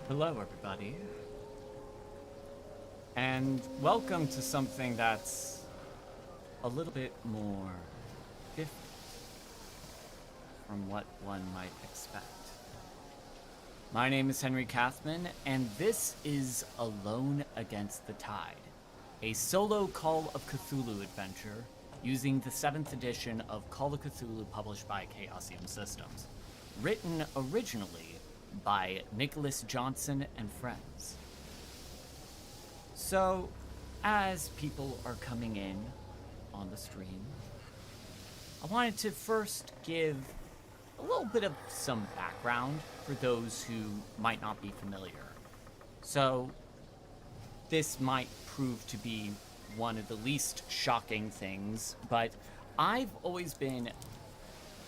Hello, everybody, and welcome to something that's a little bit more different from what one might expect. My name is Henry Kathman, and this is Alone Against the Tide, a solo Call of Cthulhu adventure using the 7th edition of Call of Cthulhu published by Chaosium Systems, written originally by Nicholas Johnson and friends. So, as people are coming in on the stream, I wanted to first give a little bit of some background for those who might not be familiar. So, this might prove to be one of the least shocking things, but I've always been,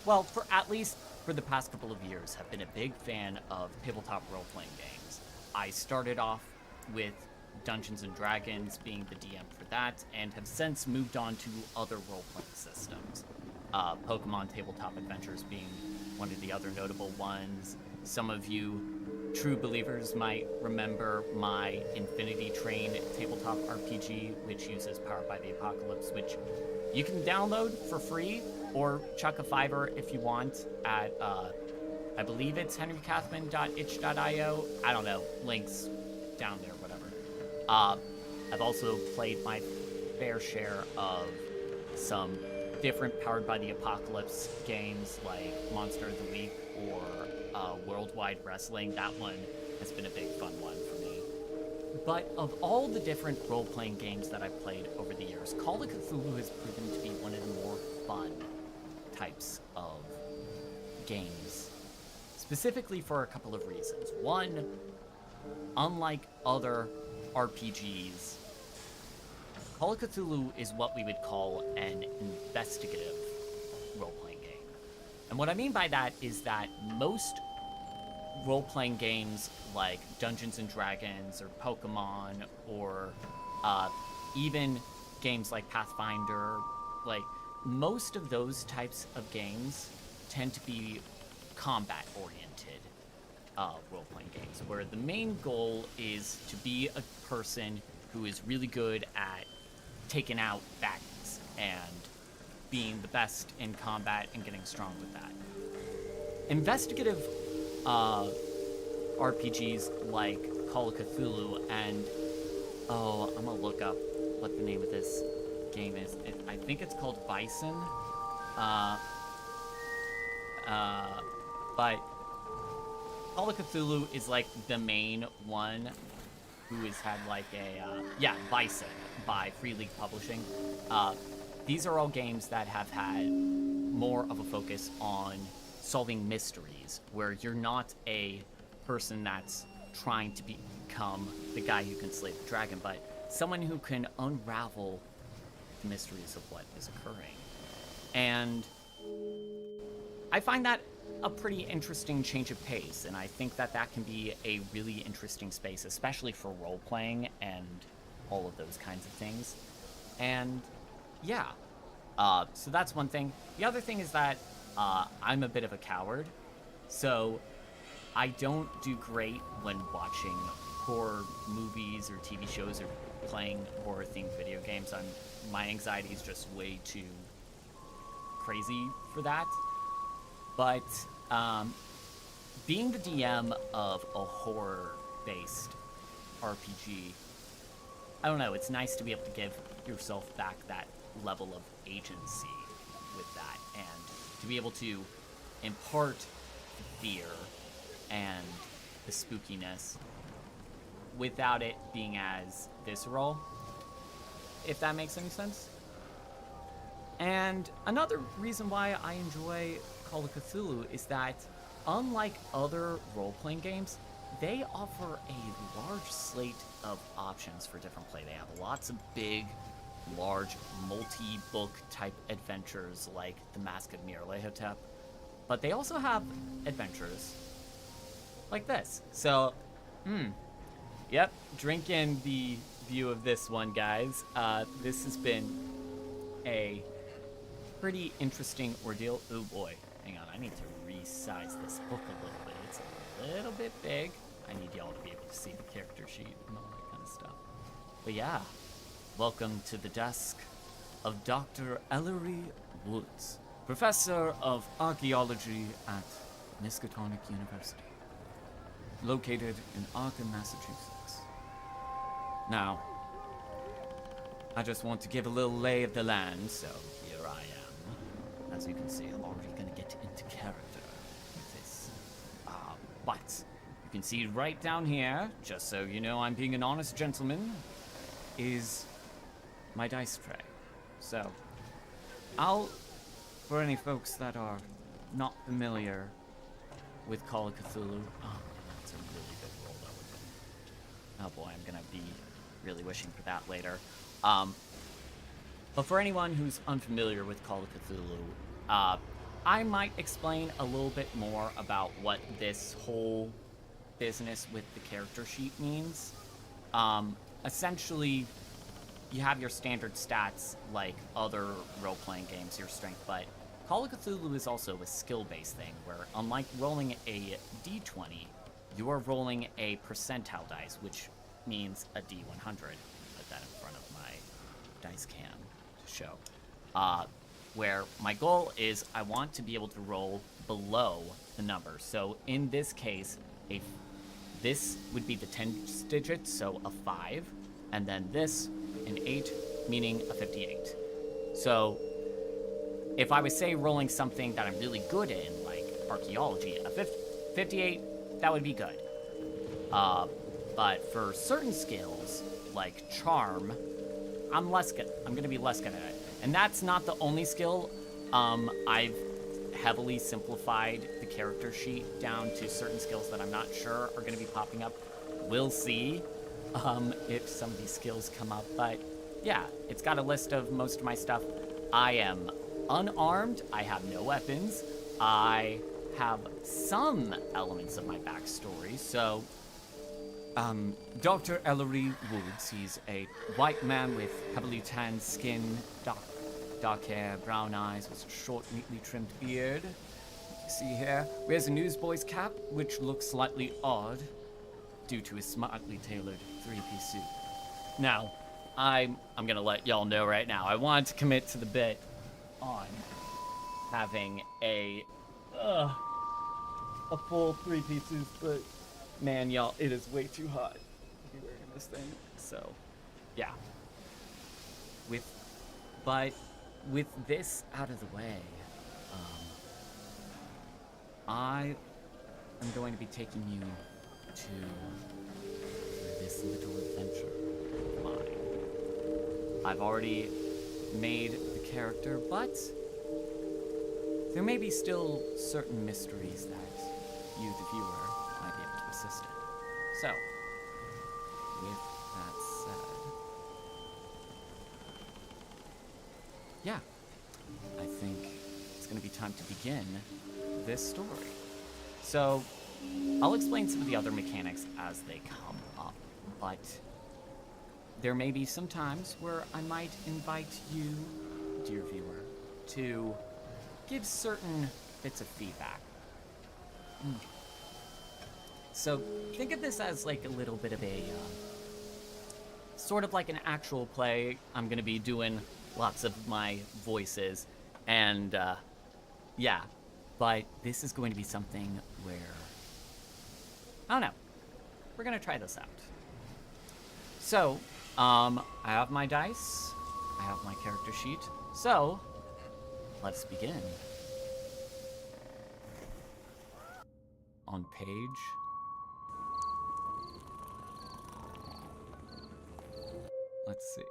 well, for at least for the past couple of years, have been a big fan of tabletop role-playing games. I started off with Dungeons & Dragons, being the DM for that, and have since moved on to other role-playing systems. Pokemon Tabletop Adventures being one of the other notable ones. Some of you true believers might remember my Infinity Train tabletop RPG, which uses Powered by the Apocalypse, which you can download for free or chuck a $5 if you want at, I believe it's henrykathman.itch.io. I don't know, links down there, whatever. I've also played my fair share of some different Powered by the Apocalypse games like Monster of the Week or Worldwide Wrestling. That one has been a big fun one for me. But of all the different role-playing games that I've played over the years, Call of Cthulhu has proven to be one of the more fun types of games, specifically for a couple of reasons. One, unlike other RPGs, Call of Cthulhu is what we would call an investigative role-playing game. And what I mean by that is that most role-playing games like Dungeons & Dragons or Pokemon or even games like Pathfinder, like most of those types of games tend to be combat-oriented role-playing games, where the main goal is to be a person who is really good at taking out baddies and being the best in combat and getting strong with that. Investigative RPGs like Call of Cthulhu and, I'm gonna look up what the name of this game is. I think it's called Bison. But Call of Cthulhu is like the main one who has had like a, Bison by Free League Publishing. These are all games that have had more of a focus on solving mysteries, where you're not a person that's trying to become the guy who can slay the dragon, but someone who can unravel the mysteries of what is occurring. And I find that a pretty interesting change of pace, and I think that that can be a really interesting space, especially for role-playing and all of those kinds of things. And yeah, so that's one thing. The other thing is that I'm a bit of a coward, so I don't do great when watching horror movies or TV shows or playing horror-themed video games. My anxiety is just way too crazy for that. But being the DM of a horror-based RPG, I don't know, it's nice to be able to give yourself back that level of agency with that, and to be able to impart the fear and the spookiness without it being as visceral, if that makes any sense. And another reason why I enjoy Call of Cthulhu is that, unlike other role-playing games, they offer a large slate of options for different play. They have lots of big, large, multi-book type adventures like The Mask of Nyarlathotep, but they also have adventures like this. So, yep, drink in the view of this one, guys. This has been a pretty interesting ordeal. Oh boy, hang on, I need to resize this book a little bit. It's a little bit big. I need y'all to be able to see the character sheet and all that kind of stuff. But yeah, welcome to the desk of Dr. Ellery Woods, Professor of Archaeology at Miskatonic University, located in Arkham, Massachusetts. Now, I just want to give a little lay of the land, so here I am. As you can see, I'm already going to get into character with this. But you can see right down here, just so you know I'm being an honest gentleman, is my dice tray. So, for any folks that are not familiar with Call of Cthulhu, that's a really good roll, though. Oh boy, I'm gonna be really wishing for that later. But for anyone who's unfamiliar with Call of Cthulhu, I might explain a little bit more about what this whole business with the character sheet means. Essentially, you have your standard stats like other role-playing games, your strength, but Call of Cthulhu is also a skill-based thing, where unlike rolling a d20, you are rolling a percentile dice, which means a d100. Put that in front of my dice cam to show. Where my goal is I want to be able to roll below the number. So in this case, this would be the 10 digits, so a 5, and then this, an 8, meaning a 58. So if I was, say, rolling something that I'm really good in, like archaeology, a 58, that would be good. But for certain skills, like charm, I'm going to be less good at it. And that's not the only skill. I've heavily simplified the character sheet down to certain skills that I'm not sure are going to be popping up. We'll see if some of these skills come up. But yeah, it's got a list of most of my stuff. I am unarmed. I have no weapons. I have some elements of my backstory. So, Dr. Ellery Woods, he's a white man with heavily tanned skin, dark hair, brown eyes, with a short, neatly trimmed beard. You see here, wears a newsboy's cap, which looks slightly odd due to his smartly tailored three-piece suit. Now, I'm gonna let y'all know right now, I want to commit to the bit on having a full three pieces, but man, y'all, it is way too hot to be wearing this thing. So, yeah. With this out of the way, I am going to be taking you to this little adventure of mine. I've already made the character, but there may be still certain mysteries that you, the viewer, might be able to assist in. So, with that said, yeah, I think it's going to be time to begin this story. So, I'll explain some of the other mechanics as they come up, but there may be some times where I might invite you, dear viewer, to give certain bits of feedback. So, think of this as like a little bit of a, sort of like an actual play. I'm going to be doing lots of my voices, and yeah, but this is going to be something where, I don't know, we're going to try this out. So, I have my dice, I have my character sheet, so let's begin. On page, let's see.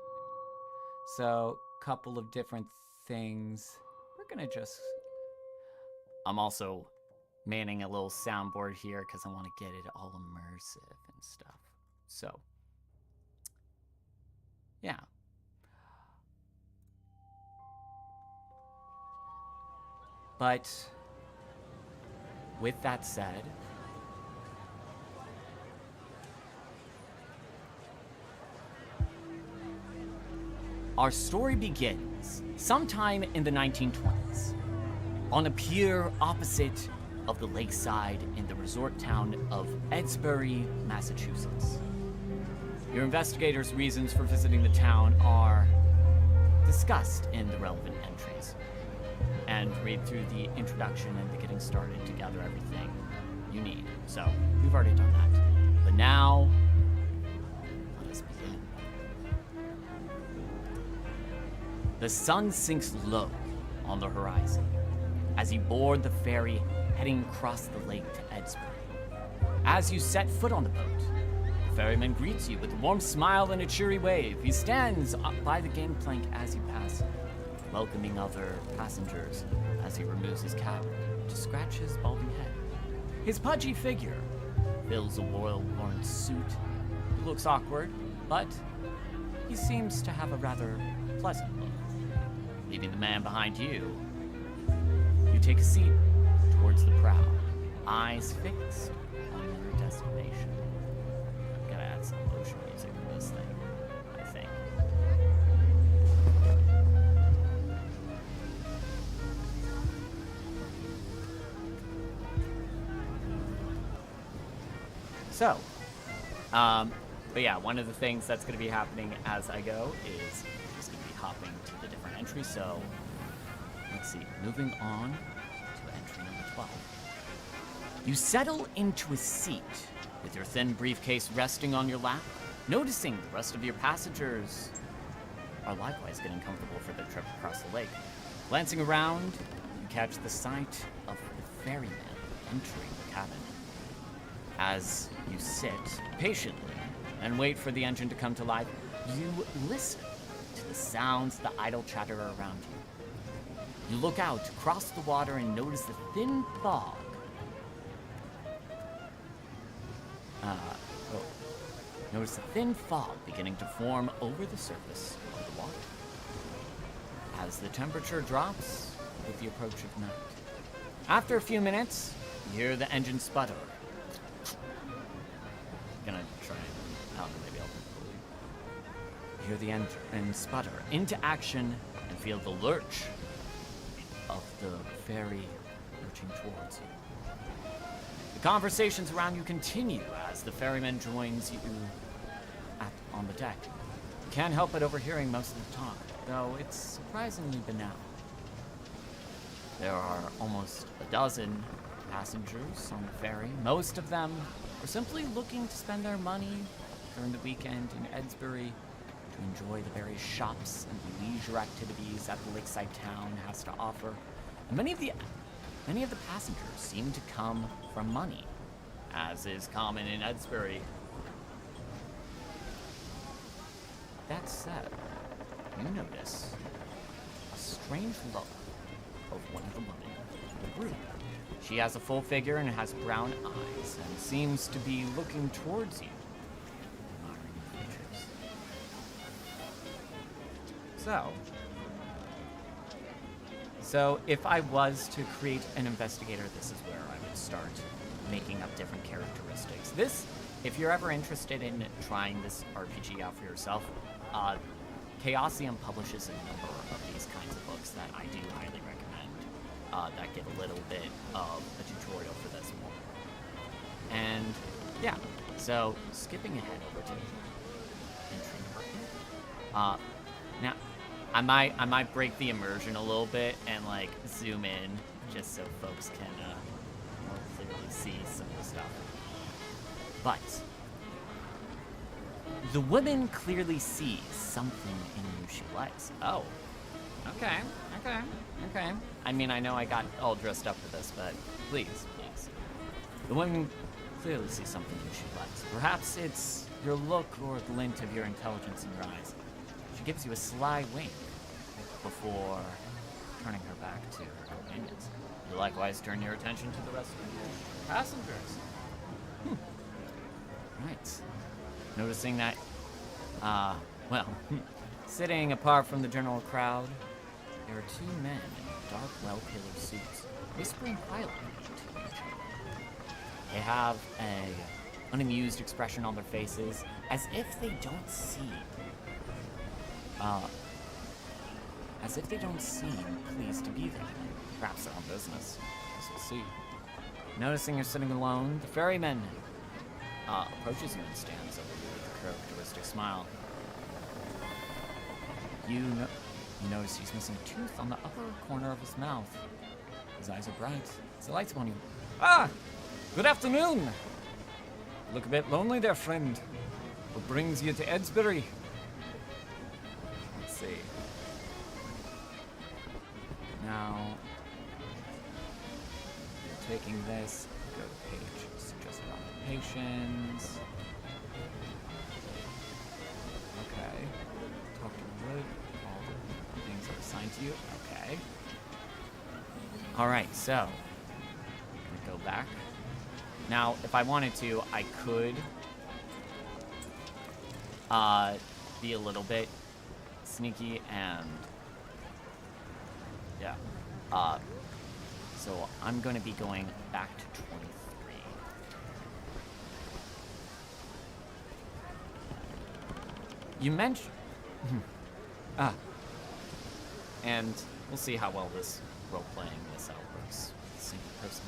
So, couple of different things. We're gonna just, I'm also manning a little soundboard here because I want to get it all immersive and stuff. So, yeah. But with that said, our story begins sometime in the 1920s on a pier opposite of the lakeside in the resort town of Edsbury, Massachusetts. Your investigators' reasons for visiting the town are discussed in the relevant entries. And read through the introduction and the getting started to gather everything you need. So, we've already done that. But now, let us begin. The sun sinks low on the horizon as you board the ferry heading across the lake to Edsbury. As you set foot on the boat, the ferryman greets you with a warm smile and a cheery wave. He stands up by the gangplank as you pass, welcoming other passengers as he removes his cap to scratch his balding head. His pudgy figure fills a well-worn suit. He looks awkward, but he seems to have a rather pleasant look. Leaving the man behind you, you take a seat towards the prow, eyes fixed on your destination. Gotta add some motion music to this thing, I think. So, but yeah, one of the things that's going to be happening as I go is just going to be hopping to the different entries. So, let's see, moving on to entry number 12. You settle into a seat with your thin briefcase resting on your lap, noticing the rest of your passengers are likewise getting comfortable for their trip across the lake. Glancing around, you catch the sight of the ferryman entering the cabin. As you sit patiently and wait for the engine to come to life, you listen to the sounds, the idle chatter around you. You look out across the water and notice the thin fog. Notice the thin fog beginning to form over the surface of the water. As the temperature drops with the approach of night. After a few minutes, you hear the engine sputter. Gonna try and, I don't know, maybe I'll hear the engine sputter into action and feel the lurch of the ferry lurching towards you. The conversations around you continue as the ferryman joins you on the deck. You can't help but overhearing most of the talk, though it's surprisingly banal. There are almost a dozen passengers on the ferry. Most of them are simply looking to spend their money during the weekend in Edsbury to enjoy the various shops and the leisure activities that the lakeside town has to offer. And many of the passengers seem to come from money, as is common in Edsbury. That said, you notice a strange look of one of the women in the group. She has a full figure and has brown eyes and seems to be looking towards you, admiring your features. So if I was to create an investigator, this is where I would start making up different characteristics. This, if you're ever interested in trying this RPG out for yourself, Chaosium publishes a number of these kinds of books that I do highly recommend, that give a little bit of a tutorial for this one. And yeah, so skipping ahead over to entry number 8. Now, I might break the immersion a little bit and like zoom in just so folks can more clearly see some of the stuff. But the woman clearly sees something in you she likes. Oh, okay. I mean, I know I got all dressed up for this, but please. The woman clearly sees something in you she likes. Perhaps it's your look or a glint of your intelligence in your eyes. She gives you a sly wink before turning her back to her companions. You likewise turn your attention to the rest of your passengers. Right. Noticing that, sitting apart from the general crowd, there are two men in dark, well-tailored suits, whispering quietly to each other. They have an unamused expression on their faces, as if they don't seem pleased to be there. Perhaps they're on business, as we'll see. Noticing you're sitting alone, the ferryman approaches you and stands over you with a characteristic smile. You notice he's missing a tooth on the upper corner of his mouth. His eyes are bright. His lights upon you. Ah! Good afternoon! You look a bit lonely there, friend. What brings you to Edsbury? Let's see. Now, you're taking this, go to page suggested occupations. Okay. Talk to wood. All the things are assigned to you. Okay. Alright, so I'm gonna go back. Now, if I wanted to, I could be a little bit sneaky and yeah. So I'm going to be going back to 23. You mentioned... And we'll see how well this role-playing this out works. Single person.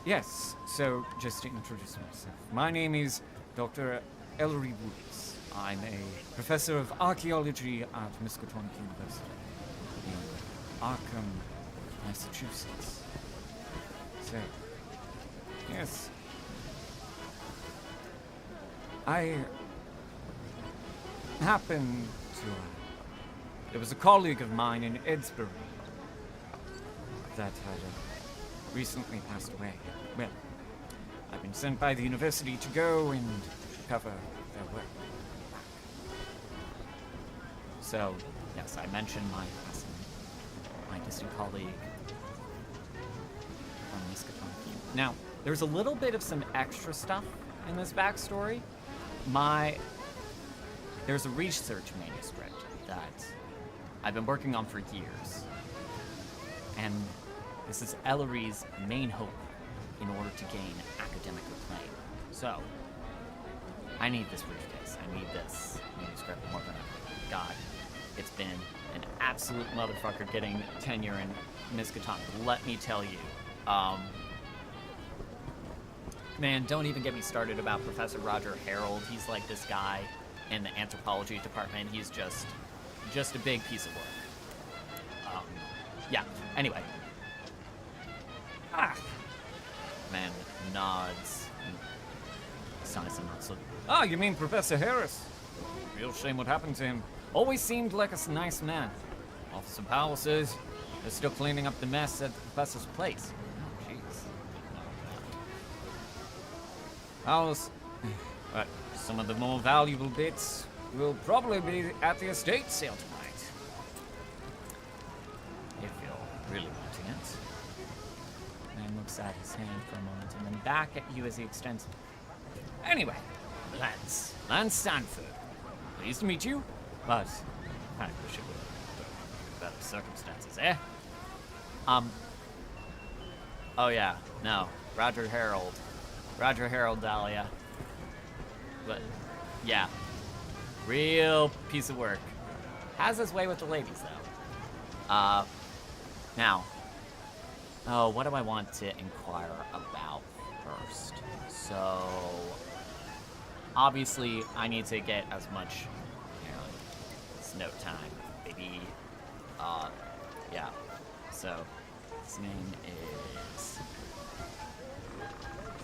Yes, so just to introduce myself. My name is Dr. Ellery Woods. I'm a professor of archaeology at Miskatonic University in Arkham, Massachusetts. So, yes. I happen to... there was a colleague of mine in Edsbury that had recently passed away. Well, I've been sent by the university to go and cover their work. So, yes, I mentioned my distant colleague from Miskatonic. Now, there's a little bit of some extra stuff in this backstory. There's a research manuscript that I've been working on for years. And this is Ellery's main hope in order to gain academic acclaim. So, I need this briefcase. I need this manuscript more than ever. God, it's been an absolute motherfucker getting tenure in Miskatonic. Let me tell you. Man, don't even get me started about Professor Roger Harold. He's like this guy in the anthropology department. He's just a big piece of work. Yeah, anyway. Man nods. Sighs and nods. Ah, you mean Professor Harris? Real shame what happened to him. Always seemed like a nice man. Officer Powell says they're still cleaning up the mess at the professor's place. Oh, jeez. Powell's... But some of the more valuable bits will probably be at the estate sale tonight. If you're really wanting it. Man looks at his hand for a moment and then back at you as he extends. Anyway, Lance Sanford. Pleased to meet you, but I wish it were better circumstances, eh? Oh yeah, no, Roger Harold, Dahlia. But, yeah, real piece of work. Has his way with the ladies, though. Now, what do I want to inquire about first? So, obviously, I need to get as much, it's no time, baby. Yeah, so, his name is,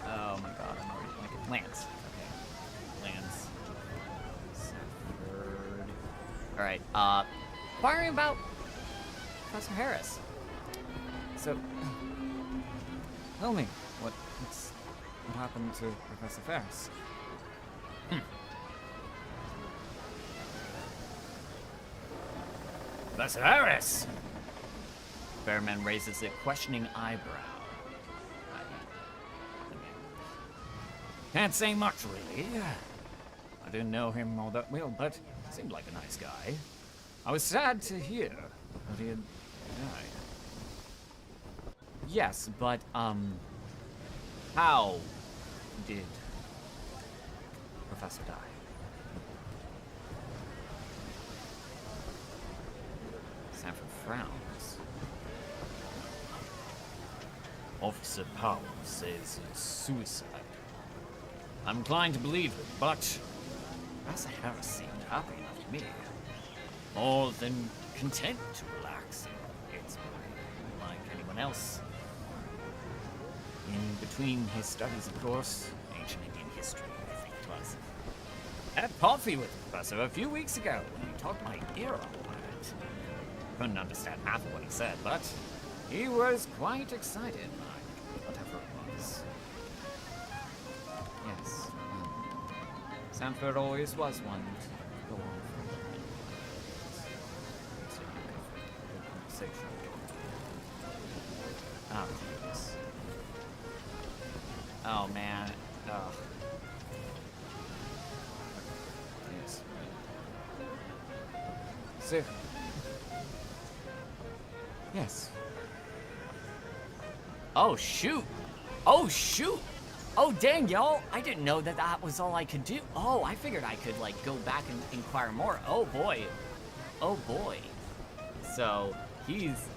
oh my god, I'm already thinking, Lance. Lance Sanford. Alright, inquiring about Professor Harris. So, tell me, what happened to Professor Ferris? Professor Harris! Bearman raises a questioning eyebrow. Can't say much, really. I didn't know him all that well, but seemed like a nice guy. I was sad to hear that he had died. Yes, but, how did Professor die? Sanford frowns. Officer Powell says it's suicide. I'm inclined to believe it, but Professor Harris seemed happy enough to me. More than content to relax in its brain, like anyone else. In between his studies, of course, ancient Indian history, I think it was. Had coffee with the professor a few weeks ago, and he talked my ear off about it. Couldn't understand half of what he said, but he was quite excited by whatever it was. Yes, Sanford always was one to go on for a little bit. So you good conversation. Oh, jeez. Oh, man. Ugh. Yes. So. Yes. Oh, shoot. Oh, shoot. Oh, dang, y'all. I didn't know that that was all I could do. Oh, I figured I could, like, go back and inquire more. Oh, boy. Oh, boy. So, he's...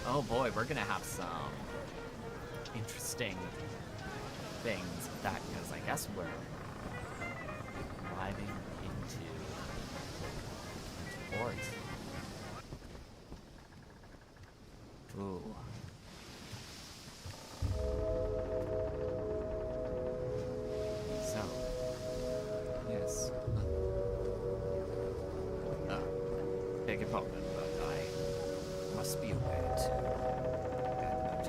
Oh, boy, we're gonna have some interesting things with that, because I guess we're driving into port. Ooh. So, yes. Beg your pardon, but I must be away to get the boat.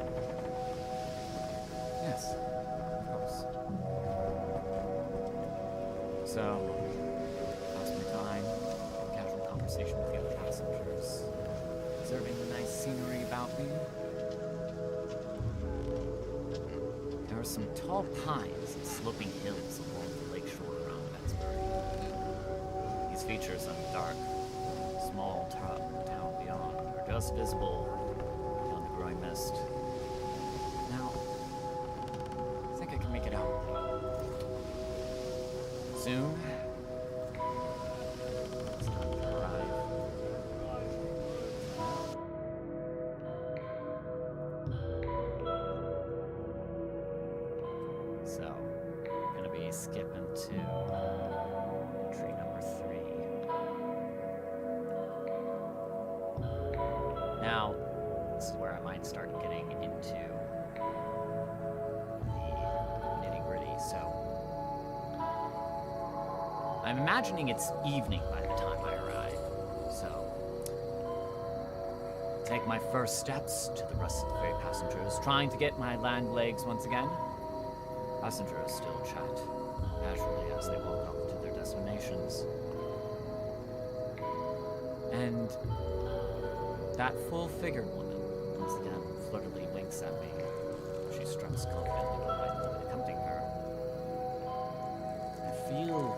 Yes, of course. So, pass my time in casual conversation with the other passengers, observing the nice scenery about me. There are some tall pines and sloping hills along the lakeshore around Bensbury. These features on the dark, small town beyond are just visible beyond the growing mist. Now, I think I can make it out. Soon, it's time to arrive. So, I'm gonna be skipping to entry number 3. Now, this is where I might start getting into the nitty-gritty. So, I'm imagining it's evening by the time I arrive. So, take my first steps to the rest of the ferry passengers, trying to get my land legs once again. Passengers still chat casually as they walk off to their destinations. And that full-figured woman once again flirtily winks at me. She struts confidently behind me, accompanying her. I feel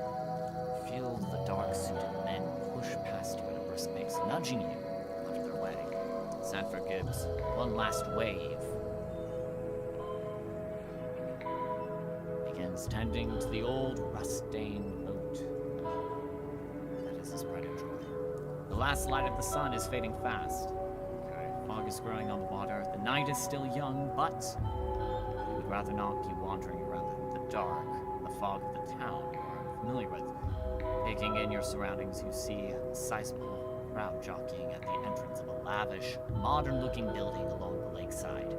the dark-suited men push past you at a brisk pace, nudging you out of their way. Sanford gives one last wave. Begins tending to the old rust-stained boat. That is his pride and joy. The last light of the sun is fading fast. Fog is growing on the water. The night is still young, but you would rather not be wandering around the dark, the fog of the town you are familiar with. Taking in your surroundings, you see a sizable crowd jockeying at the entrance of a lavish, modern-looking building along the lakeside.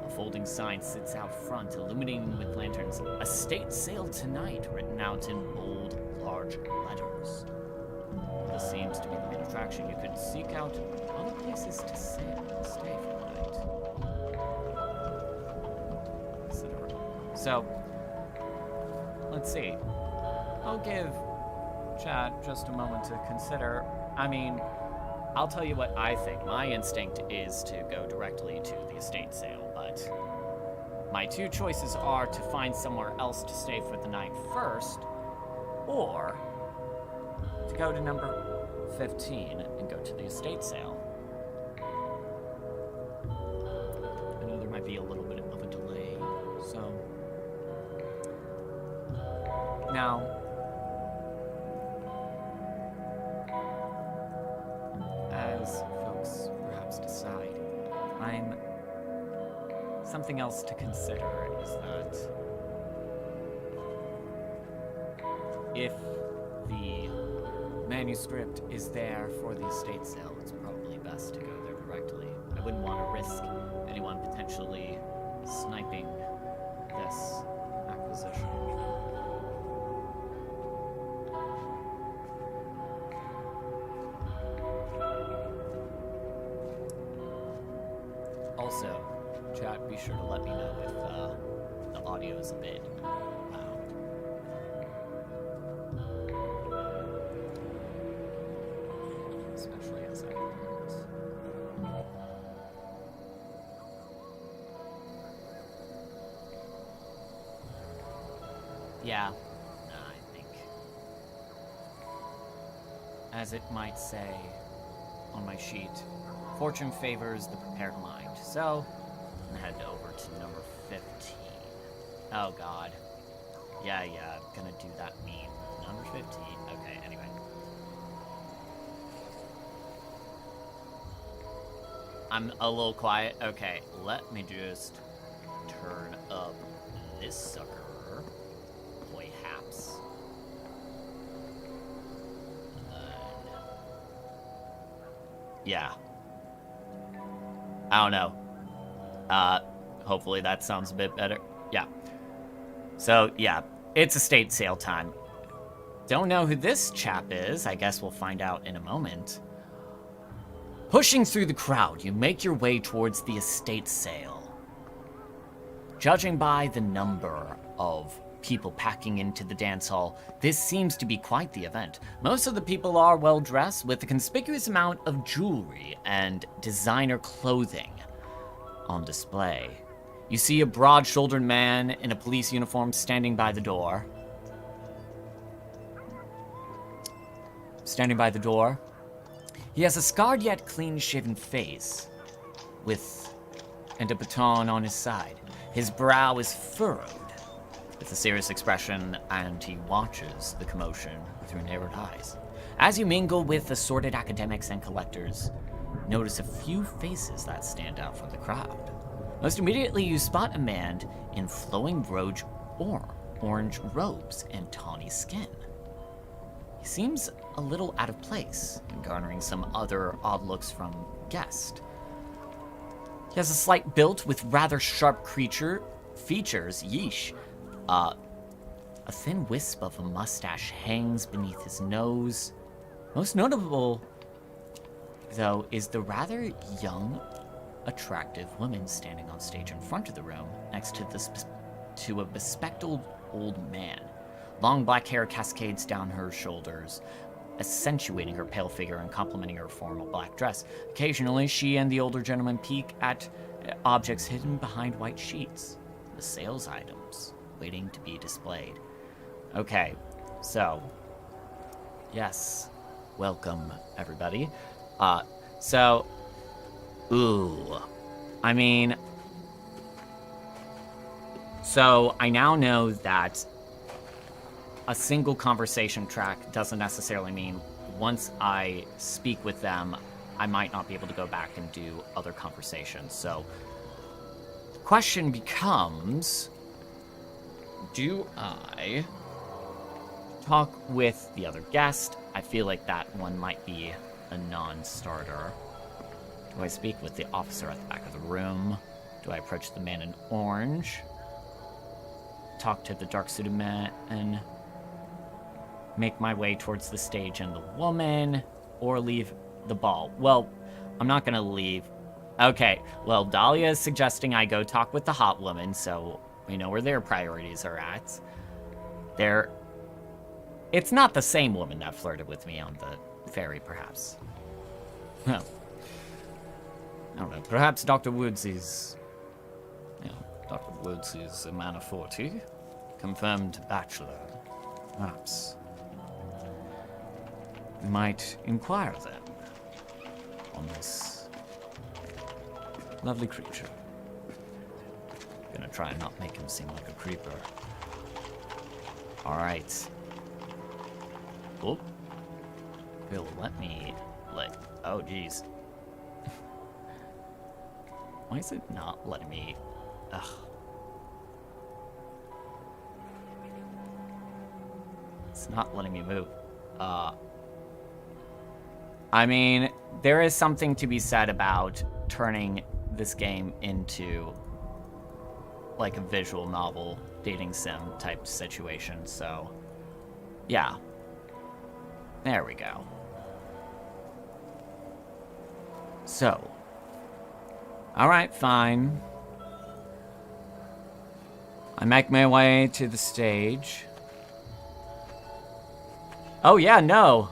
A folding sign sits out front, illuminating with lanterns, "Estate Sale Tonight," written out in bold, large letters. This seems to be the main attraction. You could seek out other places to stay for the night, etc. So, let's see. I'll give Chad just a moment to consider. I mean, I'll tell you what I think. My instinct is to go directly to the estate sale, but my two choices are to find somewhere else to stay for the night first, or to go to number 15 and go to the estate sale. I know there might be a little bit of a delay, so... Now, as folks perhaps decide, I'm something else to consider is that if the manuscript is there for the estate sale, it's probably best to go there directly. I wouldn't want to risk anyone potentially sniping this acquisition. Also, chat, be sure to let me know if the audio is a bit loud. Especially as I hear this. Yeah, I think, as it might say on my sheet, fortune favors the prepared mind. So, I'm gonna head over to number 15. Oh god. Yeah, gonna do that meme. Number 15. Okay, anyway. I'm a little quiet. Okay, let me just turn up this sucker. Perhaps. Yeah. I don't know. Hopefully that sounds a bit better. Yeah. So, yeah, it's estate sale time. Don't know who this chap is. I guess we'll find out in a moment. Pushing through the crowd, you make your way towards the estate sale. Judging by the number of people packing into the dance hall, this seems to be quite the event. Most of the people are well dressed with a conspicuous amount of jewelry and designer clothing on display. You see a broad-shouldered man in a police uniform standing by the door. He has a scarred yet clean-shaven face and a baton on his side. His brow is furrowed with a serious expression, and he watches the commotion through narrowed eyes. As you mingle with assorted academics and collectors, notice a few faces that stand out from the crowd. Most immediately, you spot a man in flowing orange robes and tawny skin. He seems a little out of place, garnering some other odd looks from guests. He has a slight build with rather sharp features, yeesh. A thin wisp of a mustache hangs beneath his nose. Most notable, though, is the rather young, attractive woman standing on stage in front of the room, next to a bespectacled old man. Long black hair cascades down her shoulders, accentuating her pale figure and complementing her formal black dress. Occasionally, she and the older gentleman peek at objects hidden behind white sheets, the sales items waiting to be displayed. Okay, so, yes, welcome everybody. So I now know that a single conversation track doesn't necessarily mean once I speak with them, I might not be able to go back and do other conversations. So the question becomes, do I talk with the other guest? I feel like that one might be a non-starter. Do I speak with the officer at the back of the room? Do I approach the man in orange? Talk to the dark-suited man and make my way towards the stage and the woman, or leave the ball? Well, I'm not gonna leave. Okay, well, Dahlia is suggesting I go talk with the hot woman, so we know where their priorities are at. It's not the same woman that flirted with me on the ferry, perhaps. Well, I don't know, perhaps Dr. Woods is a man of 40, confirmed bachelor. Perhaps we might inquire then on this lovely creature. Gonna try and not make him seem like a creeper. Alright. Oh. Will oh geez. Why is it not letting me Ugh. It's not letting me move. I mean, there is something to be said about turning this game into like a visual novel dating sim type situation, so yeah. There we go. So, alright, fine. I make my way to the stage. Oh yeah, no.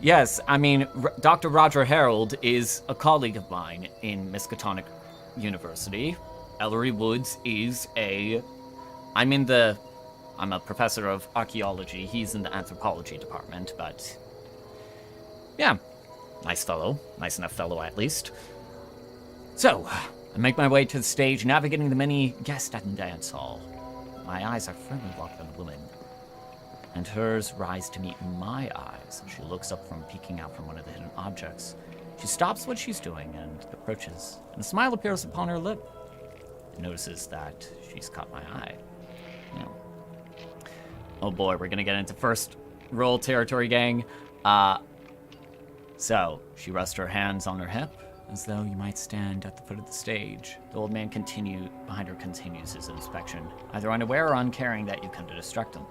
Yes, I mean, Dr. Roger Harold is a colleague of mine in Miskatonic University. Ellery Woods is I'm a professor of archaeology. He's in the anthropology department, but yeah, nice fellow. Nice enough fellow, at least. So, I make my way to the stage, navigating the many guests at the dance hall. My eyes are firmly locked on the woman, and hers rise to meet my eyes as she looks up from peeking out from one of the hidden objects. She stops what she's doing and approaches, and a smile appears upon her lip. It notices that she's caught my eye. Yeah. Oh boy, we're gonna get into first roll territory, gang. So, she rests her hands on her hip, as though you might stand at the foot of the stage. The old man behind her continues his inspection, either unaware or uncaring that you come to distract him.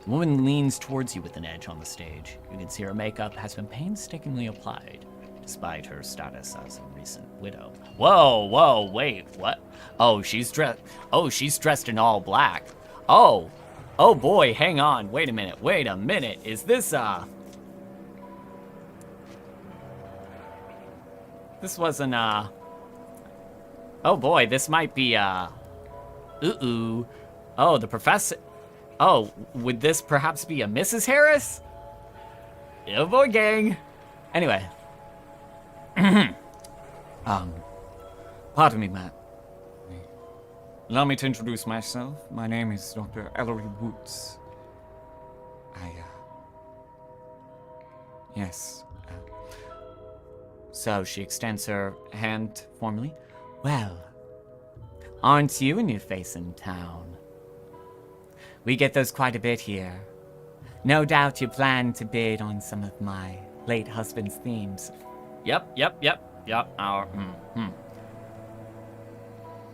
The woman leans towards you with an edge on the stage. You can see her makeup has been painstakingly applied, despite her status as a recent widow. Whoa, wait, what? Oh, she's dressed in all black. Oh boy, hang on, wait a minute. Is this, this wasn't, oh boy, this might be, oh, the professor, oh, would this perhaps be a Mrs. Harris? Oh boy, gang. Anyway. Pardon me, Matt. Allow me to introduce myself. My name is Dr. Ellery Woods. Yes. So she extends her hand formally. Well, aren't you a new face in town? We get those quite a bit here. No doubt you plan to bid on some of my late husband's themes. Yep.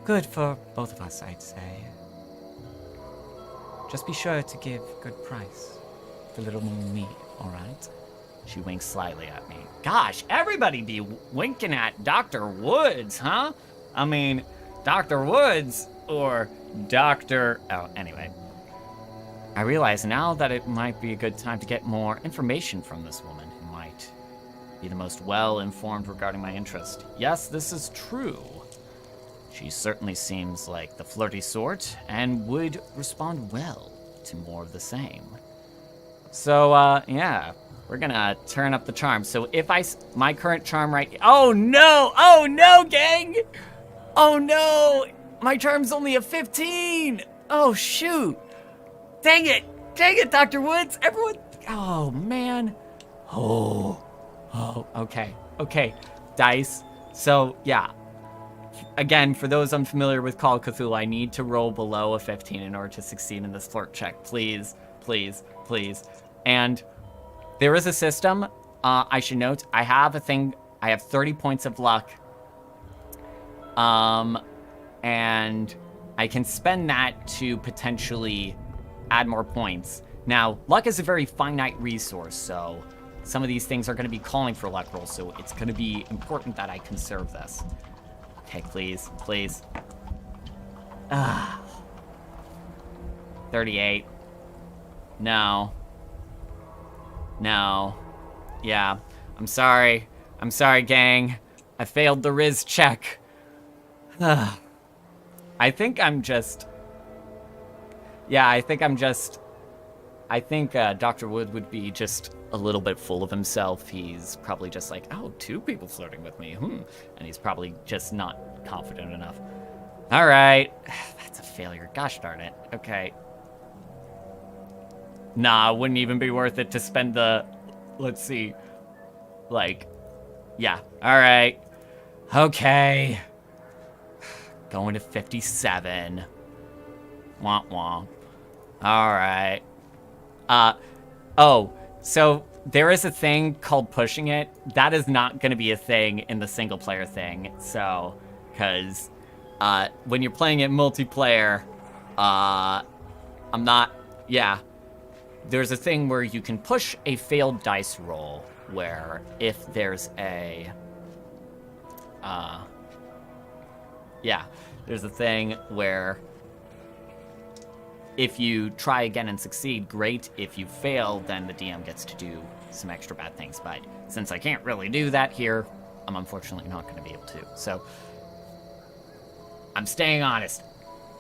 Good for both of us, I'd say. Just be sure to give good price. A little more meat, all right? She winks slightly at me. Gosh, everybody be winking at Dr. Woods, huh? I mean, Dr. Woods or Dr. Oh, anyway. I realize now that it might be a good time to get more information from this woman who might be the most well-informed regarding my interest. Yes, this is true. She certainly seems like the flirty sort and would respond well to more of the same. So, yeah, we're gonna turn up the charm. So if my current charm oh no, gang! Oh no, my charm's only a 15. Oh shoot. Dang it, Dr. Woods, everyone, oh man. Oh, okay, dice. So yeah, again, for those unfamiliar with Call of Cthulhu, I need to roll below a 15 in order to succeed in this flirt check. Please. And there is a system, I should note, I have 30 points of luck. And I can spend that to potentially add more points. Now, luck is a very finite resource, so some of these things are going to be calling for luck rolls, so it's going to be important that I conserve this. Okay, please. 38. No. Yeah. I'm sorry, gang. I failed the Riz check. I think Dr. Wood would be just a little bit full of himself. He's probably just like, oh, 2 people flirting with me, And he's probably just not confident enough. All right, that's a failure. Gosh darn it. Okay. Nah, wouldn't even be worth it to spend the, let's see, yeah. All right. Okay. Going to 57. Womp womp. Alright. Oh, so there is a thing called pushing it. That is not going to be a thing in the single player thing. So, because when you're playing it multiplayer, there's a thing where you can push a failed dice roll where if there's a, there's a thing where if you try again and succeed, great. If you fail, then the DM gets to do some extra bad things. But since I can't really do that here, I'm unfortunately not going to be able to. So I'm staying honest.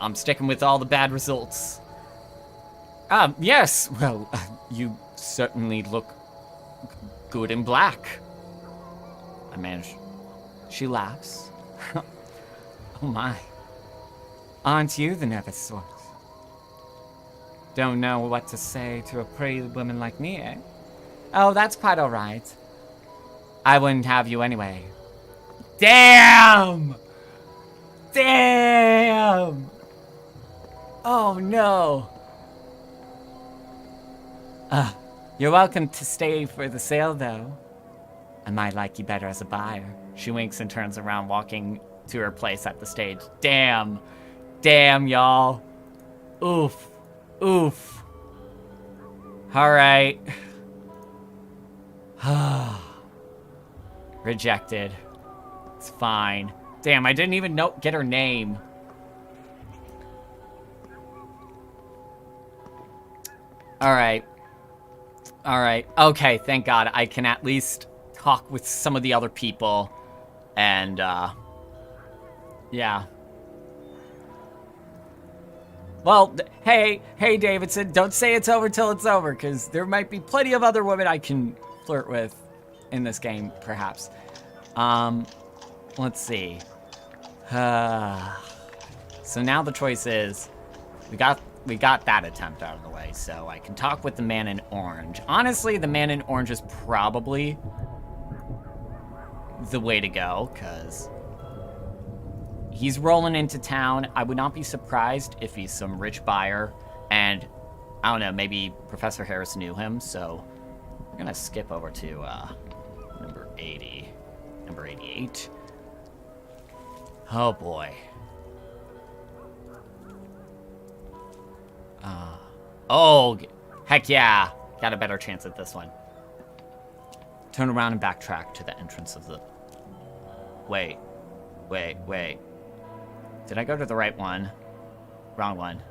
I'm sticking with all the bad results. Yes, well, you certainly look good in black. I managed. She laughs. Oh my. Aren't you the nervous sort? Don't know what to say to a pretty woman like me, eh? Oh, that's quite alright. I wouldn't have you anyway. Damn! Damn! Oh no. You're welcome to stay for the sale, though. I might like you better as a buyer. She winks and turns around, walking to her place at the stage. Damn. Damn, y'all. Oof. Oof. Alright. Rejected. It's fine. Damn, I didn't even get her name. Alright. Alright. Okay, thank God. I can at least talk with some of the other people. And, yeah. Well, hey, Davidson, don't say it's over till it's over, because there might be plenty of other women I can flirt with in this game, perhaps. Let's see. So now the choice is, we got that attempt out of the way, so I can talk with the man in orange. Honestly, the man in orange is probably the way to go, because he's rolling into town. I would not be surprised if he's some rich buyer, and I don't know, maybe Professor Harris knew him, so we're gonna skip over to number 80, number 88. Oh boy. Oh, heck yeah. Got a better chance at this one. Turn around and backtrack to the entrance of the... Wait. Did I go to the right one? Wrong one.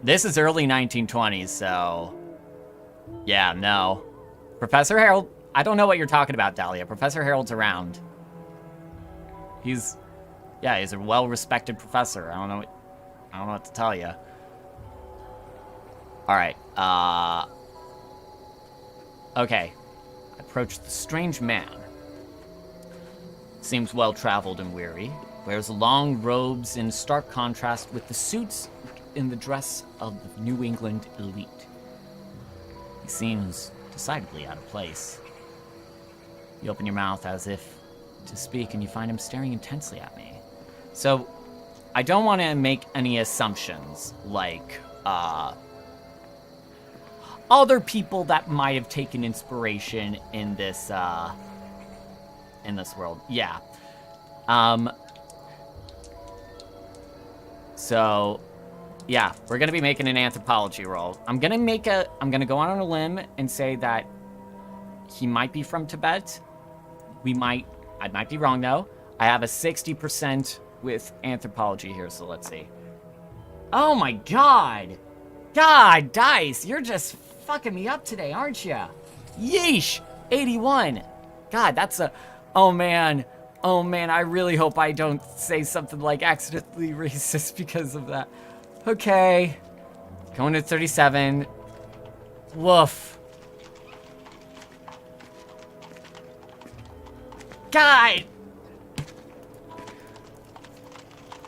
This is early 1920s, so... Yeah, no. Professor Harold... I don't know what you're talking about, Dahlia. Professor Harold's around. He's a well-respected professor. I don't know what to tell you. Alright, okay. Approach the strange man. Seems well-traveled and weary. Wears long robes in stark contrast with the suits in the dress of the New England elite. He seems decidedly out of place. You open your mouth as if to speak, and you find him staring intensely at me. So, I don't want to make any assumptions, like, other people that might have taken inspiration in this world. Yeah. So, yeah, we're gonna be making an anthropology roll. I'm gonna go on a limb and say that he might be from Tibet. I might be wrong though. I have a 60% with anthropology here, so let's see. Oh my God! God, Dice, you're just fucking me up today, aren't you? Yeesh! 81. God, that's a... Oh man, I really hope I don't say something like accidentally racist because of that. Okay. Going to 37. Woof. God!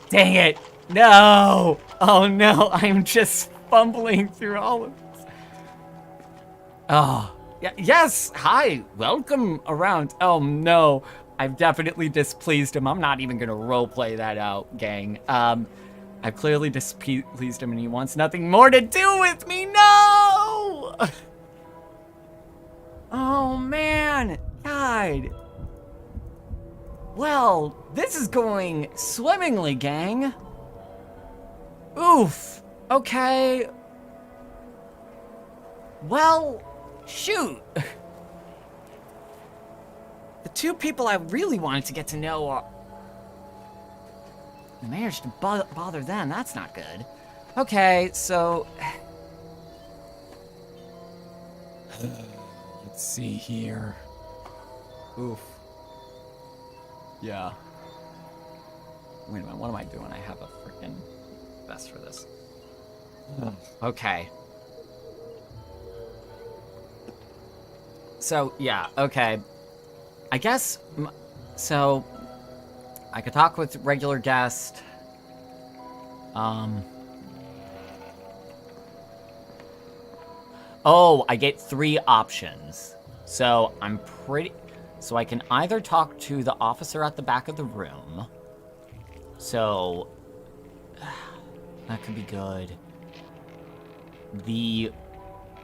Dang it! No! Oh no, I'm just fumbling through all of this. Oh, yeah, yes, hi, welcome around. Oh no, I've definitely displeased him. I'm not even gonna roleplay that out, gang. I've clearly displeased him and he wants nothing more to do with me. No! Oh, man. God. Well, this is going swimmingly, gang. Oof. Okay. Well, shoot. The two people I really wanted to get to know are... I managed to bother them. That's not good. Okay, so... Let's see here. Oof. Yeah. Wait a minute, what am I doing? I have a freaking vest for this. Okay. So, yeah, okay. I guess, so, I could talk with regular guest. Oh, I get 3 options. So, so I can either talk to the officer at the back of the room. So, that could be good.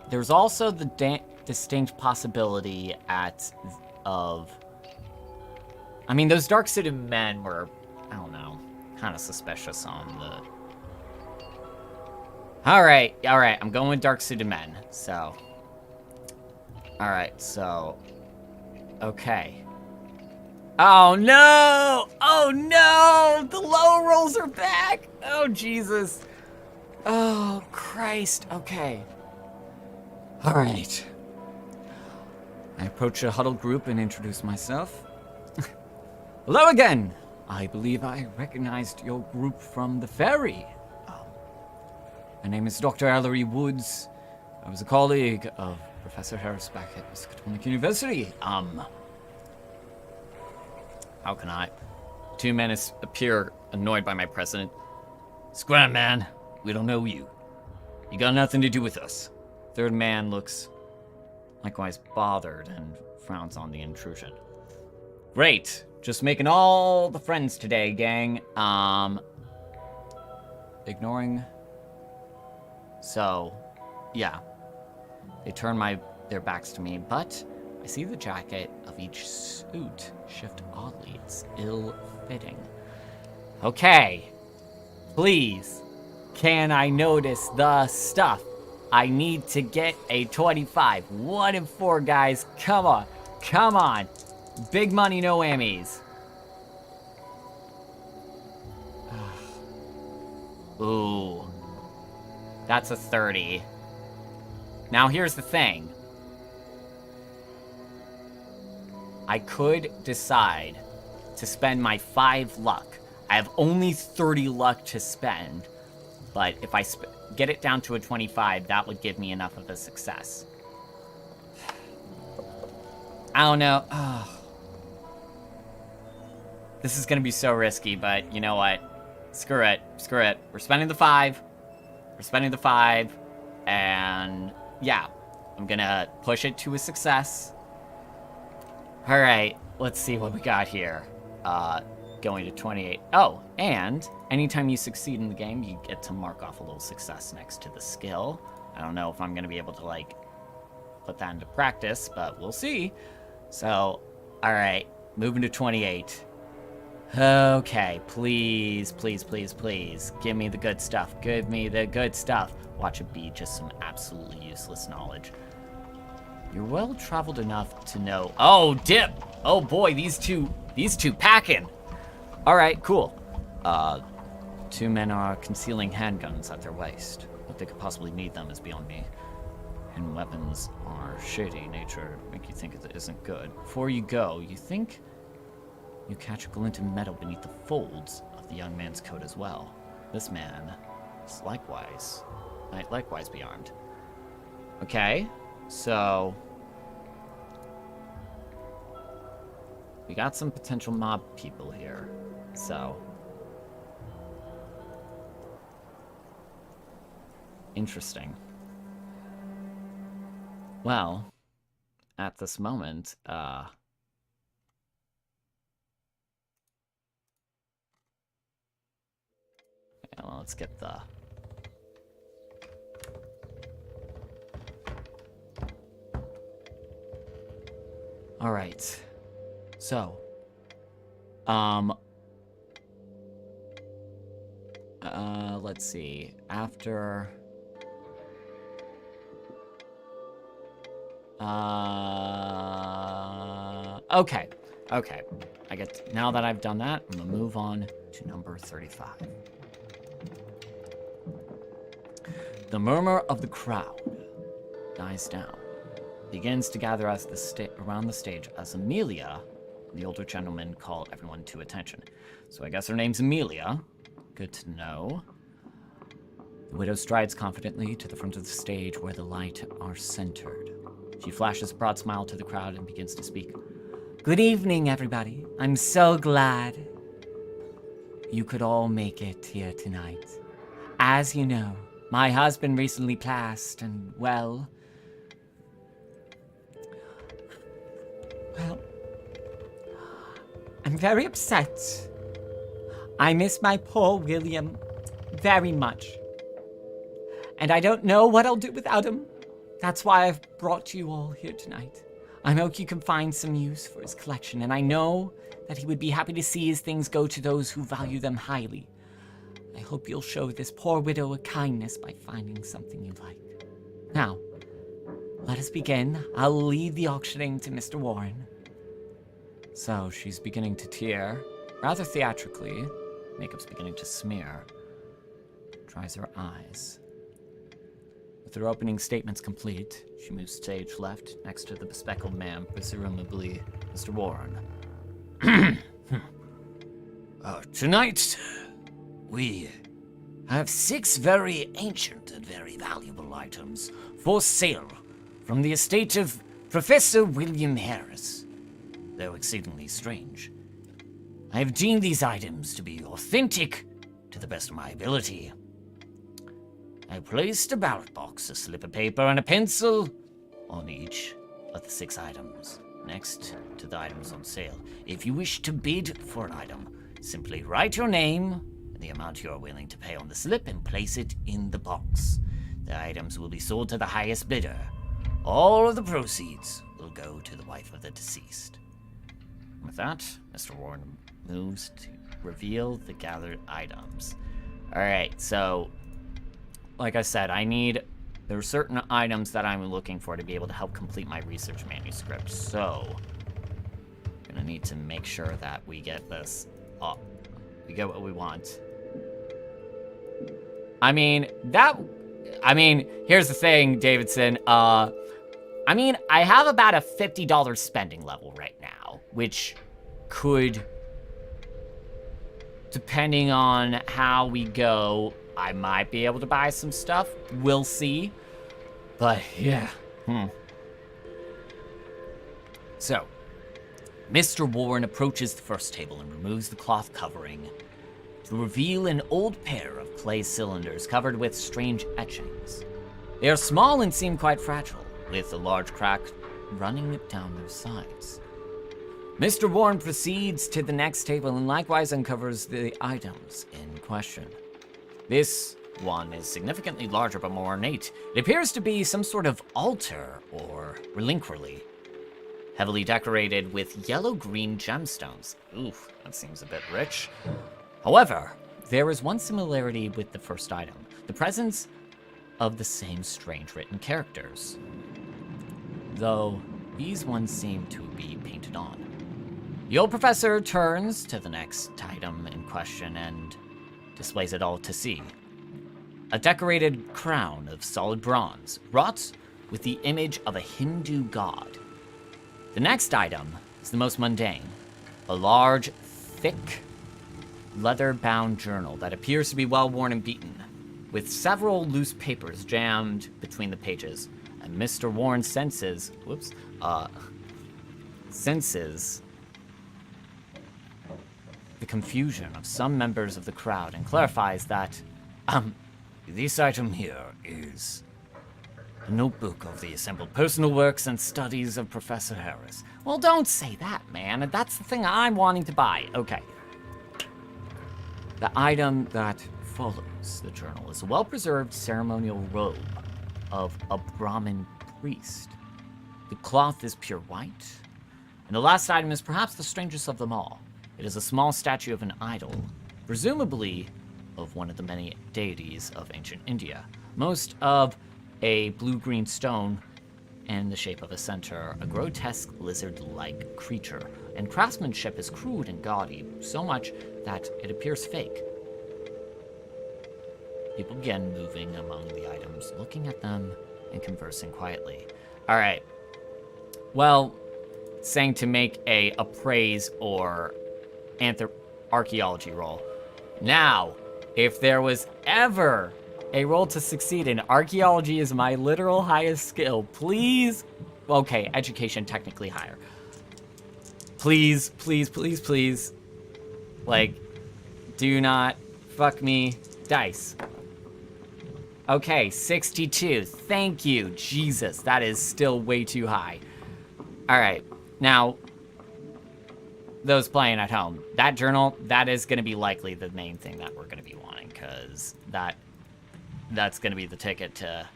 There's also the distinct possibility of... I mean, those dark-suited men were, I don't know, kind of suspicious on the... Alright, I'm going with dark-suited men, so... Alright, so... Okay. Oh, no! Oh, no! The low rolls are back! Oh, Jesus. Oh, Christ. Okay. Alright. I approach a huddled group and introduce myself. Hello again! I believe I recognized your group from the ferry. My name is Dr. Ellery Woods. I was a colleague of Professor Harris back at Miskatonic University. How can I? 2 men appear annoyed by my presence. Scram, man. We don't know you. You got nothing to do with us. 3rd man looks likewise bothered and frowns on the intrusion. Great. Just making all the friends today, gang. Ignoring... So, yeah. They turn their backs to me, but I see the jacket of each suit shift oddly. It's ill-fitting. Okay. Please. Can I notice the stuff? I need to get a 25. 1 in 4, guys. Come on. Come on. Big money, no whammies. Ooh. That's a 30. Now here's the thing. I could decide to spend my 5 luck. I have only 30 luck to spend. But if I get it down to a 25, that would give me enough of a success. I don't know. Oh. This is going to be so risky, but you know what? Screw it. Screw it. We're spending the 5. We're spending the 5. And yeah, I'm going to push it to a success. All right, let's see what we got here. Going to 28. Oh, and anytime you succeed in the game, you get to mark off a little success next to the skill. I don't know if I'm going to be able to, like, put that into practice, but we'll see. So, all right, moving to 28. Okay, please, please, please, please. Give me the good stuff. Give me the good stuff. Watch it be just some absolutely useless knowledge. You're well-traveled enough to know... Oh, dip! Oh boy, these two packing! Alright, cool. 2 men are concealing handguns at their waist. What they could possibly need them is beyond me. And weapons are shady nature, make you think it isn't good. Before you go, you think you catch a glint of metal beneath the folds of the young man's coat as well. This man is might likewise be armed. Okay, so... we got some potential mob people here, so... Interesting. Well, at this moment, Let's get the... Alright. So. Let's see. After... Okay. Okay. Now that I've done that, I'm gonna move on to number 35. The murmur of the crowd dies down. Begins to gather around the stage as Amelia, the older gentleman, call everyone to attention. So I guess her name's Amelia. Good to know. The widow strides confidently to the front of the stage where the light are centered. She flashes a broad smile to the crowd and begins to speak. Good evening, everybody. I'm so glad you could all make it here tonight. As you know, my husband recently passed, and well, I'm very upset. I miss my poor William very much. And I don't know what I'll do without him. That's why I've brought you all here tonight. I hope you can find some use for his collection, and I know that he would be happy to see his things go to those who value them highly. I hope you'll show this poor widow a kindness by finding something you like. Now, let us begin. I'll leave the auctioning to Mr. Warren. So she's beginning to tear, rather theatrically. Makeup's beginning to smear. Dries her eyes. With her opening statements complete, she moves stage left next to the bespectacled man, presumably Mr. Warren. Tonight, we have 6 very ancient and very valuable items for sale from the estate of Professor William Harris. Though exceedingly strange, I have deemed these items to be authentic to the best of my ability. I placed a ballot box, a slip of paper, and a pencil on each of the 6 items, next to the items on sale. If you wish to bid for an item, simply write your name and the amount you are willing to pay on the slip and place it in the box. The items will be sold to the highest bidder. All of the proceeds will go to the wife of the deceased. With that, Mr. Warren moves to reveal the gathered items. Alright, so, like I said, there are certain items that I'm looking for to be able to help complete my research manuscript, so I'm gonna need to make sure that we get this up. We get what we want. Here's the thing, Davidson, I have about a $50 spending level right now, which could, depending on how we go, I might be able to buy some stuff. We'll see. But, yeah. So, Mr. Warren approaches the first table and removes the cloth covering to reveal an old pair of clay cylinders covered with strange etchings. They are small and seem quite fragile, with a large crack running down their sides. Mr. Warren proceeds to the next table and likewise uncovers the items in question. This one is significantly larger but more ornate. It appears to be some sort of altar or reliquary, heavily decorated with yellow-green gemstones. Oof, that seems a bit rich. However, there is one similarity with the first item: the presence of the same strange written characters, though these ones seem to be painted on. The old professor turns to the next item in question and displays it all to see. A decorated crown of solid bronze, wrought with the image of a Hindu god. The next item is the most mundane: a large, thick, leather-bound journal that appears to be well-worn and beaten, with several loose papers jammed between the pages. And Mr. Warren senses the confusion of some members of the crowd and clarifies that, this item here is a notebook of the assembled personal works and studies of Professor Harris. well, don't say that, man. That's the thing I'm wanting to buy. Okay. The item that follows, the journal, is a well-preserved ceremonial robe of a Brahmin priest. The cloth is pure white, and the last item is perhaps the strangest of them all. It is a small statue of an idol, presumably of one of the many deities of ancient India. Most of a blue-green stone in the shape of a centaur, a grotesque lizard-like creature, and craftsmanship is crude and gaudy, so much that it appears fake. People begin moving among the items, looking at them and conversing quietly. All right. Well, saying to make a appraise or archaeology roll. Now, if there was ever a roll to succeed in, archaeology is my literal highest skill. Please. Okay, education technically higher. Please, please, please, please. Like, do not fuck me. Dice. Okay, 62. Thank you. Jesus, that is still way too high. All right. Now, those playing at home, that journal, that is going to be likely the main thing that we're going to be wanting, because that's going to be the ticket to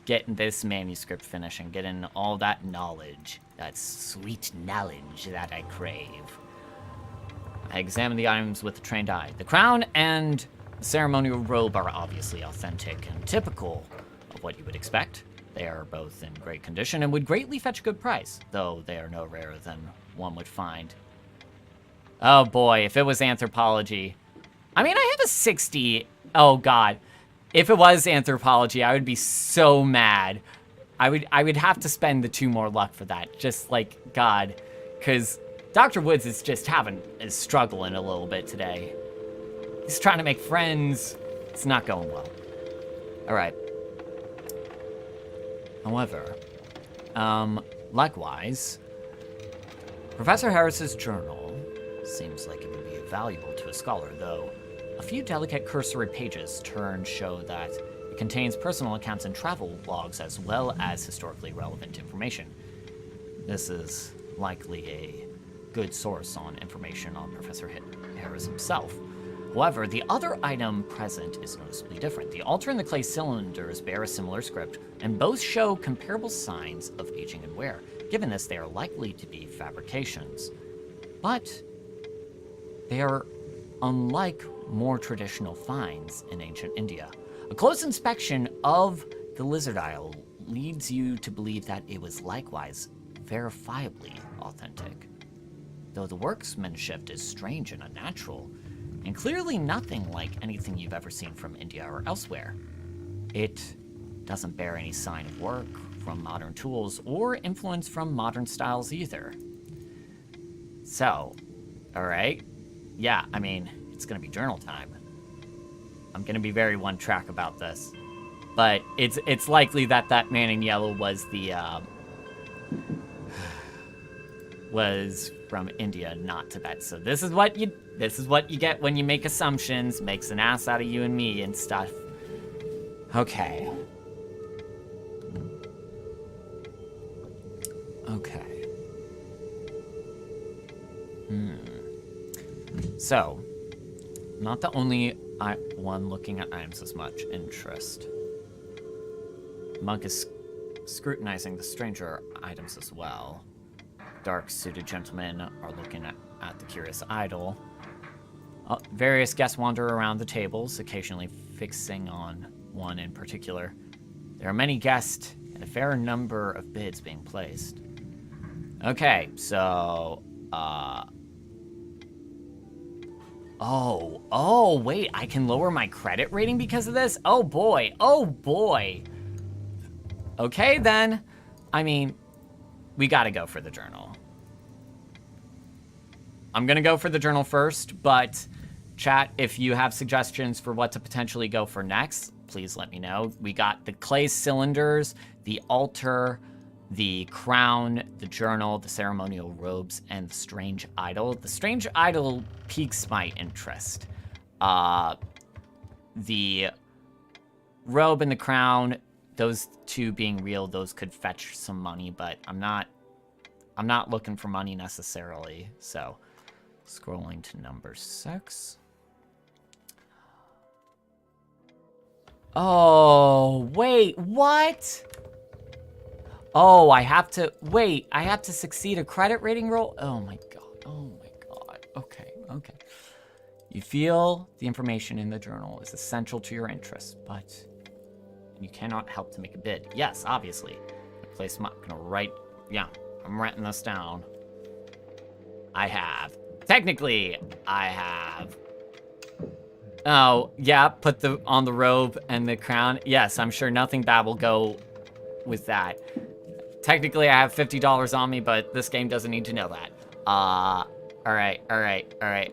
getting this manuscript finished and getting all that knowledge, that sweet knowledge that I crave. I examine the items with a trained eye. The crown and the ceremonial robe are obviously authentic and typical of what you would expect. They are both in great condition and would greatly fetch a good price, though they are no rarer than one would find. Oh boy, if it was anthropology. I mean, I have a 60. Oh god. If it was anthropology, I would be so mad. I would have to spend the 2 more luck for that. Just like, god. Because Dr. Woods is struggling a little bit today. He's trying to make friends. It's not going well. Alright. However, likewise, Professor Harris's journal seems like it would be valuable to a scholar, though a few delicate cursory pages show that it contains personal accounts and travel logs as well as historically relevant information. This is likely a good source on information on Professor Harris himself. However, the other item present is noticeably different. The altar and the clay cylinders bear a similar script, and both show comparable signs of aging and wear. Given this, they are likely to be fabrications. But they are unlike more traditional finds in ancient India. A close inspection of the lizard idol leads you to believe that it was likewise verifiably authentic. Though the workmanship is strange and unnatural, and clearly nothing like anything you've ever seen from India or elsewhere. It doesn't bear any sign of work from modern tools or influence from modern styles either. So, alright. Yeah, I mean, it's gonna be journal time. I'm gonna be very one-track about this. But it's likely that man in yellow was the, was from India, not Tibet. So this is what you get when you make assumptions, makes an ass out of you and me and stuff. Okay. Okay. So, not the only one looking at items with much interest. Monk is scrutinizing the stranger items as well. Dark-suited gentlemen are looking at the curious idol. Various guests wander around the tables, occasionally fixing on one in particular. There are many guests and a fair number of bids being placed. Okay, so, Oh, wait, I can lower my credit rating because of this? Oh boy. Okay, then. I mean, we gotta go for the journal. I'm gonna go for the journal first, but chat, if you have suggestions for what to potentially go for next, please let me know. We got the clay cylinders, the altar, the crown, the journal, the ceremonial robes, and the strange idol. The strange idol piques my interest. The robe and the crown, those two being real, those could fetch some money, but I'm not looking for money necessarily. So, scrolling to number 6. Oh, wait, what? Oh, I have to, wait, I have to succeed a credit rating roll? Oh my god, okay. You feel the information in the journal is essential to your interests, but you cannot help to make a bid. Yes, obviously. I'm gonna write, yeah, I'm writing this down. Technically, I have. Oh, yeah, put on the robe and the crown. Yes, I'm sure nothing bad will go with that. Technically, I have $50 on me, but this game doesn't need to know that. All right.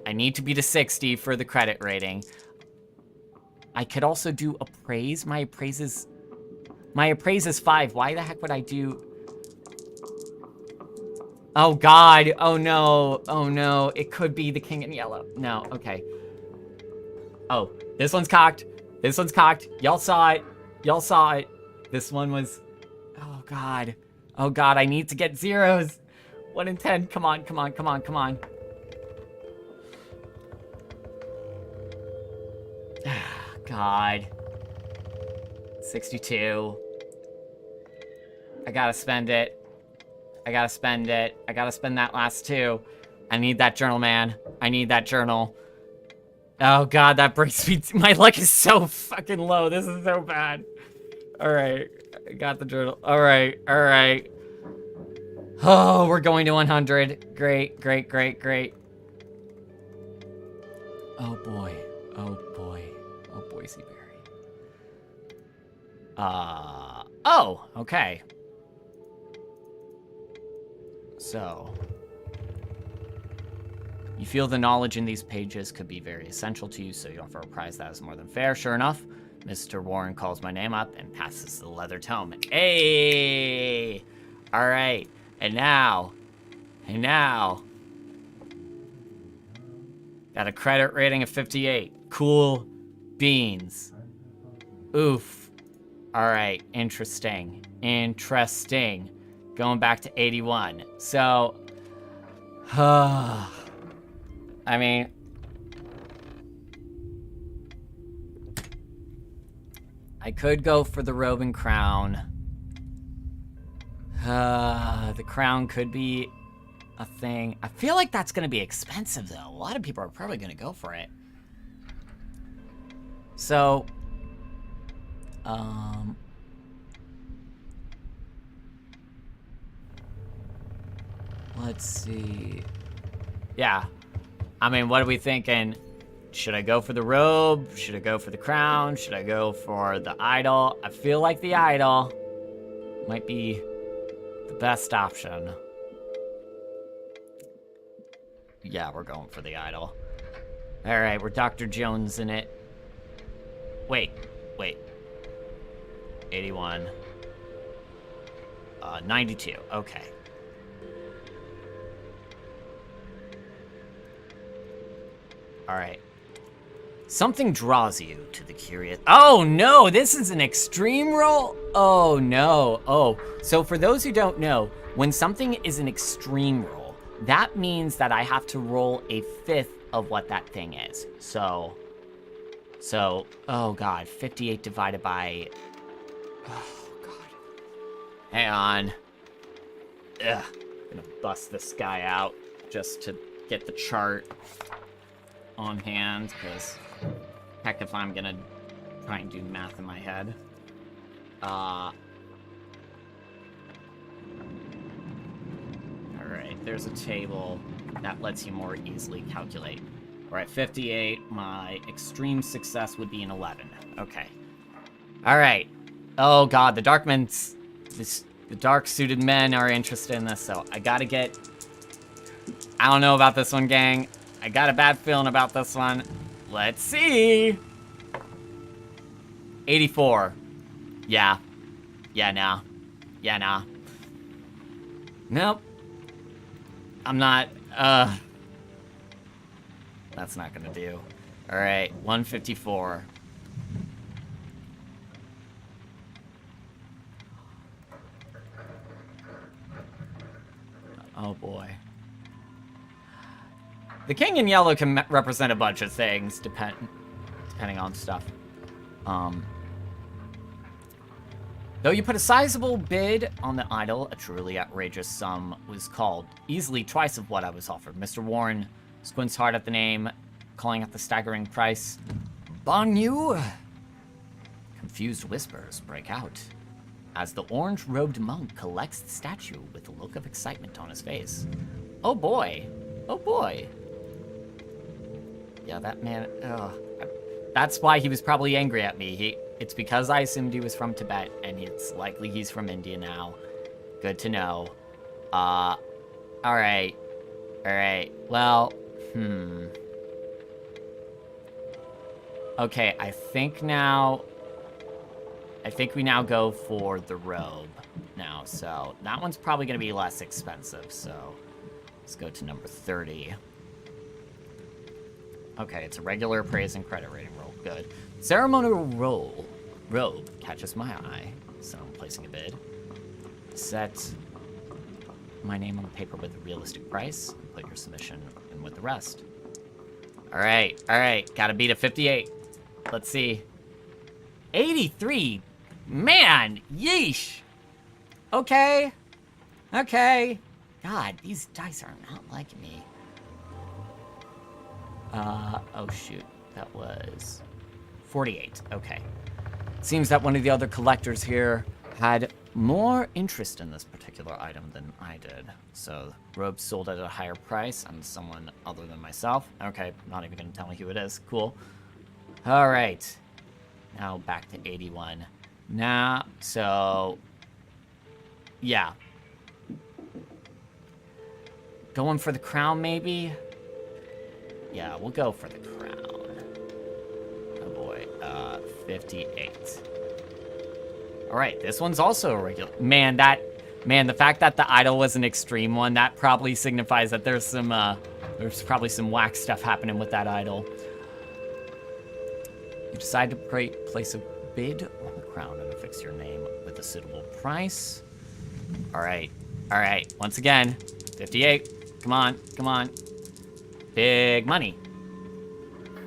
I need to beat a 60 for the credit rating. I could also do appraise. My appraise is 5. Why the heck would I do? Oh God, oh no. It could be the king in yellow. No, okay. Oh, this one's cocked. Y'all saw it. This one was, oh God, I need to get zeros. 1 in 10, come on. God. 62. I gotta spend it. I gotta spend that last 2. I need that journal, man. I need that journal. Oh God, that breaks me. My luck is so fucking low. This is so bad. All right, I got the journal. All right. Oh, we're going to 100. Great. Oh boy, Boise Berry. Oh, okay. So, you feel the knowledge in these pages could be very essential to you, so you offer a prize that is more than fair. Sure enough, Mr. Warren calls my name up and passes the leather tome. Hey! All right, and now, got a credit rating of 58. Cool beans. Oof. All right, interesting. Going back to 81. So, I mean, I could go for the robe and crown. The crown could be a thing. I feel like that's going to be expensive, though. A lot of people are probably going to go for it. So, let's see. Yeah. I mean, what are we thinking? Should I go for the robe? Should I go for the crown? Should I go for the idol? I feel like the idol might be the best option. Yeah, we're going for the idol. All right, we're Dr. Jones in it. Wait. 81. 92, okay. All right. Something draws you to the curious. Oh no, this is an extreme roll? Oh no. Oh, so for those who don't know, when something is an extreme roll, that means that I have to roll a 1/5 of what that thing is. So, oh God, 58 divided by, oh God. Hang on. Ugh, I'm gonna bust this guy out just to get the chart on hand, because heck if I'm gonna try and do math in my head. Alright, there's a table that lets you more easily calculate. Alright, 58, my extreme success would be an 11. Okay. Alright. Oh God, the dark suited men are interested in this, so I gotta get... I don't know about this one, gang. I got a bad feeling about this one. Let's see. 84. Yeah. Nah. Nope. I'm not, that's not gonna do. All right, 154. Oh boy. The king in yellow can represent a bunch of things, depending on stuff. Though you put a sizable bid on the idol, a truly outrageous sum was called, easily twice of what I was offered. Mr. Warren squints hard at the name, calling out the staggering price. Banyu? Confused whispers break out as the orange-robed monk collects the statue with a look of excitement on his face. Oh boy. Oh boy. Yeah, that man, that's why he was probably angry at me. It's because I assumed he was from Tibet, and it's likely he's from India now. Good to know. Alright. Alright, well, Okay, I think we now go for the robe now, so that one's probably going to be less expensive, so let's go to number 30. Okay, it's a regular praise and credit rating roll. Good. Ceremonial robe catches my eye, so I'm placing a bid. Set my name on the paper with a realistic price, and put your submission in with the rest. Alright, gotta beat a 58. Let's see. 83! Man, yeesh! Okay. God, these dice are not liking me. Oh shoot, that was 48, okay. Seems that one of the other collectors here had more interest in this particular item than I did. So, robe sold at a higher price on someone other than myself. Okay, not even gonna tell me who it is, cool. Alright, now back to 81. Now, so, yeah. Going for the crown, maybe? Yeah, we'll go for the crown. Oh boy, 58. Alright, this one's also a regular. Man, the fact that the idol was an extreme one, that probably signifies that there's there's probably some whack stuff happening with that idol. You decide to place a bid on the crown and affix your name with a suitable price. Alright, once again, 58. Come on. Big money.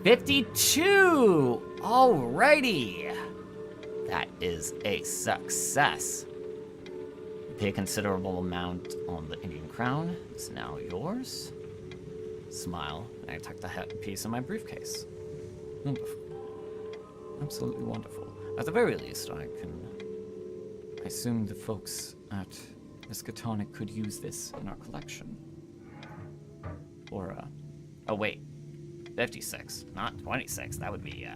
52! Alrighty! That is a success. You pay a considerable amount on the Indian crown. It's now yours. Smile, and I tuck the piece in my briefcase. Wonderful. Absolutely wonderful. At the very least, I assume the folks at Miskatonic could use this in our collection. Or, oh wait, 56, not 26, that would be,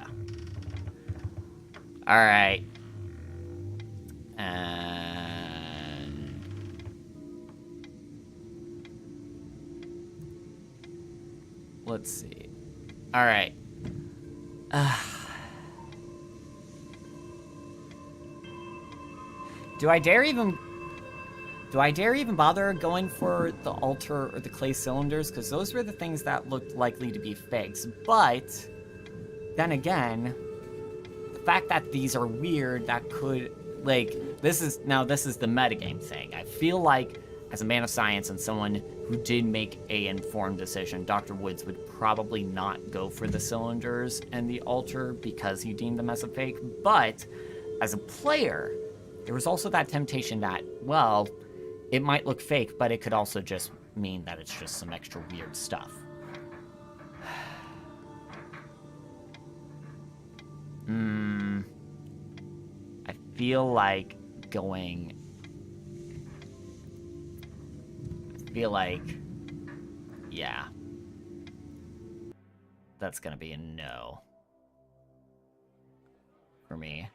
Alright. And... let's see. Alright. Do I dare even bother going for the altar or the clay cylinders? Because those were the things that looked likely to be fakes. But, then again, the fact that these are weird, that could, like, this is the metagame thing. I feel like, as a man of science and someone who did make a informed decision, Dr. Woods would probably not go for the cylinders and the altar because he deemed them as a fake. But, as a player, there was also that temptation that, well, it might look fake, but it could also just mean that it's just some extra weird stuff. I feel like yeah. That's gonna be a no. For me.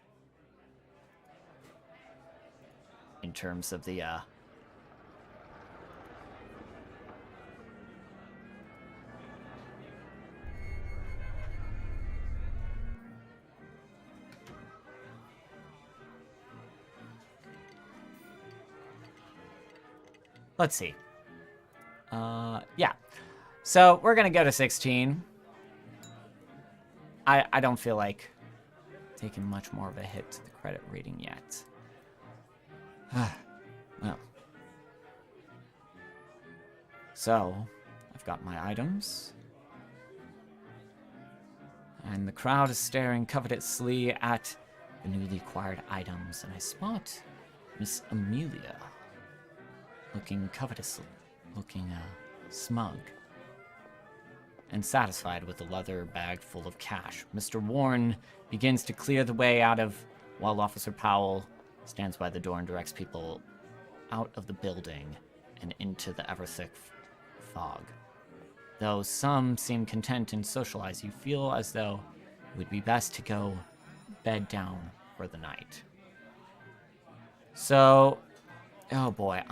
In terms of the, let's see. Yeah. So, we're gonna go to 16. I don't feel like taking much more of a hit to the credit rating yet. Well. So, I've got my items. And the crowd is staring covetously at the newly acquired items, and I spot Miss Amelia looking covetous, looking smug, and satisfied with the leather bag full of cash. Mr. Warren begins to clear the way while Officer Powell stands by the door and directs people out of the building and into the ever-thick fog. Though some seem content and socialize, you feel as though it would be best to go bed down for the night. So, oh boy,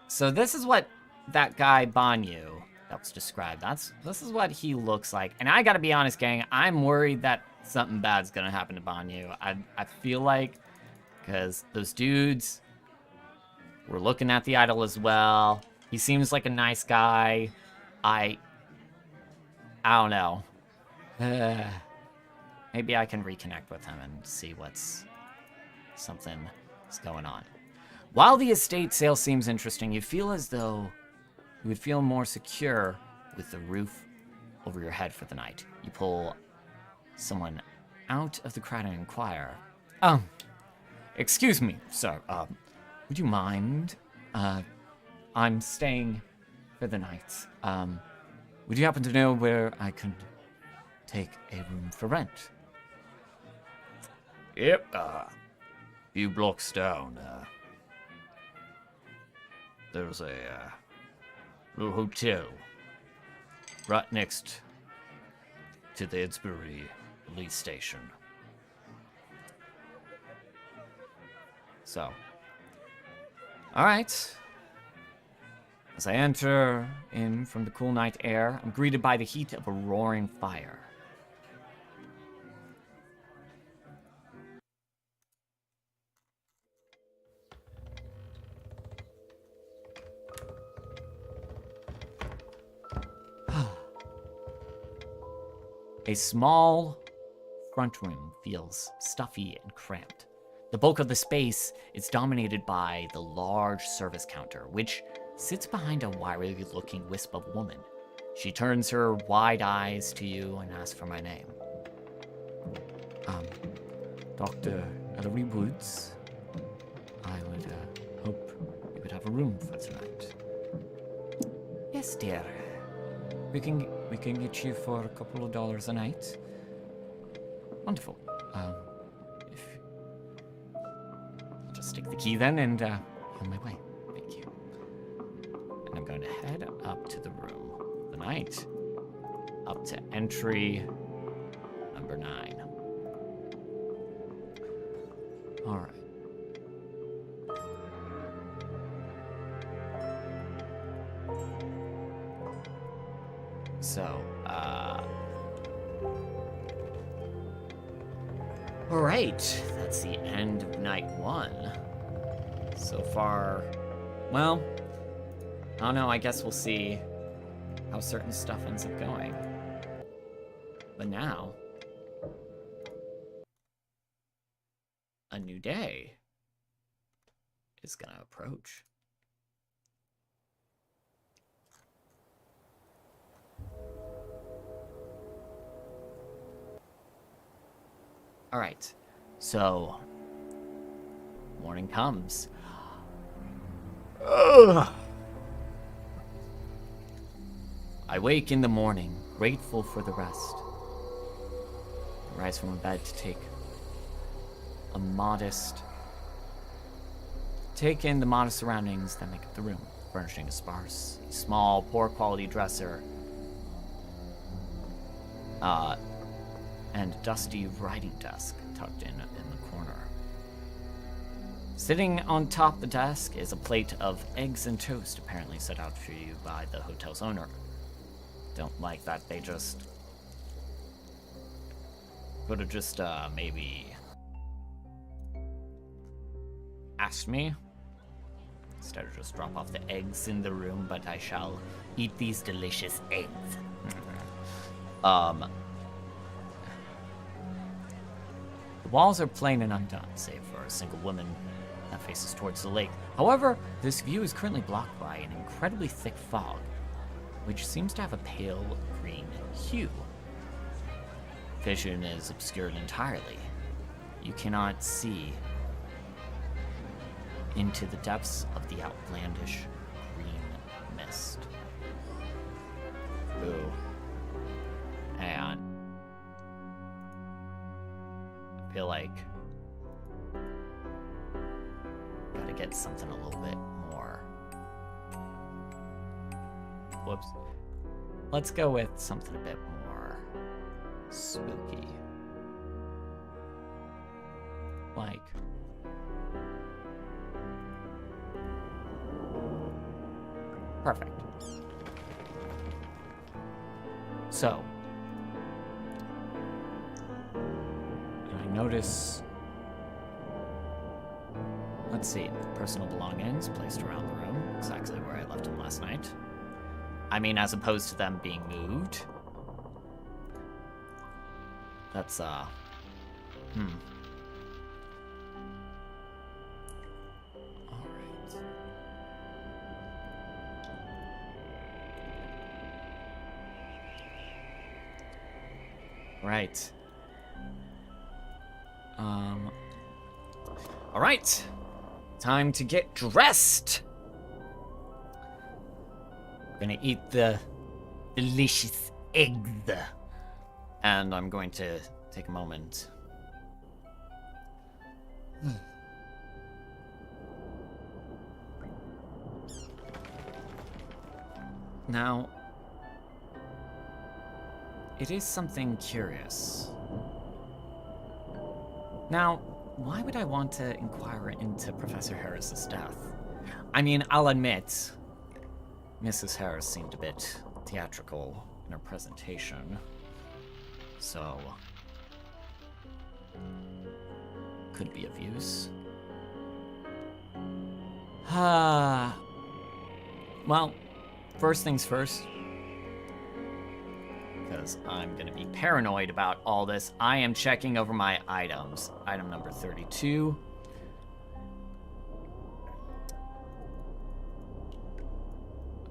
So this is what that guy Banyu that was described. This is what he looks like. And I gotta be honest, gang, I'm worried that something bad's gonna happen to Banyu. I feel like, because those dudes were looking at the idol as well. He seems like a nice guy. I don't know. Maybe I can reconnect with him and see something's going on. While the estate sale seems interesting, you feel as though you would feel more secure with the roof over your head for the night. You pull someone out of the crowd and inquire. Excuse me, sir. Would you mind? I'm staying for the night. Would you happen to know where I could take a room for rent? Yep, few blocks down, there's a, little hotel right next to the Edsbury police station. So, alright. As I enter in from the cool night air, I'm greeted by the heat of a roaring fire. A small front room feels stuffy and cramped. The bulk of the space is dominated by the large service counter, which sits behind a wiry-looking wisp of woman. She turns her wide eyes to you and asks for my name. Dr. Ellery Woods. I would hope you would have a room for tonight. Yes, dear. We can get you for a couple of dollars a night. Wonderful. If I'll just take the key then and on my way. Thank you. And I'm going to head up to the room of the night, up to entry number 9. All right. So, alright, that's the end of night 1. So far, well, I don't know, I guess we'll see how certain stuff ends up going. But now, a new day is gonna approach. All right, so morning comes. Ugh. I wake in the morning, grateful for the rest. I rise from bed to take in the modest surroundings that make up the room, furnishing a sparse, small, poor quality dresser, and dusty writing desk tucked in the corner. Sitting on top of the desk is a plate of eggs and toast, apparently set out for you by the hotel's owner. Don't like that they just could have just maybe asked me instead of just drop off the eggs in the room, but I shall eat these delicious eggs. The walls are plain and undone, save for a single woman that faces towards the lake. However, this view is currently blocked by an incredibly thick fog, which seems to have a pale green hue. vision is obscured entirely. You cannot see into the depths of the outlandish green mist. Ooh. And I feel like gotta get something a little bit more. Whoops. Let's go with something a bit more spooky. Like perfect. So, I notice, let's see, personal belongings placed around the room, exactly where I left them last night. I mean, as opposed to them being moved. That's, Right. All right. Time to get dressed. We're gonna eat the delicious eggs. And I'm going to take a moment. Now, it is something curious. Now, why would I want to inquire into Professor Harris's death? I mean, I'll admit, Mrs. Harris seemed a bit theatrical in her presentation. So, could be of use. Well, first things first. Because I'm going to be paranoid about all this. I am checking over my items. Item number 32.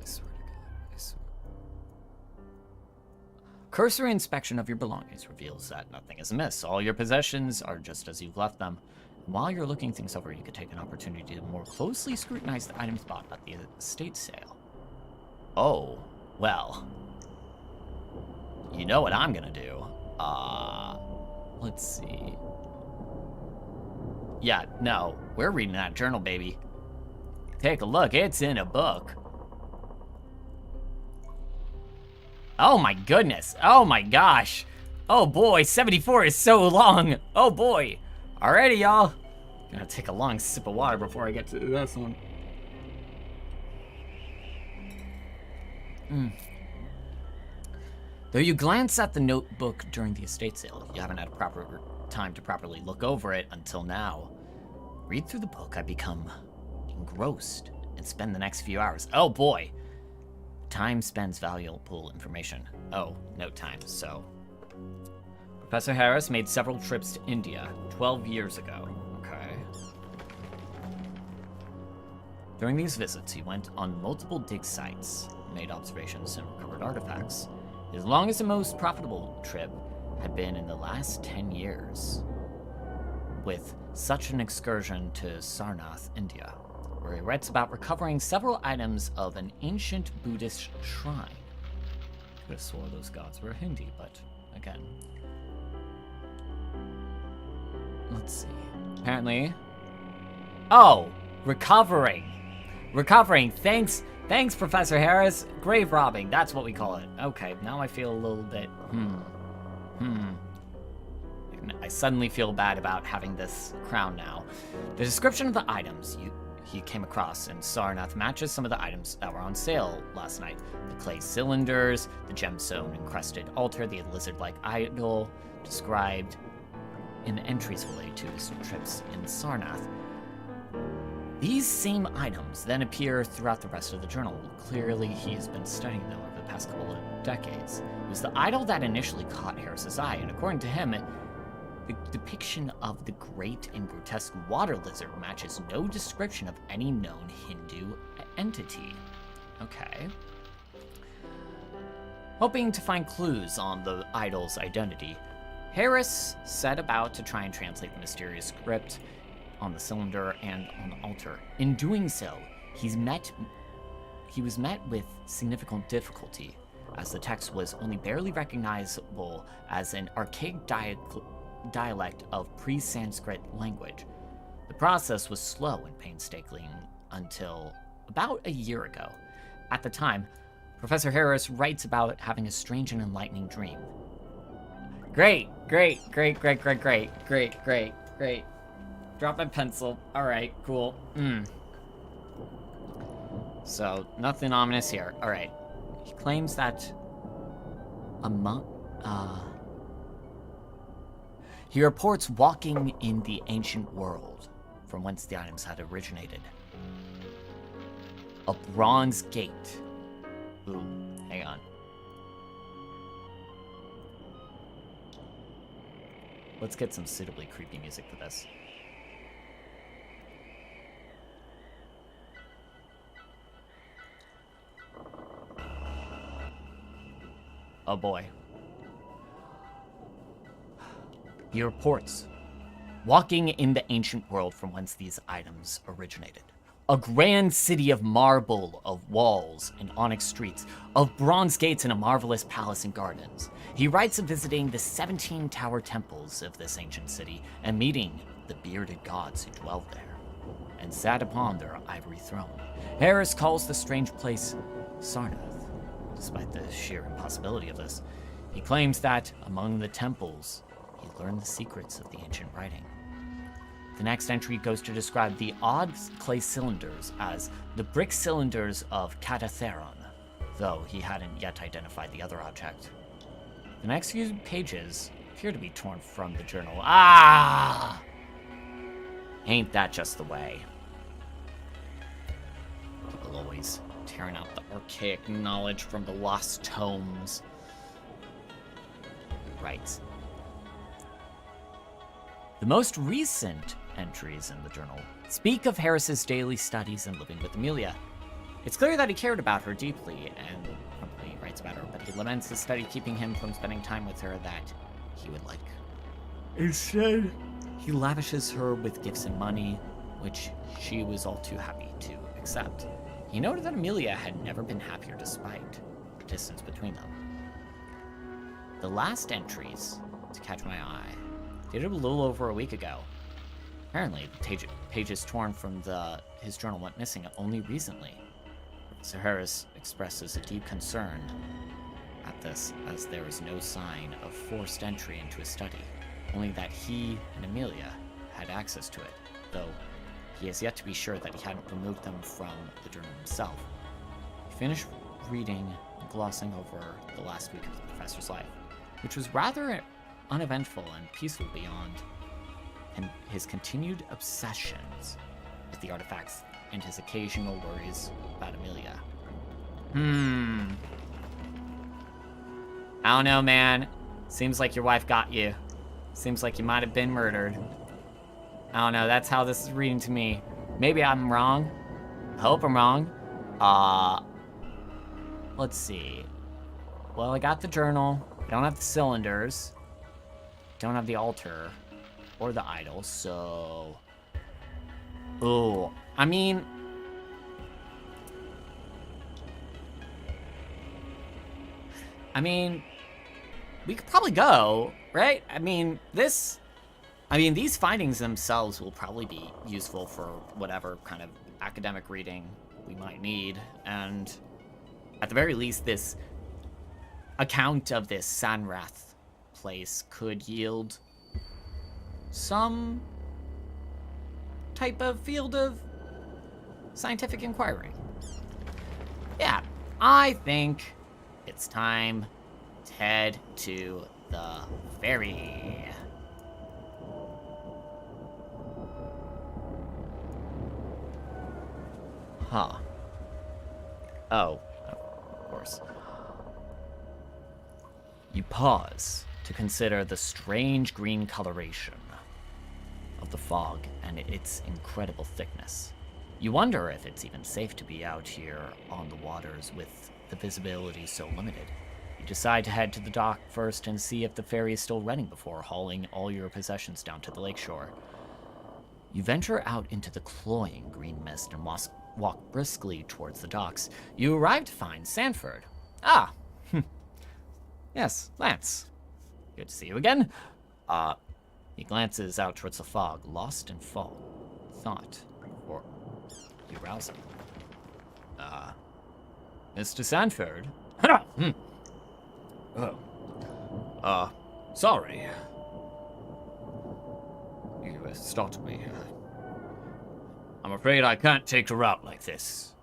I swear to God, I swear. Cursory inspection of your belongings reveals that nothing is amiss. All your possessions are just as you've left them. While you're looking things over, you could take an opportunity to more closely scrutinize the items bought at the estate sale. Oh, well. You know what I'm gonna do. Let's see. Yeah, no, we're reading that journal, baby. Take a look, it's in a book. Oh my goodness, oh my gosh. Oh boy, 74 is so long. Oh boy. Alrighty, y'all. Gonna take a long sip of water before I get to this one. Though you glance at the notebook during the estate sale, you haven't had a proper time to properly look over it until now. Read through the book, I become engrossed and spend the next few hours. Oh boy! Time spends valuable information. Oh, note time, so. Professor Harris made several trips to India 12 years ago. Okay. During these visits, he went on multiple dig sites, made observations, and recovered artifacts. His longest and most profitable trip had been in the last 10 years, with such an excursion to Sarnath, India, where he writes about recovering several items of an ancient Buddhist shrine. Could have swore those gods were Hindi, but again. Let's see. Apparently. Oh! Recovering! Recovering! Thanks, Professor Harris. Grave robbing, that's what we call it. Okay, now I feel a little bit, I suddenly feel bad about having this crown now. The description of the items he came across in Sarnath matches some of the items that were on sale last night. The clay cylinders, the gemstone encrusted altar, the lizard-like idol described in the entries related to his trips in Sarnath. These same items then appear throughout the rest of the journal. Clearly, he has been studying them over the past couple of decades. It was the idol that initially caught Harris's eye, and according to him, the depiction of the great and grotesque water lizard matches no description of any known Hindu entity. Okay. Hoping to find clues on the idol's identity, Harris set about to try and translate the mysterious script on the cylinder and on the altar. In doing so, he was met with significant difficulty, as the text was only barely recognizable as an archaic dialect of pre-Sanskrit language. The process was slow and painstaking until about a year ago. At the time, Professor Harris writes about having a strange and enlightening dream. Great. Drop my pencil. All right, cool. So, nothing ominous here. All right. He claims that he reports walking in the ancient world from whence the items had originated. A bronze gate. Ooh, hang on. Let's get some suitably creepy music for this. Oh boy. He reports, walking in the ancient world from whence these items originated. A grand city of marble, of walls and onyx streets, of bronze gates and a marvelous palace and gardens. He writes of visiting the 17 tower temples of this ancient city and meeting the bearded gods who dwelled there and sat upon their ivory throne. Harris calls the strange place Sarnath. Despite the sheer impossibility of this, he claims that among the temples, he learned the secrets of the ancient writing. The next entry goes to describe the odd clay cylinders as the brick cylinders of Catatheron, though he hadn't yet identified the other object. The next few pages appear to be torn from the journal. Ah! Ain't that just the way? People always tearing out the archaic knowledge from the lost tomes. Right. The most recent entries in the journal speak of Harris's daily studies and living with Amelia. It's clear that he cared about her deeply, and probably writes about her, but he laments his study keeping him from spending time with her that he would like. Instead, he lavishes her with gifts and money, which she was all too happy to accept. He noted that Amelia had never been happier despite the distance between them. The last entries to catch my eye dated a little over a week ago. Apparently, the pages torn from his journal went missing only recently. Sir Harris expresses a deep concern at this, as there is no sign of forced entry into his study, only that he and Amelia had access to it, though he has yet to be sure that he hadn't removed them from the journal himself. He finished reading and glossing over the last week of the professor's life, which was rather uneventful and peaceful beyond and his continued obsessions with the artifacts and his occasional worries about Amelia. I don't know, man. Seems like your wife got you. Seems like you might have been murdered. I don't know, that's how this is reading to me. Maybe I'm wrong. I hope I'm wrong. Let's see. Well, I got the journal. I don't have the cylinders. Don't have the altar or the idol, so... Ooh, I mean... we could probably go, right? These findings themselves will probably be useful for whatever kind of academic reading we might need, and at the very least, this account of this Sanrath place could yield some type of field of scientific inquiry. Yeah, I think it's time to head to the ferry. Huh. Oh, of course. You pause to consider the strange green coloration of the fog and its incredible thickness. You wonder if it's even safe to be out here on the waters with the visibility so limited. You decide to head to the dock first and see if the ferry is still running before hauling all your possessions down to the lakeshore. You venture out into the cloying green mist and walk briskly towards the docks. You arrive to find Sanford. Ah, yes, Lance. Good to see you again. He glances out towards the fog, lost in thought, or you rouse him. Mr. Sanford? Sorry. You startled me. I'm afraid I can't take a route like this.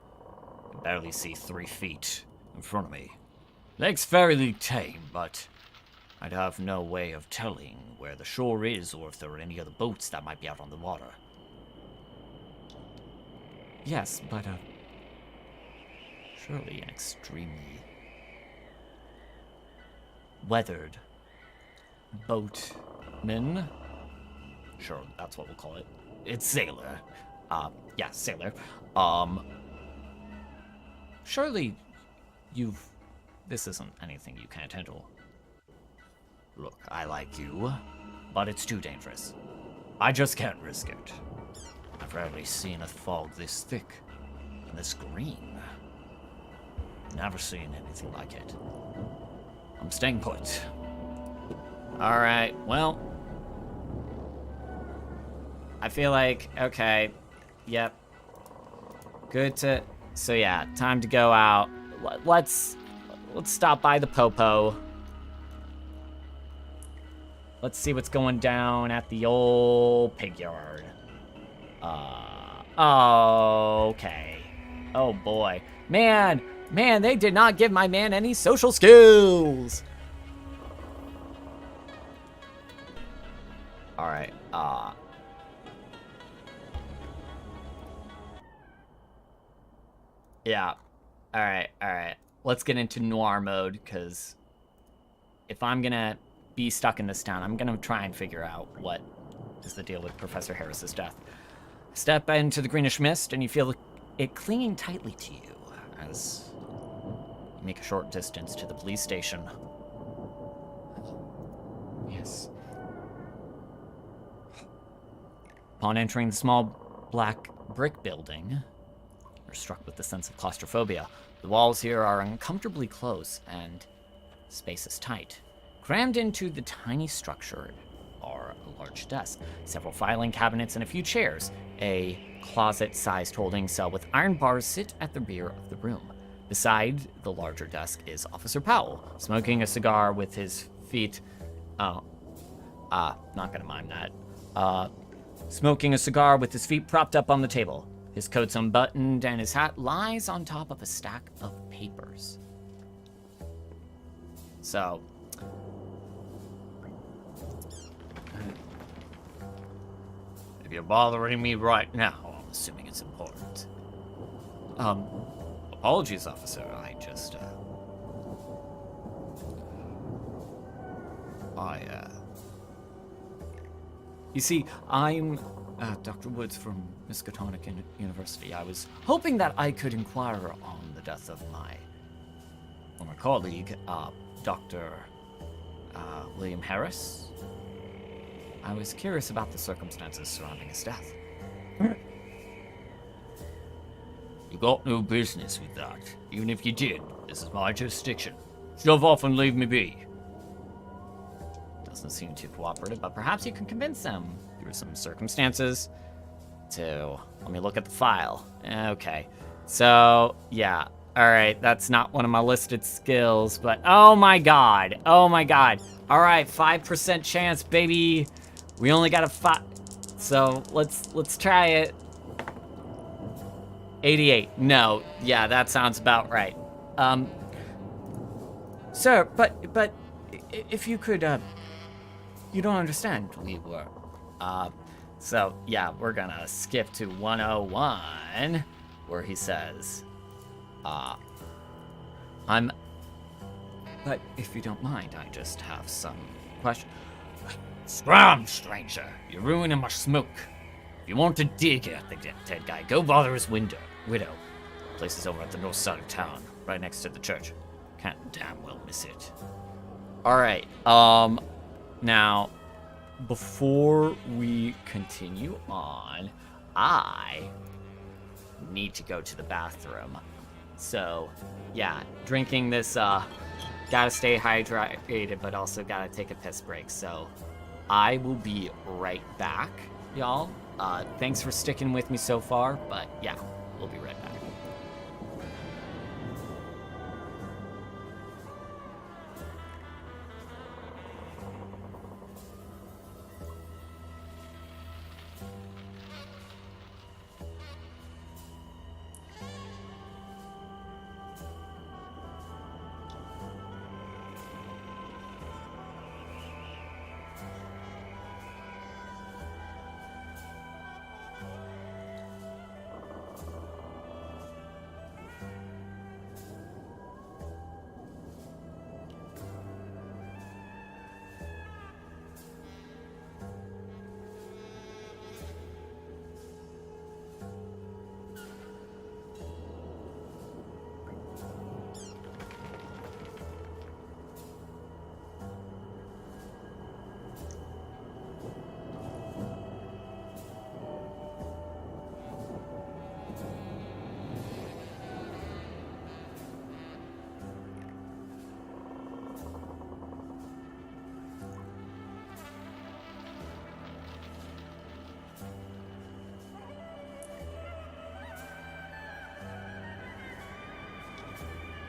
I can barely see 3 feet in front of me. Lake's fairly tame, but I'd have no way of telling where the shore is or if there are any other boats that might be out on the water. Yes, but, surely an extremely weathered boatman? Sure, that's what we'll call it. It's sailor. Yeah, sailor. Surely this isn't anything you can't handle. Look, I like you, but it's too dangerous. I just can't risk it. I've rarely seen a fog this thick and this green. Never seen anything like it. I'm staying put. Alright, well, I feel like, okay, yep. Good to, so yeah, time to go out. Let's stop by the Popo. Let's see what's going down at the old pig yard. Okay. Oh boy. Man, they did not give my man any social skills. Alright, yeah. Alright. Let's get into noir mode, because if I'm gonna be stuck in this town, I'm gonna try and figure out what is the deal with Professor Harris's death. Step into the greenish mist, and you feel it clinging tightly to you as you make a short distance to the police station. Yes. Upon entering the small black brick building, you're struck with the sense of claustrophobia. The walls here are uncomfortably close, and space is tight. Crammed into the tiny structure are a large desk, several filing cabinets, and a few chairs. A closet-sized holding cell with iron bars sit at the rear of the room. Beside the larger desk is Officer Powell, smoking a cigar with his feet... not gonna mime that. Smoking a cigar with his feet propped up on the table. His coat's unbuttoned, and his hat lies on top of a stack of papers. So... If you're bothering me right now, I'm assuming it's important. Apologies, officer. I just, You see, I'm Dr. Woods from Miskatonic University. I was hoping that I could inquire on the death of my former colleague, Dr. William Harris. I was curious about the circumstances surrounding his death. You got no business with that. Even if you did, this is my jurisdiction. Shove off and leave me be. Doesn't seem too cooperative, but perhaps you can convince them through some circumstances to... Let me look at the file. Okay. So, yeah. Alright, that's not one of my listed skills, but oh my god. Alright, 5% chance, baby. We only got a 5... So, let's try it. 88. No. Yeah, that sounds about right. Sir, but if you could, you don't understand. We were, so yeah, we're gonna skip to 101, where he says, but if you don't mind, I just have some questions. Scram, stranger. You're ruining my smoke. If you want to dig at the dead guy, go bother his widow. Place is over at the north side of town, right next to the church. Can't damn well miss it. Alright, now, before we continue on, I need to go to the bathroom. So, yeah, drinking this, gotta stay hydrated, but also gotta take a piss break. So, I will be right back, y'all. Thanks for sticking with me so far, but yeah, we'll be right back.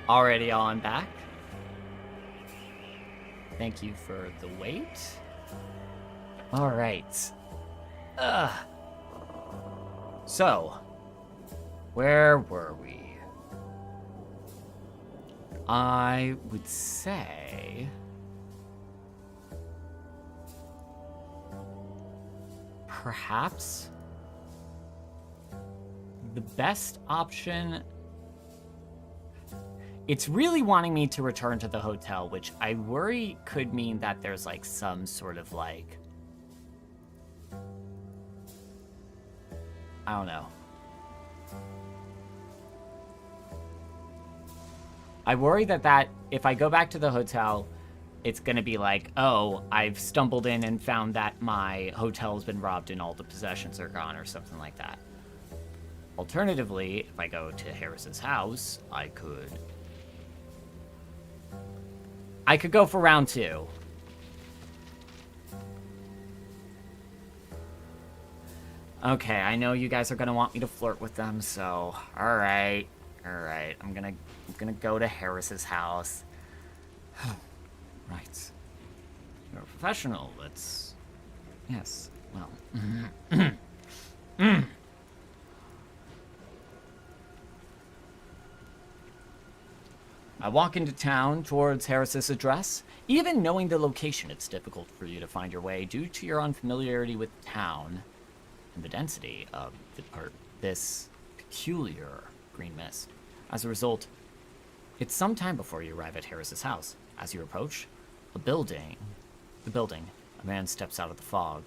Alrighty, y'all, I'm back. Thank you for the wait. Alright. So, where were we? I would say... perhaps the best option... It's really wanting me to return to the hotel, which I worry could mean that there's, like, some sort of, like... I don't know. I worry that if I go back to the hotel, it's gonna be like, oh, I've stumbled in and found that my hotel's been robbed and all the possessions are gone, or something like that. Alternatively, if I go to Harris's house, I could go for round 2. Okay, I know you guys are gonna want me to flirt with them, so alright. I'm gonna go to Harris's house. Right. You're a professional, let's... Yes, well... I walk into town towards Harris's address. Even knowing the location, it's difficult for you to find your way due to your unfamiliarity with town and the density of this peculiar green mist. As a result, it's some time before you arrive at Harris's house. As you approach the building, a man steps out of the fog.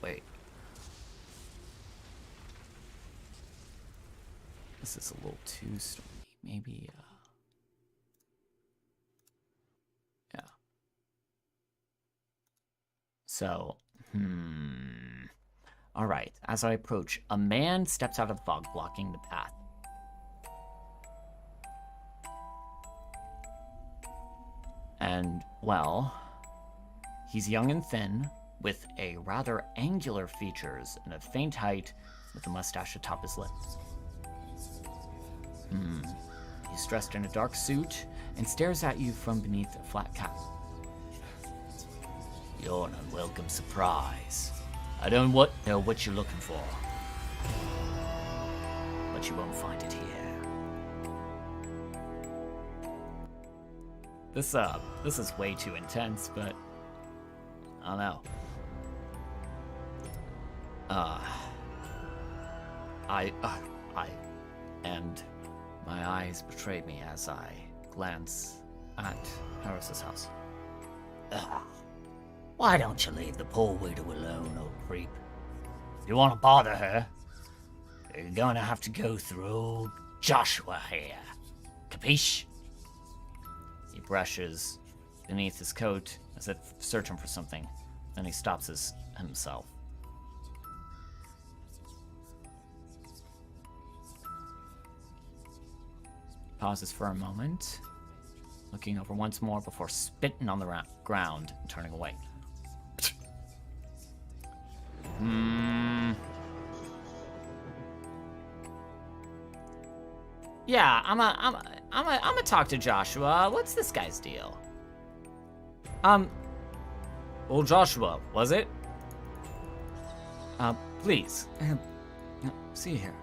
Wait. This is a little too stormy. Maybe, yeah. So, Alright, as I approach, a man steps out of the fog, blocking the path. And, well, he's young and thin, with a rather angular features and a faint height, with a mustache atop his lips. He's dressed in a dark suit and stares at you from beneath a flat cap. You're an unwelcome surprise. I don't know what you're looking for, but you won't find it here. This is way too intense, but I don't know. And my eyes betray me as I glance at Harris's house. Why don't you leave the poor widow alone, old creep? If you want to bother her, You're gonna have to go through old Joshua here. Capiche? He brushes beneath his coat as if searching for something. Then he stops himself. Pauses for a moment, looking over once more before spitting on the ground and turning away. Yeah, I'm a talk to Joshua. What's this guy's deal? Old Joshua, was it? Please. See here.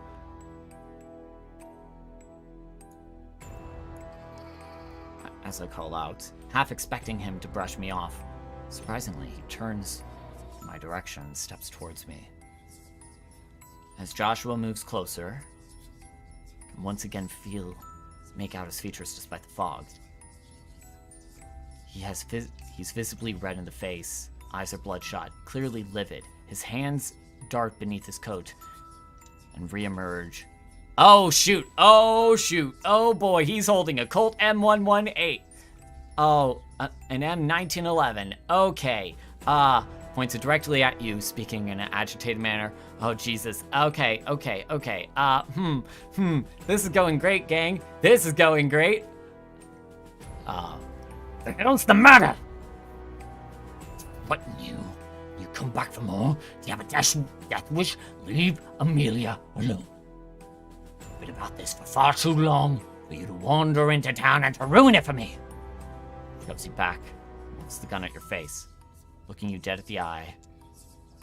As I call out, half expecting him to brush me off. Surprisingly, he turns in my direction and steps towards me. As Joshua moves closer, I can once again make out his features despite the fog. He's visibly red in the face, eyes are bloodshot, clearly livid. His hands dart beneath his coat and reemerge. Oh shoot, oh boy, he's holding a Colt M118. Oh, an M1911, okay. Points it directly at you, speaking in an agitated manner. Oh Jesus, okay. This is going great, gang. This is going great. The hell's the matter? What you come back for more? Do you have a death wish? Leave Amelia alone. I've been about this for far too long for you to wander into town and to ruin it for me. Shoves you back, holds the gun at your face, looking you dead at the eye.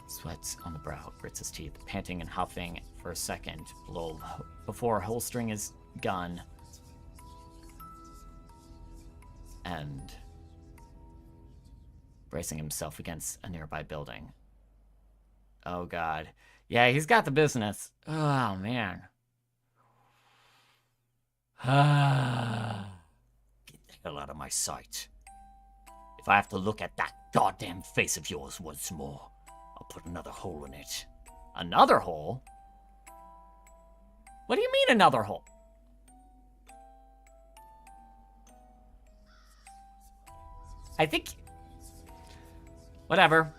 Sweats on the brow, grits his teeth, panting and huffing for a second before holstering his gun and bracing himself against a nearby building. Oh God. Yeah, he's got the business. Oh man. Get the hell out of my sight. If I have to look at that goddamn face of yours once more, I'll put another hole in it. Another hole? What do you mean another hole? I think... Whatever.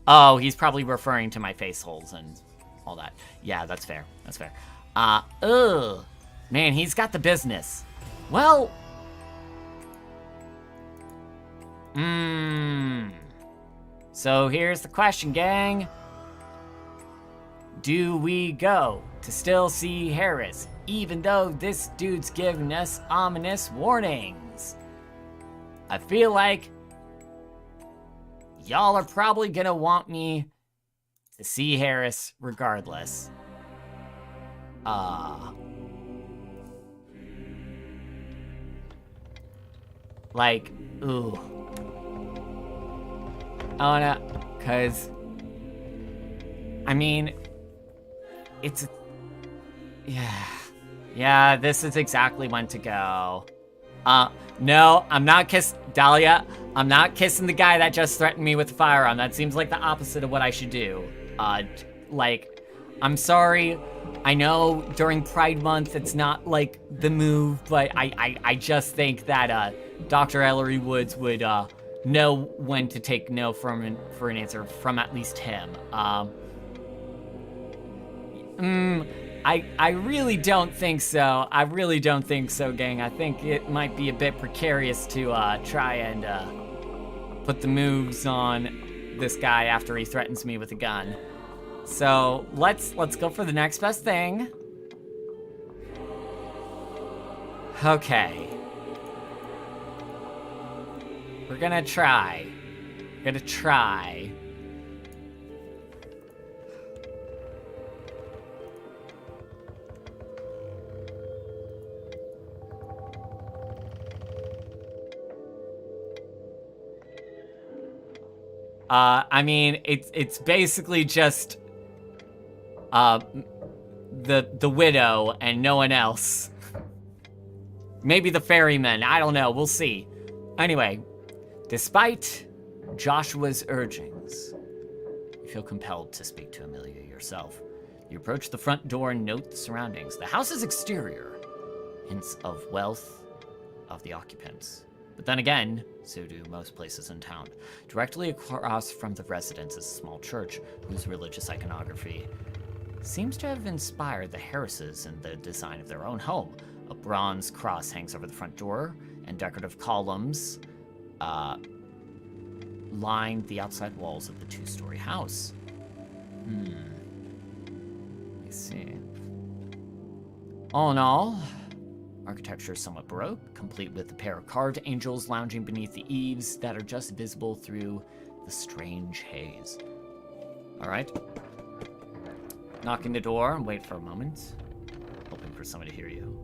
Oh, he's probably referring to my face holes and all that. Yeah, that's fair. Man, he's got the business. Well... So here's the question, gang. Do we go to still see Harris, even though this dude's giving us ominous warnings? I feel like y'all are probably gonna want me to see Harris regardless. Like, ooh. Oh no, cause I mean, it's yeah, this is exactly when to go. No, I'm not Dahlia, I'm not kissing the guy that just threatened me with a firearm. That seems like the opposite of what I should do. Like, I'm sorry. I know during Pride Month it's not like the move, but I just think that Dr. Ellery Woods would know when to take no for an answer from at least him. I really don't think so. I really don't think so, gang. I think it might be a bit precarious to try and put the moves on this guy after he threatens me with a gun. So let's go for the next best thing. Okay. We're gonna try. I mean, it's basically just the widow and no one else. Maybe the ferryman, I don't know, we'll see. Anyway, despite Joshua's urgings, we feel compelled to speak to Amelia yourself. You approach the front door and note the surroundings. The house's exterior hints of wealth of the occupants. But then again, so do most places in town. Directly across from the residence is a small church whose religious iconography seems to have inspired the Harrises in the design of their own home. A bronze cross hangs over the front door, and decorative columns line the outside walls of the two-story house. Let me see. All in all, architecture is somewhat baroque, complete with a pair of carved angels lounging beneath the eaves that are just visible through the strange haze. All right. Knocking the door and wait for a moment, hoping for someone to hear you.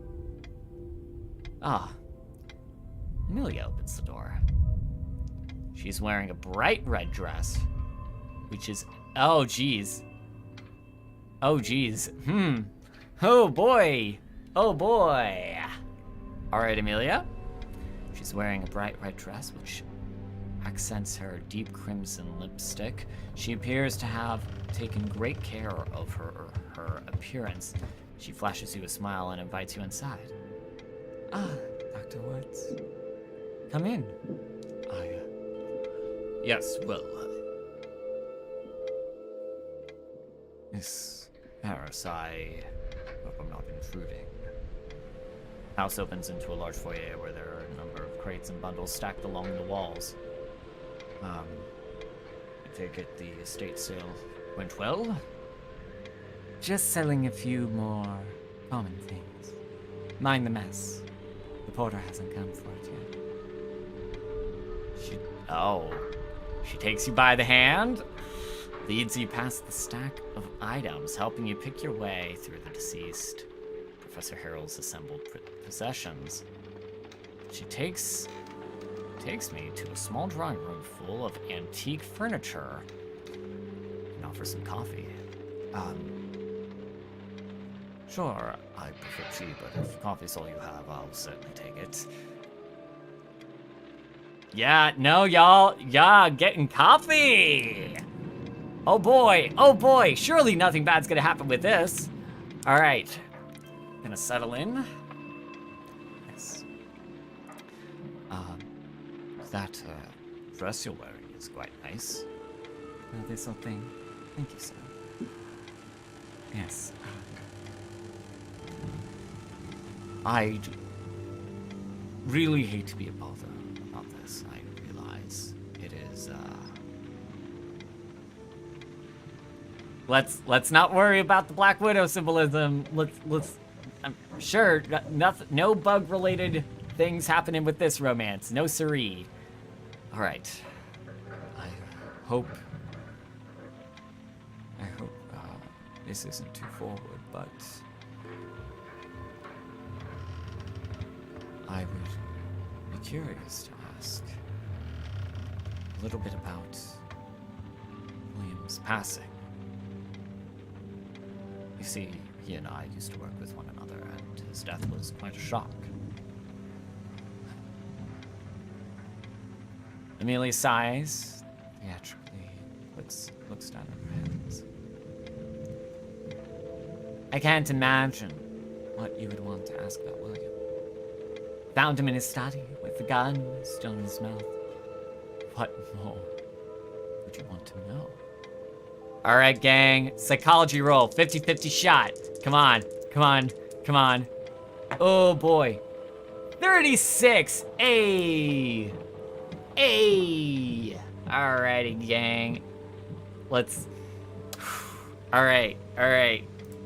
Ah, Amelia opens the door. She's wearing a bright red dress, which is, oh geez. Oh geez, oh boy. Oh boy. All right, Amelia. She's wearing a bright red dress, which accents her deep crimson lipstick. She appears to have taken great care of her appearance. She flashes you a smile and invites you inside. Ah, Dr. Woods. Come in. Yes, well, Miss Harris, I hope I'm not intruding. House opens into a large foyer where there are a number of crates and bundles stacked along the walls. I take it the estate sale went well? Just selling a few more common things. Mind the mess. The porter hasn't come for it yet. She takes you by the hand, leads you past the stack of items, helping you pick your way through the deceased Professor Harrell's assembled possessions. She takes me to a small drawing room full of antique furniture and offers some coffee. Sure, I prefer tea, but if coffee's all you have, I'll certainly take it. Yeah, no, y'all, getting coffee! Oh boy, surely nothing bad's gonna happen with this. All right, gonna settle in. Yes. That dress you're wearing is quite nice. Oh, this old thing. Thank you, sir. Yes. I really hate to be a bother about this. I realize it is, Let's not worry about the Black Widow symbolism. Let's I'm sure nothing, no bug-related things happening with this romance. No siree. All right. I hope this isn't too forward, but I would be curious to ask a little bit about William's passing. You see, he and I used to work with one another, and his death was quite a shock. Amelia sighs, theatrically looks down at her hands. I can't imagine what you would want to ask about William. Found him in his study with the gun still in his mouth. What more would you want to know? All right, gang. Psychology roll. 50-50 shot. Come on. Oh, boy. 36. Hey. Alrighty, gang. Let's... Alright.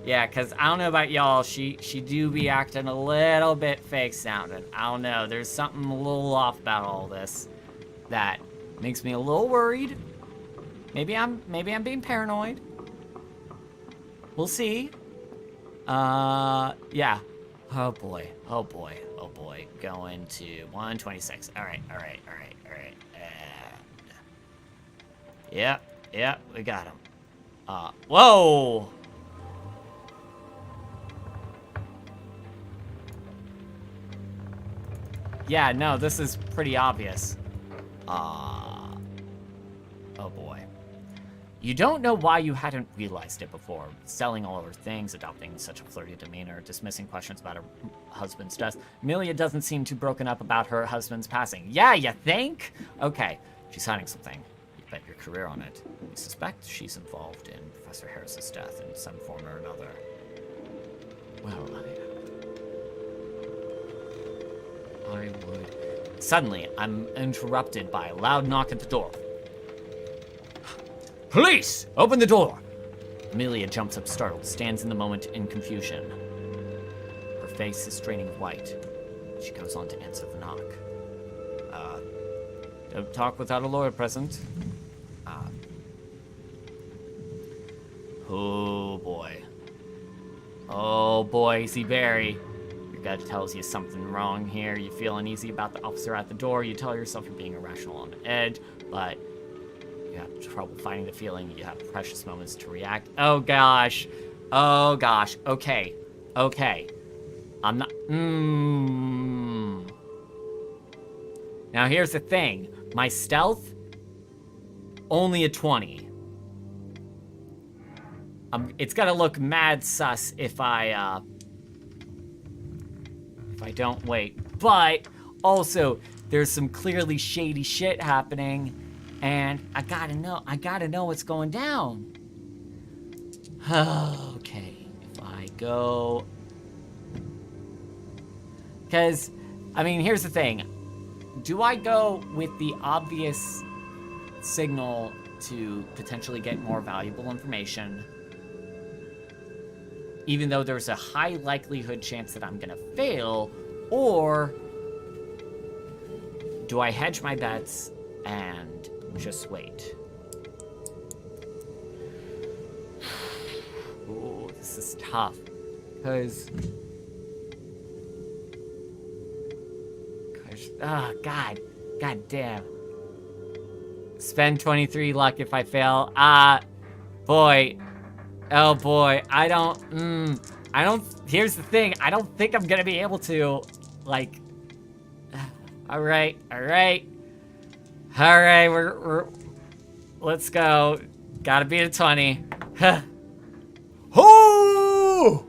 Yeah, because I don't know about y'all. She do be acting a little bit fake sounding. I don't know. There's something a little off about all this that makes me a little worried. Maybe I'm being paranoid. We'll see. Yeah. Oh boy. Going to 126. All right. And yep, we got him. Whoa. Yeah, no, this is pretty obvious. Oh boy. You don't know why you hadn't realized it before. Selling all her things, adopting such a flirty demeanor, dismissing questions about her husband's death. Amelia doesn't seem too broken up about her husband's passing. Yeah, you think? Okay, she's hiding something. You bet your career on it. You suspect she's involved in Professor Harris's death in some form or another. Well, I would... Suddenly, I'm interrupted by a loud knock at the door. Police! Open the door! Amelia jumps up startled, stands in the moment in confusion. Her face is straining white. She goes on to answer the knock. Don't talk without a lawyer present. Oh boy. Oh boy, Easy Barry. Your gut tells you something wrong here. You feel uneasy about the officer at the door. You tell yourself you're being irrational on the edge, but you have trouble finding the feeling. You have precious moments to react. Oh gosh. Oh gosh. Okay. Okay. I'm not... Now here's the thing. My stealth, only a 20. It's gonna look mad sus if I don't wait. But also, there's some clearly shady shit happening, and I gotta know what's going down. Okay, if I go... Because, I mean, here's the thing. Do I go with the obvious signal to potentially get more valuable information, even though there's a high likelihood chance that I'm gonna fail, or do I hedge my bets and just wait? Ooh, this is tough, because... God damn. Spend 23 luck if I fail. Boy. Oh boy, I don't, here's the thing, I don't think I'm gonna be able to, like, alright, we're, let's go, gotta beat a 20. Oh!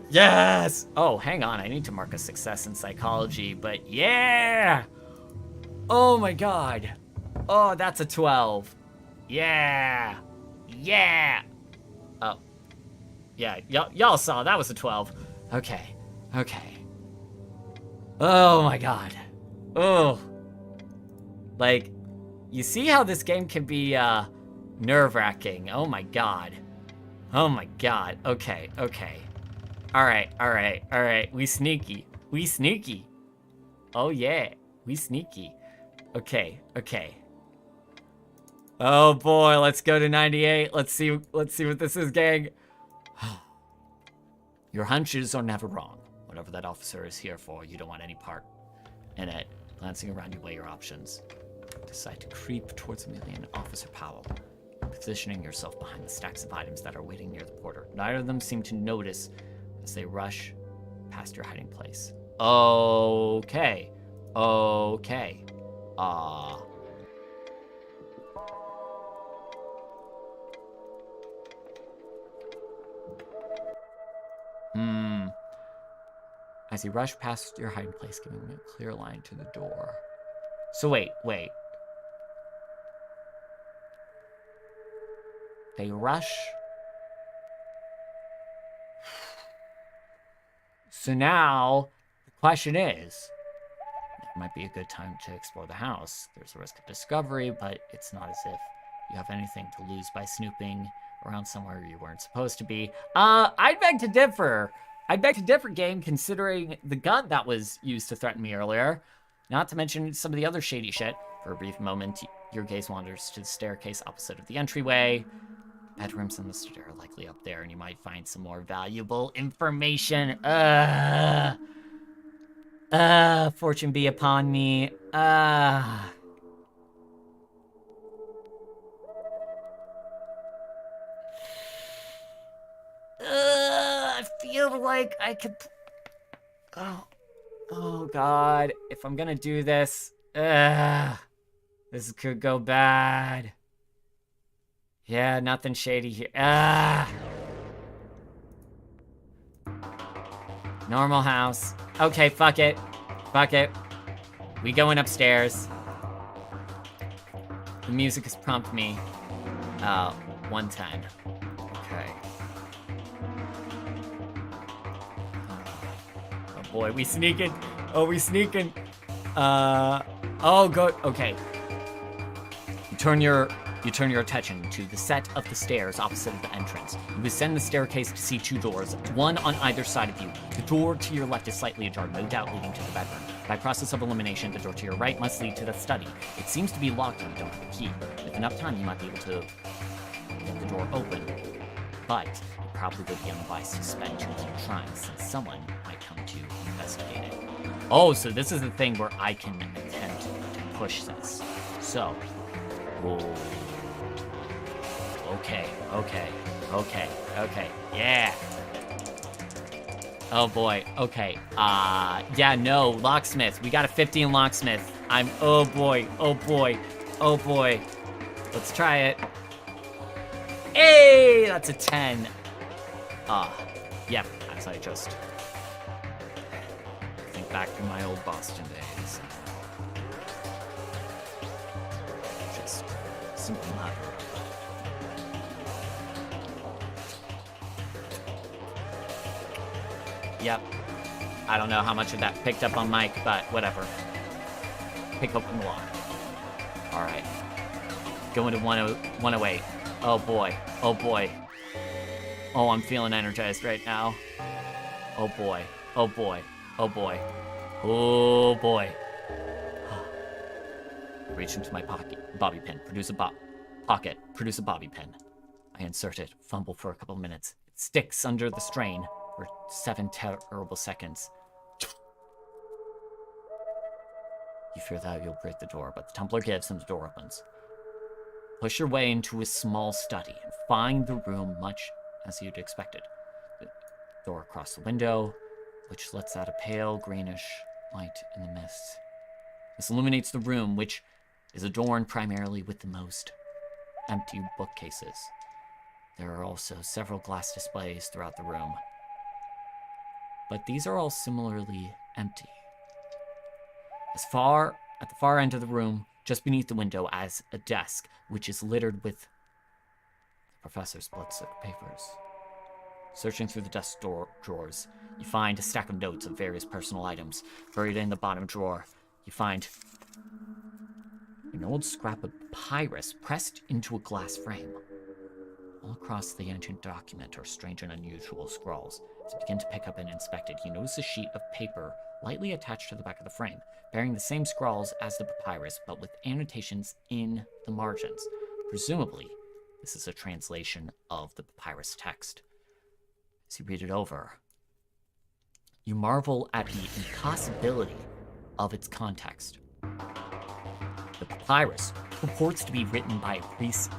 Yes! Oh, hang on, I need to mark a success in psychology, but yeah! Oh my god. Oh, that's a 12. Yeah! Yeah! Oh. Yeah, y'all saw, that was a 12. Okay. Oh my god. Oh. Like, you see how this game can be, nerve-wracking. Oh my god. Okay. Alright. We sneaky. Oh yeah, we sneaky. Okay. Oh boy, let's go to 98. Let's see what this is, gang. Your hunches are never wrong. Whatever that officer is here for, you don't want any part in it. Glancing around, you weigh your options. Decide to creep towards Amelia and Officer Powell, positioning yourself behind the stacks of items that are waiting near the porter. Neither of them seem to notice as they rush past your hiding place. Okay. As you rush past your hiding place, giving a clear line to the door. So wait. They rush. So now, the question is, it might be a good time to explore the house. There's a risk of discovery, but it's not as if you have anything to lose by snooping around somewhere you weren't supposed to be. I'd beg to differ. Game, considering the gun that was used to threaten me earlier. Not to mention some of the other shady shit. For a brief moment, your gaze wanders to the staircase opposite of the entryway. Bedrooms on the stair are likely up there, and you might find some more valuable information. Fortune be upon me. I feel like I could... Oh god, if I'm gonna do this, this could go bad. Yeah, nothing shady here. Ah! Normal house. Okay, fuck it. Fuck it. We going upstairs. The music has prompted me. 110. Okay. Oh boy, we sneaking. Oh, we sneaking. Oh, good. Okay. You turn your attention to the set of the stairs opposite of the entrance. You ascend the staircase to see 2 doors, one on either side of you. The door to your left is slightly ajar, no doubt leading to the bedroom. By process of elimination, the door to your right must lead to the study. It seems to be locked and you don't have a key. With enough time, you might be able to get the door open. But it probably would be unwise to spend too long trying, since someone might come to investigate it. Oh, so this is the thing where I can attempt to push this. So, whoa. Okay, yeah. Oh boy, okay. Yeah, no, locksmith. We got a 50 in locksmith. Oh boy. Let's try it. Hey, that's a 10. Yep, as I just think back to my old Boston days. Just simple matter. Yep. I don't know how much of that picked up on mic, but whatever. Pick up on the lock. Alright. Going to 108. Oh boy. Oh, I'm feeling energized right now. Oh boy. Reach into my bobby pin. Produce a bobby pin. I insert it, fumble for a couple of minutes. It sticks under the strain for 7 terrible seconds. You fear that you'll break the door, but the tumbler gives and the door opens. Push your way into a small study and find the room much as you'd expected. The door across the window, which lets out a pale greenish light in the mist. This illuminates the room, which is adorned primarily with the most empty bookcases. There are also several glass displays throughout the room, but these are all similarly empty. At the far end of the room, just beneath the window, as a desk, which is littered with the professor's blood-soaked papers. Searching through the desk drawers, you find a stack of notes of various personal items. Buried in the bottom drawer, you find an old scrap of papyrus pressed into a glass frame. All across the ancient document are strange and unusual scrawls. As you begin to pick up and inspect it, you notice a sheet of paper lightly attached to the back of the frame, bearing the same scrawls as the papyrus, but with annotations in the margins. Presumably, this is a translation of the papyrus text. As you read it over, you marvel at the impossibility of its context. The papyrus purports to be written by a priest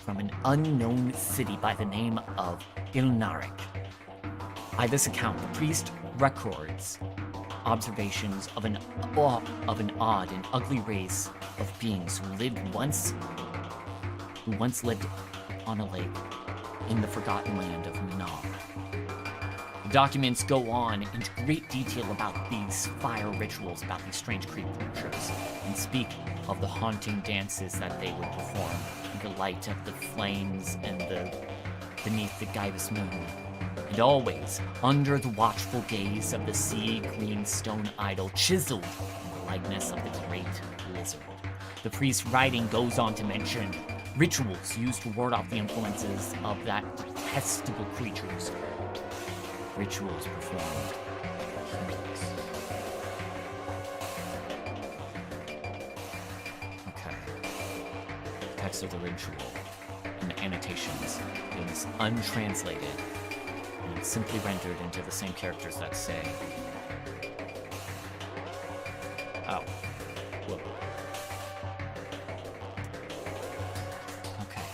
from an unknown city by the name of Ilnarik. By this account, the priest records observations of an odd and ugly race of beings who once lived on a lake in the forgotten land of Minar. The documents go on into great detail about these fire rituals, about these strange creatures, and speak of the haunting dances that they would perform in the light of the flames and beneath the gibbous moon. And always under the watchful gaze of the sea-green stone idol chiseled in the likeness of the great lizard. The priest's writing goes on to mention rituals used to ward off the influences of that detestable creatures. Rituals performed by humans. Okay. The text of the ritual and the annotations is untranslated and simply rendered into the same characters that say, oh, whoa. Okay.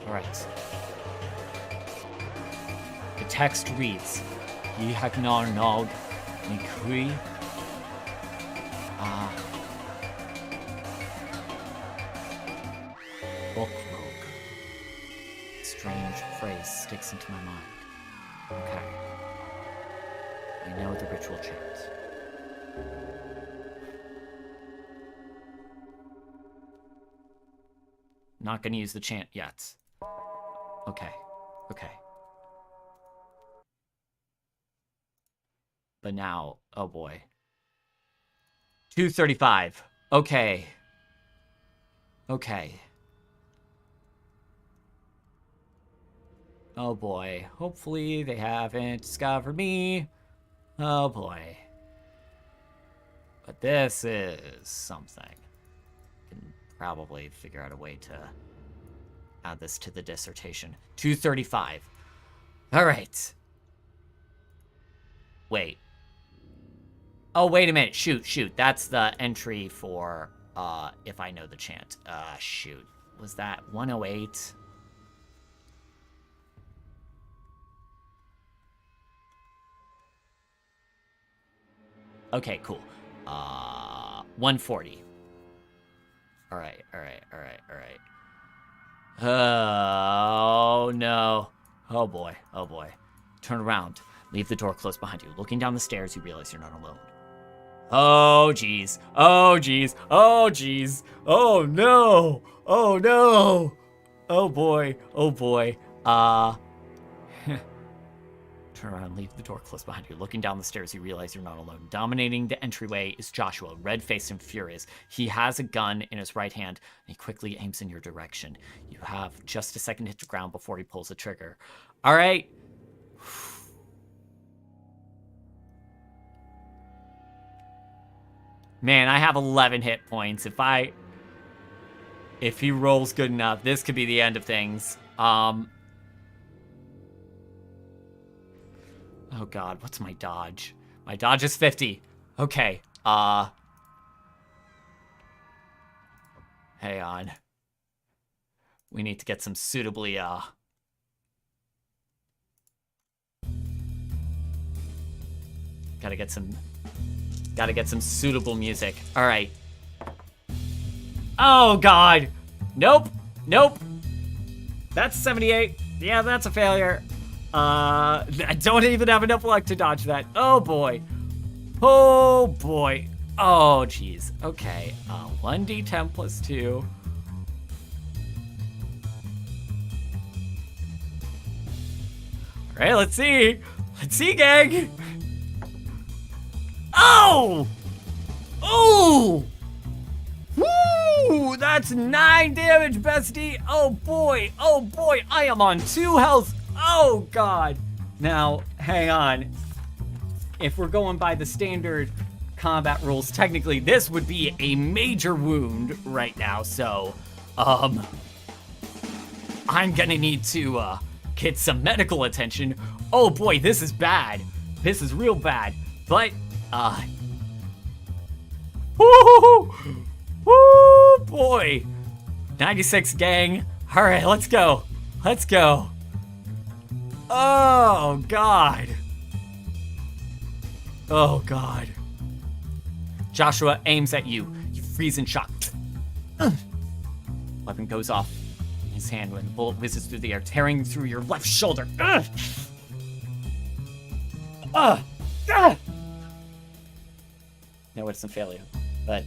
Alright. The text reads, Yihagnar Nog Nikui. Bookrogue. Strange phrase sticks into my mind. Okay. I know the ritual chant. Not gonna use the chant yet. Okay. Okay. But now, oh boy. 235. Okay. Okay. Oh boy. Hopefully they haven't discovered me. Oh boy. But this is something. Can probably figure out a way to add this to the dissertation. 235. All right. Wait. Oh, wait a minute. Shoot. That's the entry for if I know the chant. Shoot. Was that 108? Okay, cool. 140. All right. Oh, no. Oh, boy. Turn around. Leave the door closed behind you. Looking down the stairs, you realize you're not alone. Oh, jeez. Oh, no. Oh, boy. Turn around and leave the door closed behind you. Looking down the stairs, you realize you're not alone. Dominating the entryway is Joshua, red-faced and furious. He has a gun in his right hand, and he quickly aims in your direction. You have just a second to hit the ground before he pulls the trigger. All right. Man, I have 11 hit points. If he rolls good enough, this could be the end of things. Oh god, what's my dodge? My dodge is 50. Okay, hang on. We need to get some suitably, Gotta get some suitable music. Alright. Oh god! Nope! That's 78. Yeah, that's a failure. I don't even have enough luck to dodge that. Oh boy. Oh jeez. Okay. 1d10 plus 2. Alright, let's see. Gang. Oh! Woo! That's 9 damage, bestie. Oh boy. I am on 2 health. Oh god. Now, hang on. If we're going by the standard combat rules, technically this would be a major wound right now, so I'm gonna need to get some medical attention. Oh boy, this is bad. This is real bad. But woo boy. 96 gang. All right, let's go. Oh god. Joshua aims at you. You freeze in shock. Weapon goes off in his hand when the bullet whizzes through the air, tearing through your left shoulder. No, it's a failure, but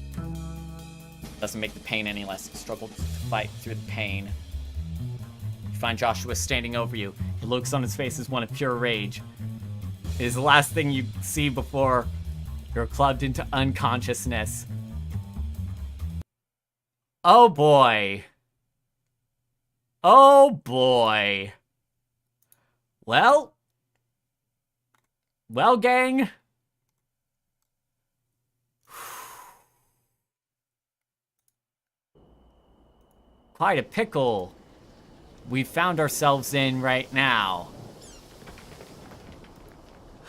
doesn't make the pain any less. You struggle to fight through the pain. You find Joshua standing over you. The looks on his face is one of pure rage. It is the last thing you see before you're clubbed into unconsciousness. Oh boy. Well, gang. Quite a pickle we found ourselves in right now.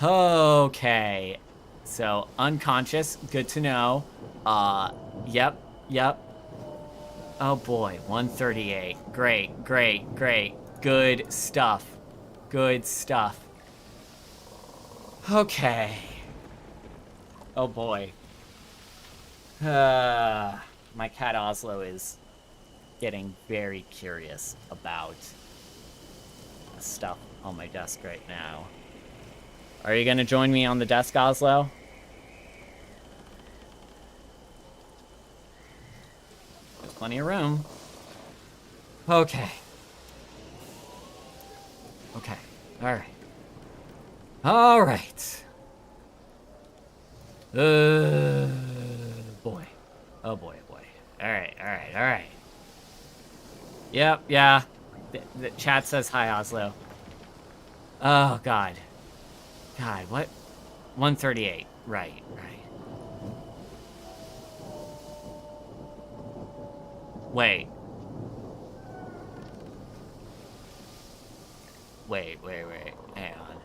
Okay. So, unconscious. Good to know. Yep. Oh boy, 138. Great. Good stuff. Okay. Oh boy. My cat Oslo is getting very curious about the stuff on my desk right now. Are you gonna join me on the desk, Oslo? There's plenty of room. Okay. Okay. Alright. Alright. Boy. Oh boy, oh boy. Alright, alright, alright. Yep, yeah. The chat says hi, Oslo. Oh, God. God, what? 138. Right, right. Wait. Wait. Hang on.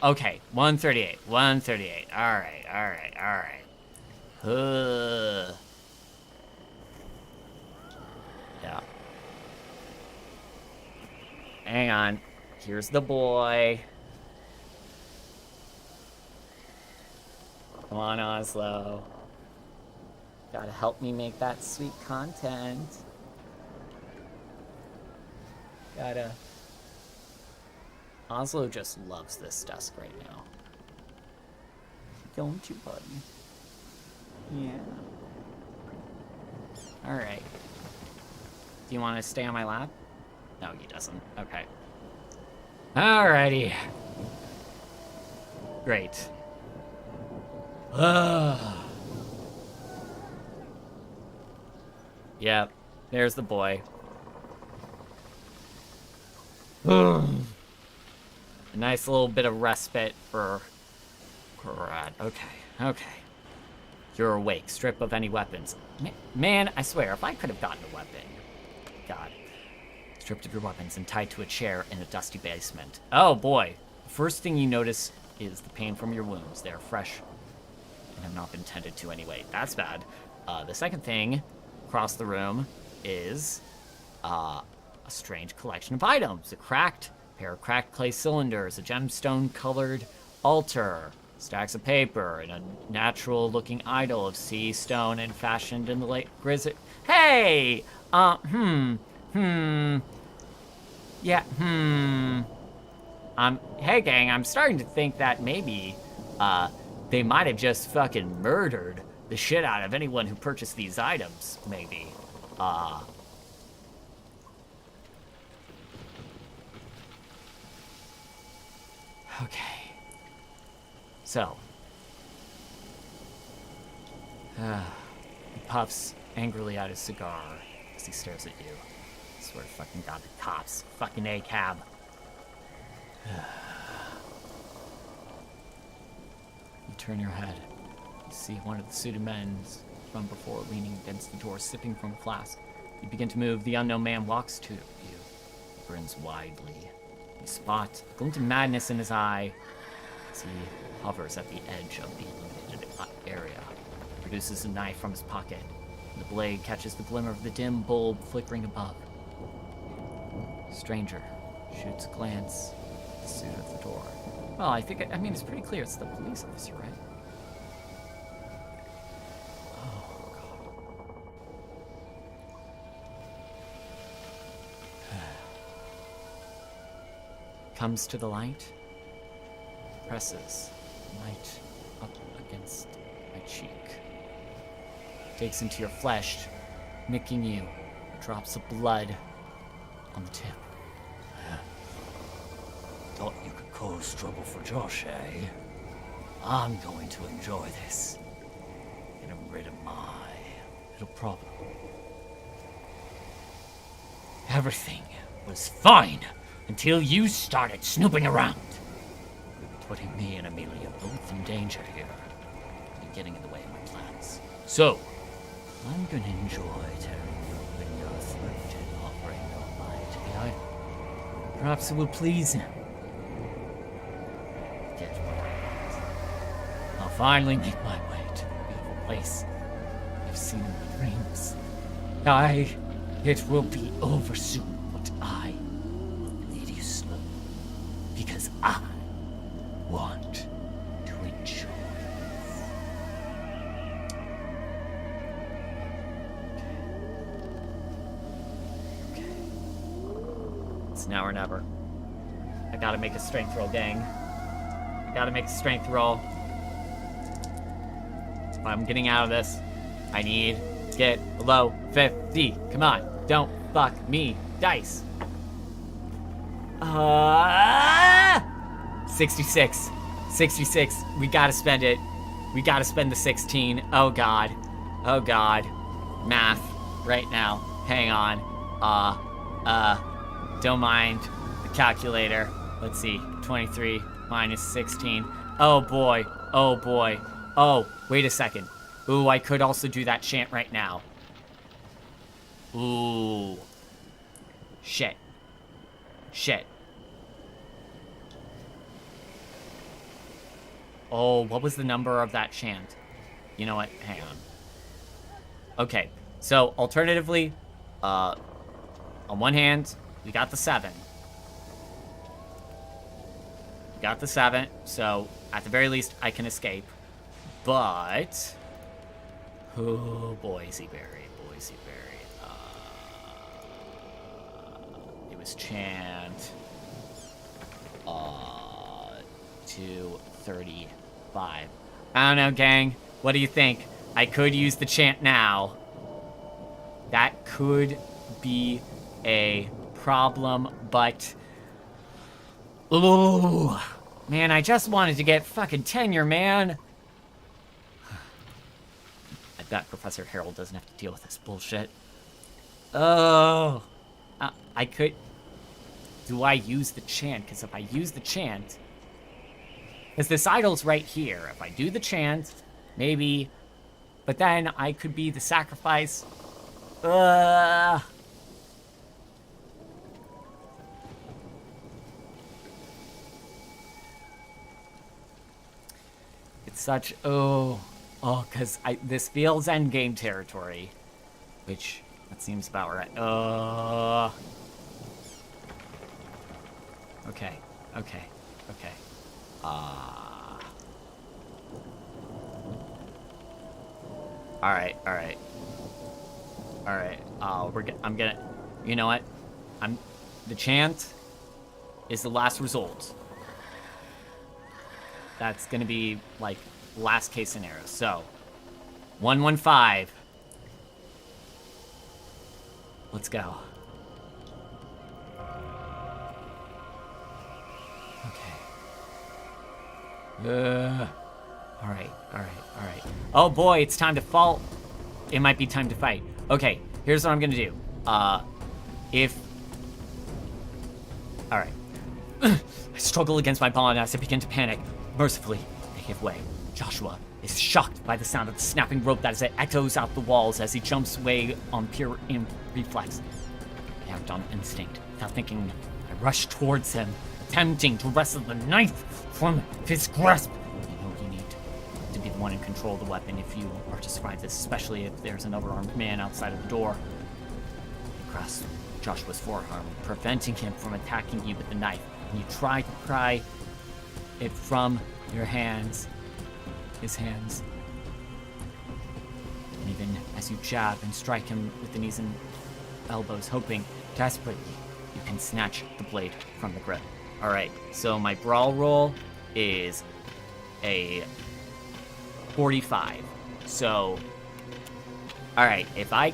Okay. 138. 138. Alright. Yeah. Hang on. Here's the boy. Come on, Oslo. Gotta help me make that sweet content. Gotta. Oslo just loves this desk right now. Don't you, buddy? Yeah. Alright. Do you want to stay on my lap? No, he doesn't. Okay. Alrighty. Great. Yep. There's the boy. A nice little bit of respite for Grad. Okay. You're awake. Strip of any weapons. Man, I swear, if I could have gotten a weapon. God. Stripped of your weapons and tied to a chair in a dusty basement. Oh, boy. The first thing you notice is the pain from your wounds. They're fresh and have not been tended to anyway. That's bad. The second thing across the room is a strange collection of items. A pair of cracked clay cylinders, a gemstone-colored altar, stacks of paper, and a natural-looking idol of sea stone and fashioned in the late grizzly. Hey! Hey gang, I'm starting to think that maybe, they might have just fucking murdered the shit out of anyone who purchased these items, maybe. Okay. So. He puffs angrily at his cigar as he stares at you. I swear to fucking God, the cops. Fucking A-cab. You turn your head. You see one of the suited men from before leaning against the door, sipping from a flask. You begin to move. The unknown man walks to you. He grins widely. You spot a glint of madness in his eye as he hovers at the edge of the illuminated area. He produces a knife from his pocket. The blade catches the glimmer of the dim bulb flickering above. Stranger shoots a glance at the suit of the door. Well, I mean, it's pretty clear it's the police officer, right? Oh, God. Comes to the light, presses the light up against my cheek. Takes into your flesh, nicking you. Drops of blood on the tip. Thought you could cause trouble for Josh, eh? I'm going to enjoy this. Getting rid of my little problem. Everything was fine until you started snooping around. Putting me and Amelia both in danger here. You're getting in the way of my plans. So, I'm gonna enjoy tearing you open your throat and offering your mind to the idol. Perhaps it will please him. Get what I want. I'll finally make my way to the beautiful place I've seen in my dreams. It will be over soon, but I will lead you slow. Because I want It's now or never. I gotta make a strength roll, gang. I gotta make a strength roll. I'm getting out of this. I need to get below 50. Come on. Don't fuck me. Dice. 66. 66. We gotta spend it. We gotta spend the 16. Oh god. Oh god. Math. Right now. Hang on. Don't mind the calculator. Let's see. 23 minus 16. Oh boy. Oh boy. Oh, wait a second. Ooh, I could also do that chant right now. Ooh. Shit. Shit. Oh, what was the number of that chant? You know what? Hang on. Okay, so alternatively, on one hand, we got the 7. We got the 7, so at the very least, I can escape. But... oh, Boise Berry, Boise Berry. It was chant. 235. I don't know, gang. What do you think? I could use the chant now. That could be a problem, but... ooh, man, I just wanted to get fucking tenure, man. I bet Professor Harold doesn't have to deal with this bullshit. Oh, I could... do I use the chant? Because if I use the chant... because this idol's right here. If I do the chant, maybe... but then I could be the sacrifice. It's such... oh, because this feels endgame territory. Which, that seems about right. Okay, okay, okay. Alright, alright. Alright, I'm gonna... you know what? The chant is the last result. That's gonna be, like, last case scenario. So, 115. Let's go. Okay. Alright. Oh boy, it's time to fall. It might be time to fight. Okay, here's what I'm gonna do. Alright. I struggle against my bond as I begin to panic. Mercifully, I give way. Joshua is shocked by the sound of the snapping rope that echoes out the walls as he jumps away on pure reflex. I act on instinct. Without thinking, I rush towards him, attempting to wrestle the knife from his grasp. You know you need to be the one in control of the weapon if you are to survive this, especially if there's another armed man outside of the door. You grasp Joshua's forearm, preventing him from attacking you with the knife, and you try to pry it from your hands. His hands. And even as you jab and strike him with the knees and elbows, hoping desperately you can snatch the blade from the grip. Alright, so my brawl roll is a 45. So, alright, if I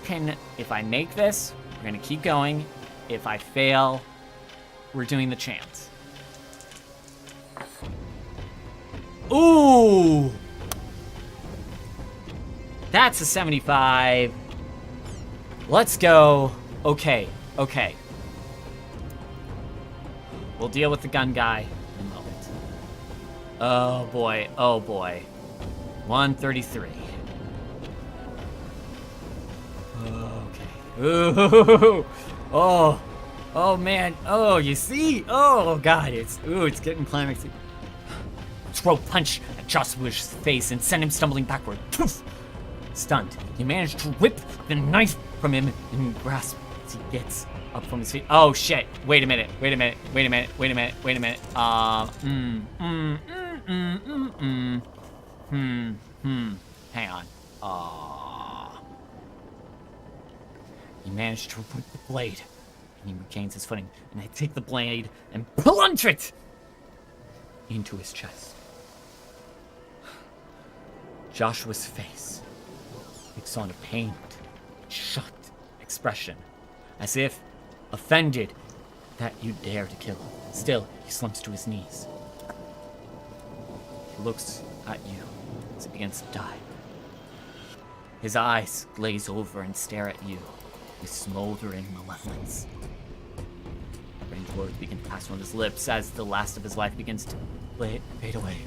make this, we're gonna keep going. If I fail, we're doing the chant. Ooh! That's a 75. Let's go. Okay. We'll deal with the gun guy in a moment. Oh boy. 133. Okay. Ooh. Oh man. Oh, you see? Oh god, it's getting climaxy. Throw a punch at Joshua's face and send him stumbling backward. Poof! Stunned, he managed to whip the knife from him and grasp as he gets up from his feet. Oh shit! Wait a minute. Hang on. He managed to whip the blade And he regains his footing, and I take the blade and plunge it into his chest. Joshua's face takes on a pained, shocked expression, as if offended that you dare to kill him. Still, he slumps to his knees. He looks at you as he begins to die. His eyes glaze over and stare at you with smoldering malevolence. Strange words begin to pass from his lips as the last of his life begins to fade away.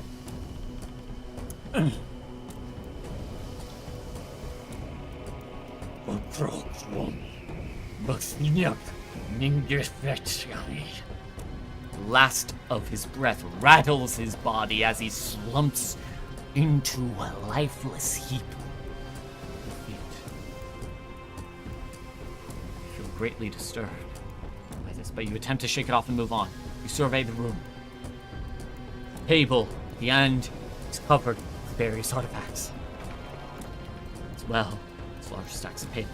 The last of his breath rattles his body as he slumps into a lifeless heap of feet. You feel greatly disturbed by this, but you attempt to shake it off and move on. You survey the room. Table at the end is covered with various artifacts, as well as large stacks of paper.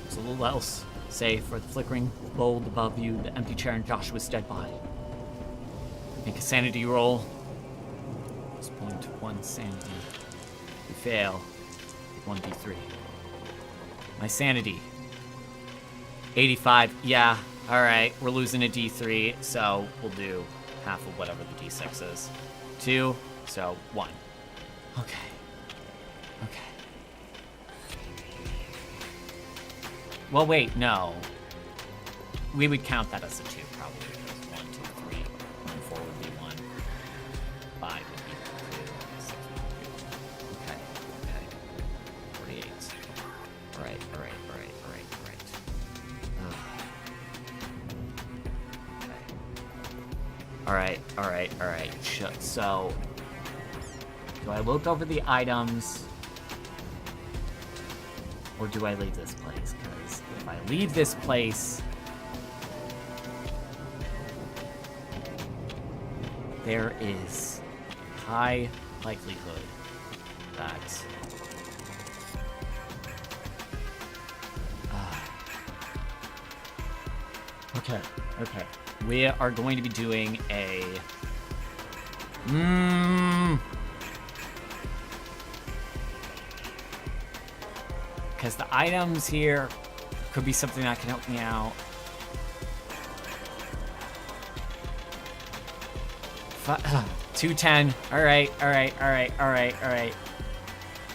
There's a little else, save for the flickering bulb above you, the empty chair, and Joshua's dead body. Make a sanity roll. Plus 0.1 sanity. If you fail, take 1d3. My sanity. 85. Yeah, alright. We're losing a d3, so we'll do half of whatever the d6 is. 2, so 1. Okay. Well, wait, no. We would count that as a 2, probably. 1, 2, 3. 1, 4 would be 1. 5 would be 2. 6 would be 2. Okay. 48. Alright. Alright. So, do I look over the items, or do I leave this place? Because if I leave this place, there is high likelihood that Okay. We are going to be doing a because the items here could be something that can help me out. 210. All right.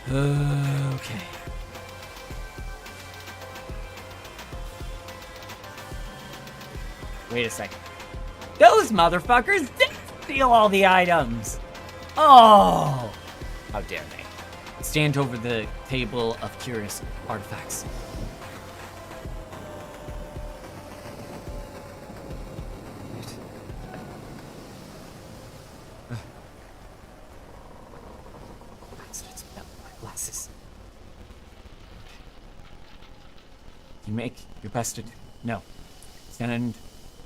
Okay. Wait a second. Those motherfuckers did steal all the items. Oh, how dare they? Stand over the table of curious artifacts. Glasses. You make your best to do. No. Stand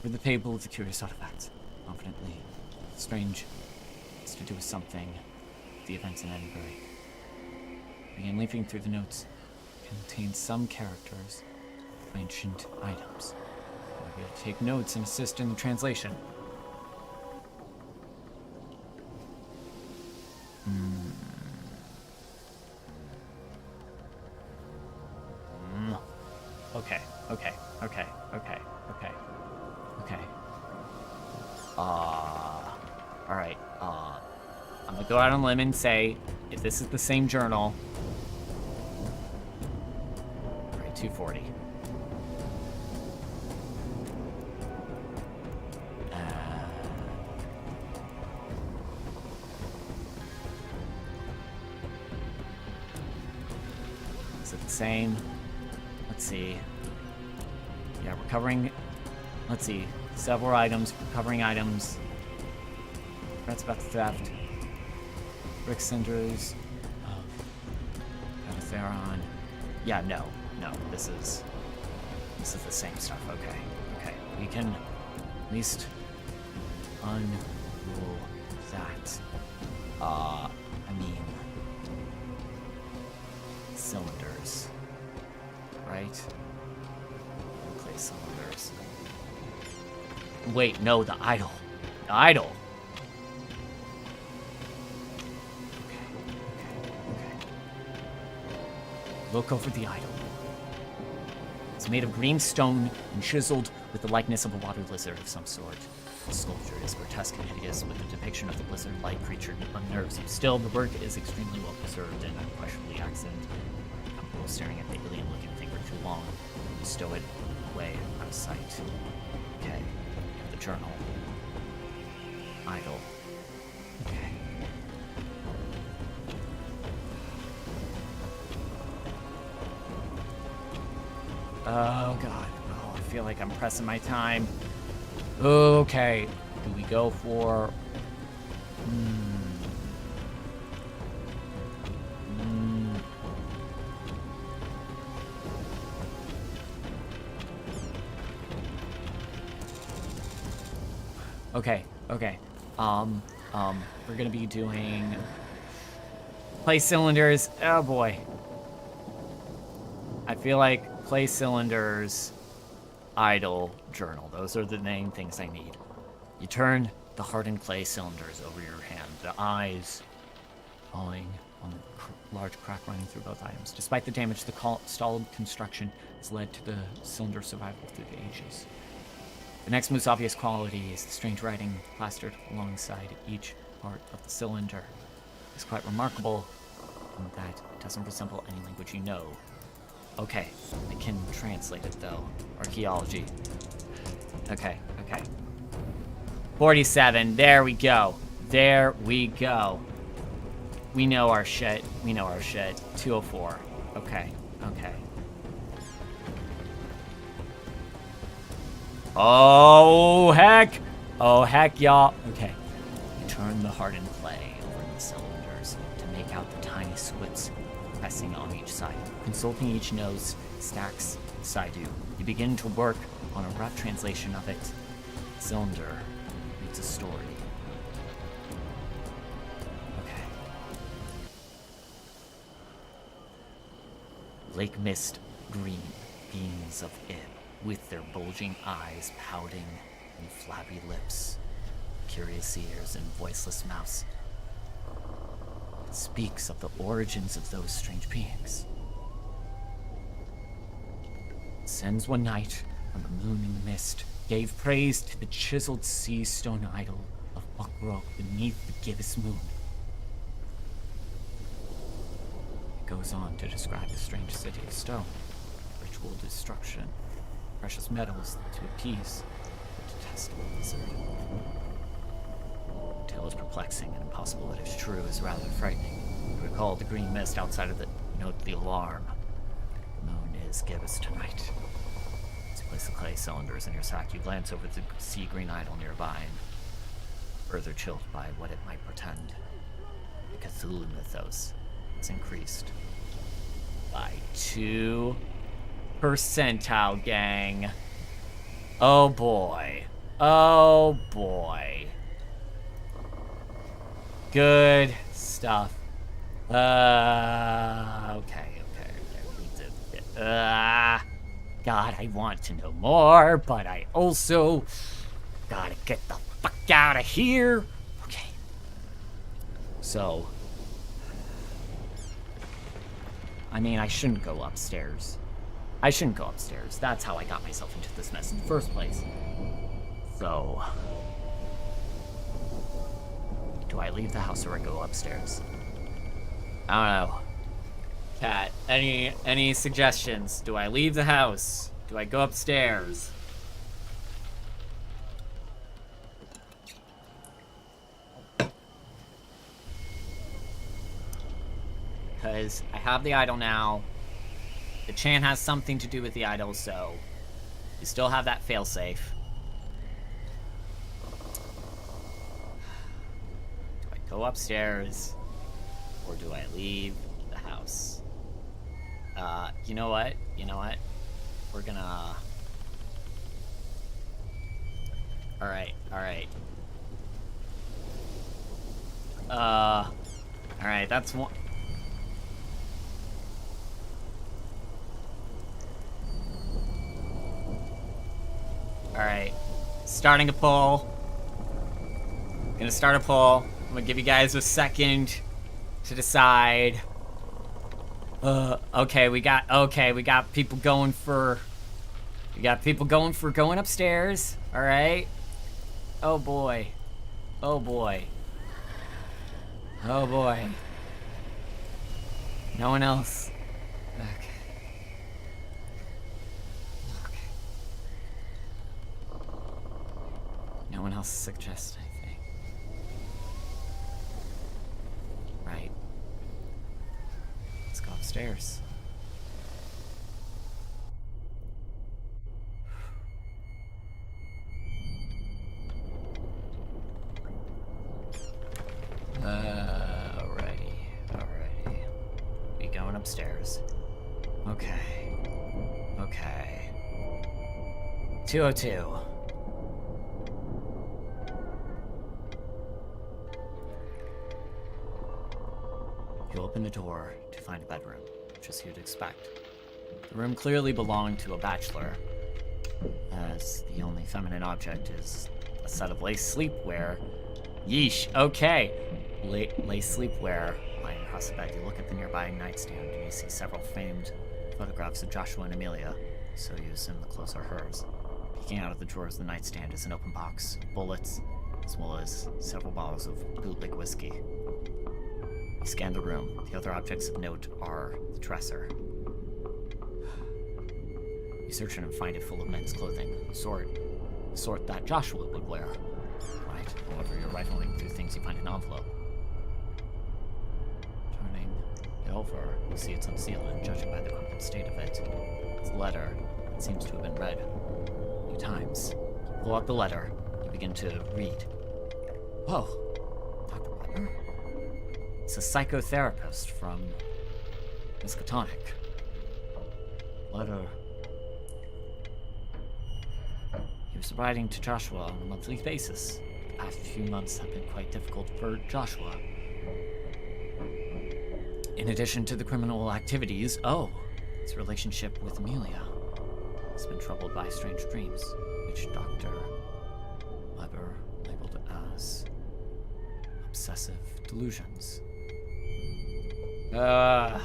over the table of the curious artifacts. Confidently. Strange. It's to do with something. The events in Edinburgh. Begin leafing through the notes. Contain some characters of ancient items. We're going to take notes and assist in the translation. Okay. Alright. I'm gonna go out on a limb and say, if this is the same journal. Alright, 240. Is it the same? Let's see. Yeah, we're covering, let's see, several items, covering items. Threats about the theft. Brick cinders. Theron. Yeah, no, this is the same stuff. Okay. We can at least unroll that. I mean, cylinders, right? Clay cylinders. Wait, no, the idol. The idol. Okay. Look over the idol. It's made of green stone and chiseled with the likeness of a water lizard of some sort. The sculpture is grotesque and hideous, with the depiction of the lizard-like creature unnerves you. Still, the work is extremely well preserved and unquestionably excellent. Comfortable staring at the alien-looking thing for too long. You stow it away out of sight. Okay. The journal. Idol. Okay. Oh god. Oh, I feel like I'm pressing my time. Okay. Do we go for... Okay. We're gonna be doing... Clay cylinders. Oh boy. I feel like clay cylinders, idol, journal. Those are the main things I need. You turn the hardened clay cylinders over your hand, the eyes falling on the large crack running through both items. Despite the damage, the stalled construction has led to the cylinder's survival through the ages. The next most obvious quality is the strange writing plastered alongside each part of the cylinder. It's quite remarkable in that it doesn't resemble any language you know. Okay, I can translate it though. Archaeology. Okay. 47, there we go. We know our shit. 204. Okay. Oh heck, y'all. Okay. You turn the hardened clay over the cylinders to make out the tiny squids pressing on each side. Consulting each nose stacks beside you, you begin to work on a rough translation of it. Cylinder reads a story. Okay. Lake mist green beams of it, with their bulging eyes pouting and flabby lips, curious ears and voiceless mouths. It speaks of the origins of those strange beings. Sends one night when the moon in mist gave praise to the chiseled sea stone idol of Buckrock beneath the gibbous moon. It goes on to describe the strange city of stone, ritual destruction, precious metals to appease the detestable lizard. The tale is perplexing and impossible, but if true, is rather frightening. You recall the green mist outside of it, note the alarm. The moon is gibbous tonight. As you place the clay cylinders in your sack, you glance over the sea green idol nearby and further chilled by what it might portend. The Cthulhu mythos has increased by 2 percentile, gang. Oh boy. Good stuff. Okay. God, I want to know more, but I also gotta get the fuck out of here. Okay. So, I mean, I shouldn't go upstairs. That's how I got myself into this mess in the first place. So, do I leave the house or I go upstairs? I don't know. Kat, any suggestions? Do I leave the house? Do I go upstairs? Because I have the idol now. The chant has something to do with the idol, so you still have that failsafe. Do I go upstairs or do I leave the house? You know what? We're gonna... Alright. Alright, that's one... Alright, Starting a poll. Gonna start a poll. I'm gonna give you guys a second to decide. Okay, we got people going for going upstairs. All right. Oh boy. Oh boy. Oh boy. No one else. Okay. No one else suggests anything. Right. Let's go upstairs. Alrighty. We going upstairs. Okay. 202. You open the door to find a bedroom, just as you'd expect. The room clearly belonged to a bachelor, as the only feminine object is a set of lace sleepwear. Yeesh, okay. Lace sleepwear lying across the bed. You look at the nearby nightstand and you see several framed photographs of Joshua and Amelia, so you assume the clothes are hers. Peeking out of the drawers of the nightstand is an open box of bullets, as well as several bottles of bootleg whiskey. You scan the room. The other objects of note are the dresser. You search it and find it full of men's clothing, sort that Joshua would wear. Right. However, you're rifling through things, you find an envelope. Turning it over, you see it's unsealed, and judging by the crumpled state of it, it's a letter that seems to have been read a few times. You pull out the letter. You begin to read. Whoa. Dr. Weber? It's a psychotherapist from Miskatonic. Letter. He was writing to Joshua on a monthly basis. The past few months have been quite difficult for Joshua. In addition to the criminal activities, his relationship with Amelia has been troubled by strange dreams, which Dr. Weber labeled as obsessive delusions. God.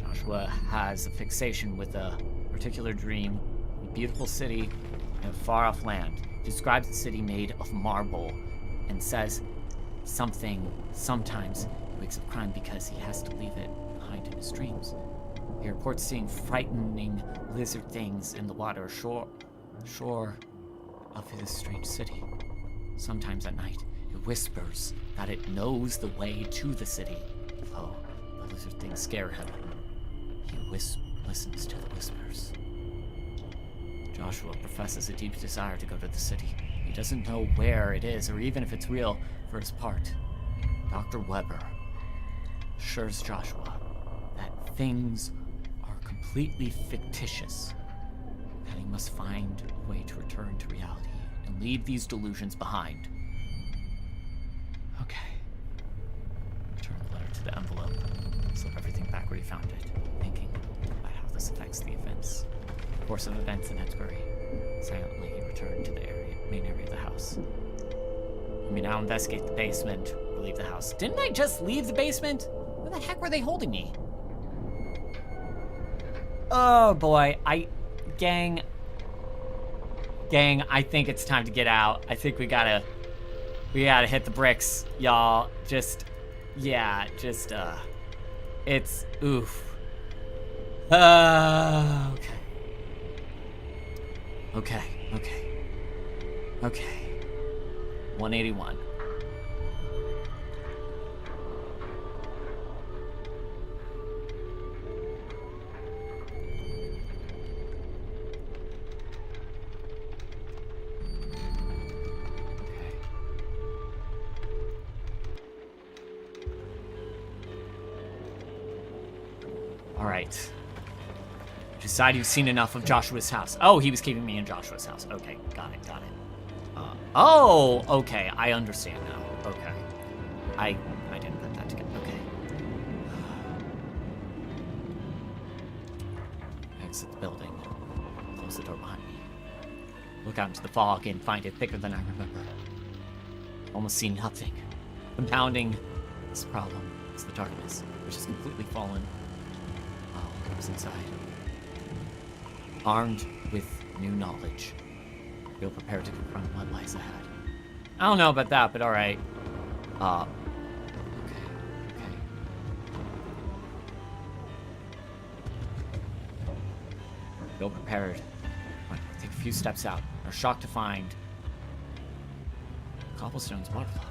Joshua has a fixation with a particular dream, a beautiful city in a far-off land. He describes the city made of marble and says sometimes he wakes up crying because he has to leave it behind in his dreams. He reports seeing frightening lizard things in the water shore of his strange city. Sometimes at night, it whispers that it knows the way to the city. Oh, the lizard things scare him. He listens to the whispers. Joshua professes a deep desire to go to the city. He doesn't know where it is, or even if it's real, for his part. Dr. Weber assures Joshua that things are completely fictitious, that he must find a way to return to reality and leave these delusions behind. Okay. Return the letter to the envelope. Slip everything back where you found it, thinking about how this affects the course of events in Edsbury. Silently, he returned to the main area of the house. Let me now investigate the basement or leave the house. Didn't I just leave the basement? Where the heck were they holding me? Oh boy, Gang, I think it's time to get out. I think we gotta hit the bricks, y'all. It's oof. Okay. 181. All right. Decide you've seen enough of Joshua's house. Oh, he was keeping me in Joshua's house. Okay, got it. Okay, I understand now. Okay. I didn't put that together. Okay. Exit the building. Close the door behind me. Look out into the fog and find it thicker than I remember. Almost see nothing. Compounding this problem is the darkness, which has completely fallen while I was inside. Armed with new knowledge, feel prepared to confront what lies ahead. I don't know about that, but alright. Okay. Feel prepared. Right, take a few steps out. Are shocked to find cobblestone's water level.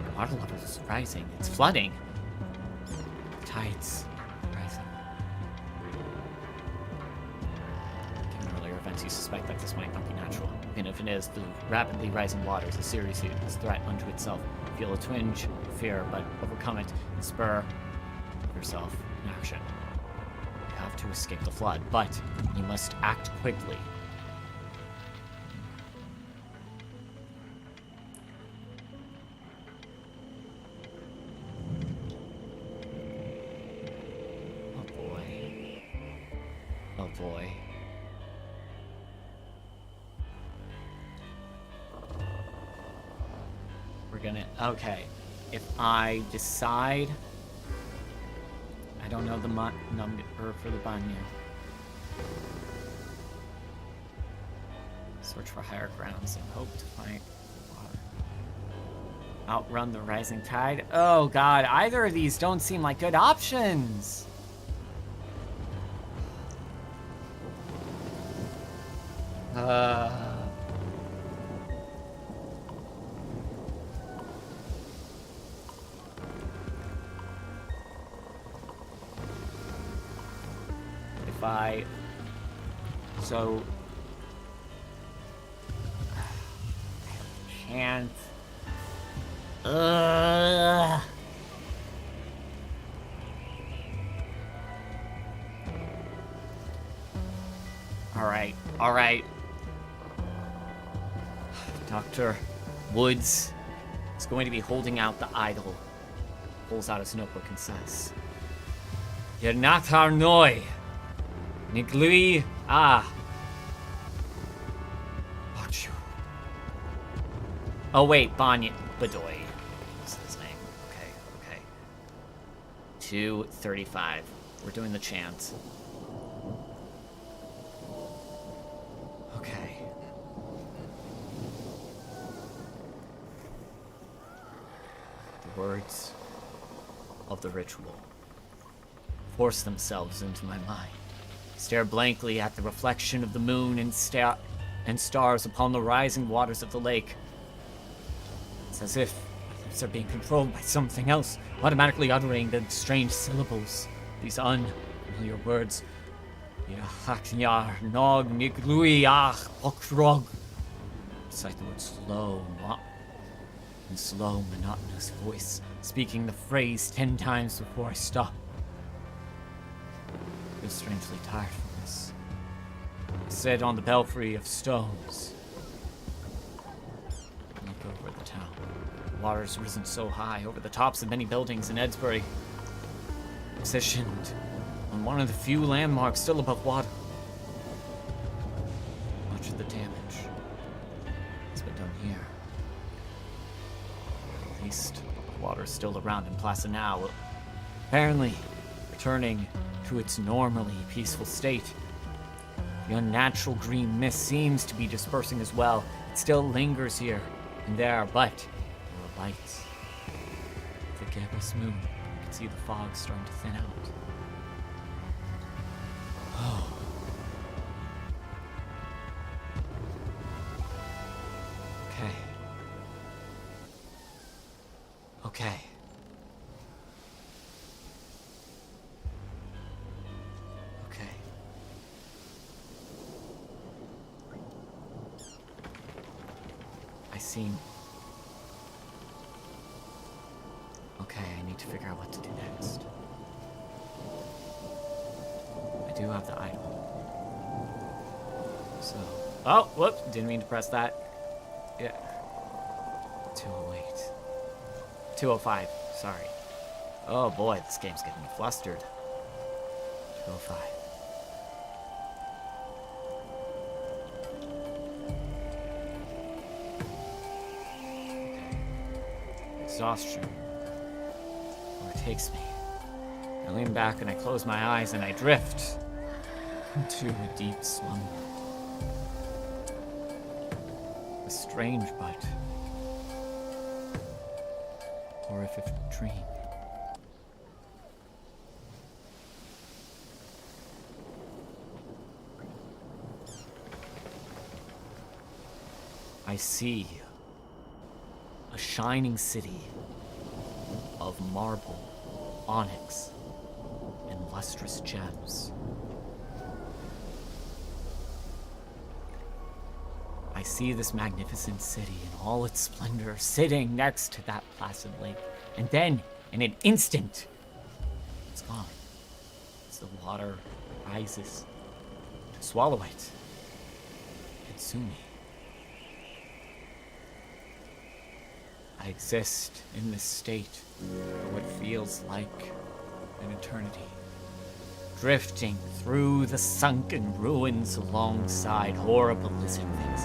The water level is rising. It's flooding. The tides rising. Given earlier events, you suspect that this might not be natural. And if it is, the rapidly rising water is a serious threat unto itself. Feel a twinge of fear, but overcome it and spur yourself in action. You have to escape the flood, but you must act quickly. Oh boy. We're gonna... Okay. If I decide... I don't know the number for the banyu. Search for higher grounds and hope to find water. Outrun the rising tide. Oh god, either of these don't seem like good options. If I... So... Can't... Alright. Dr. Woods is going to be holding out the idol. Pulls out his notebook and says, Yernatar Noi, Niglui Bachu. Oh wait, Banya Badoy is his name. Okay. 235. We're doing the chant. Okay. The words of the ritual force themselves into my mind. Stare blankly at the reflection of the moon and stars upon the rising waters of the lake. It's as if my lips are being controlled by something else, automatically uttering the strange syllables, these unfamiliar words. Yahaknyar nog niglui ach okrog. Recite the word slow, monotonous voice, speaking the phrase 10 times before I stop. I feel strangely tired from this. I sit on the belfry of stones. I look over at the town. The water's risen so high over the tops of many buildings in Edsbury. Positioned on one of the few landmarks still above water. Much of the damage has been done here. At least the water's still around in Plaza now, apparently returning to its normally peaceful state. The unnatural green mist seems to be dispersing as well. It still lingers here and there, but there are lights. The Gabrus moon, you can see the fog starting to thin out. Oh. Okay. I seem... Okay, I need to figure out what to do next. I do have the idol. So... Oh, whoops, didn't mean to press that. Yeah. 208. 205, sorry. Oh boy, this game's getting me flustered. 205. exhaustion overtakes me. I lean back and I close my eyes and I drift into a deep slumber. A strange but horrific dream. I see a shining city of marble, onyx, and lustrous gems. I see this magnificent city in all its splendor sitting next to that placid lake. And then, in an instant, it's gone. As the water rises to swallow it, consume me. I exist in this state for what feels like an eternity, drifting through the sunken ruins alongside horrible lizard things.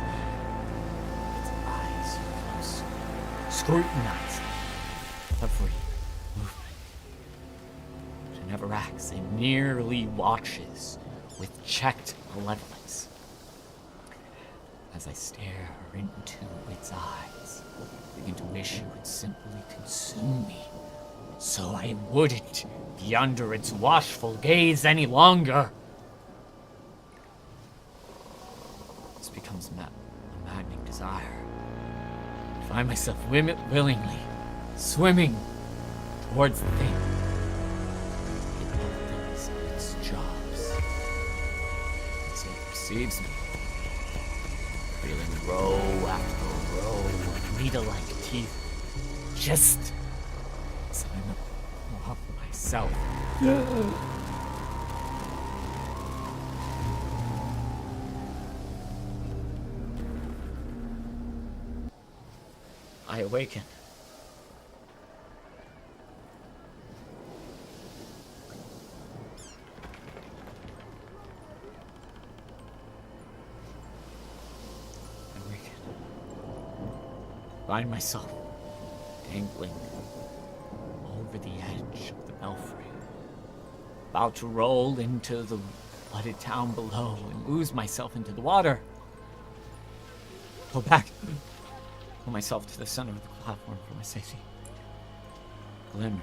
Its eyes close, scrutinizing every movement. It never acts, it merely watches with checked malevolence. As I stare into its eyes, I begin to wish it would simply consume me, so I wouldn't be under its watchful gaze any longer. This becomes a maddening desire. I find myself willingly swimming towards the thing. It opens its jaws as it perceives me, feeling row after row of needle-like teeth, just as I'm off myself. I awaken. Find myself dangling over the edge of the belfry, about to roll into the flooded town below and lose myself into the water. Pull back. Pull myself to the center of the platform for my safety. Glimmer.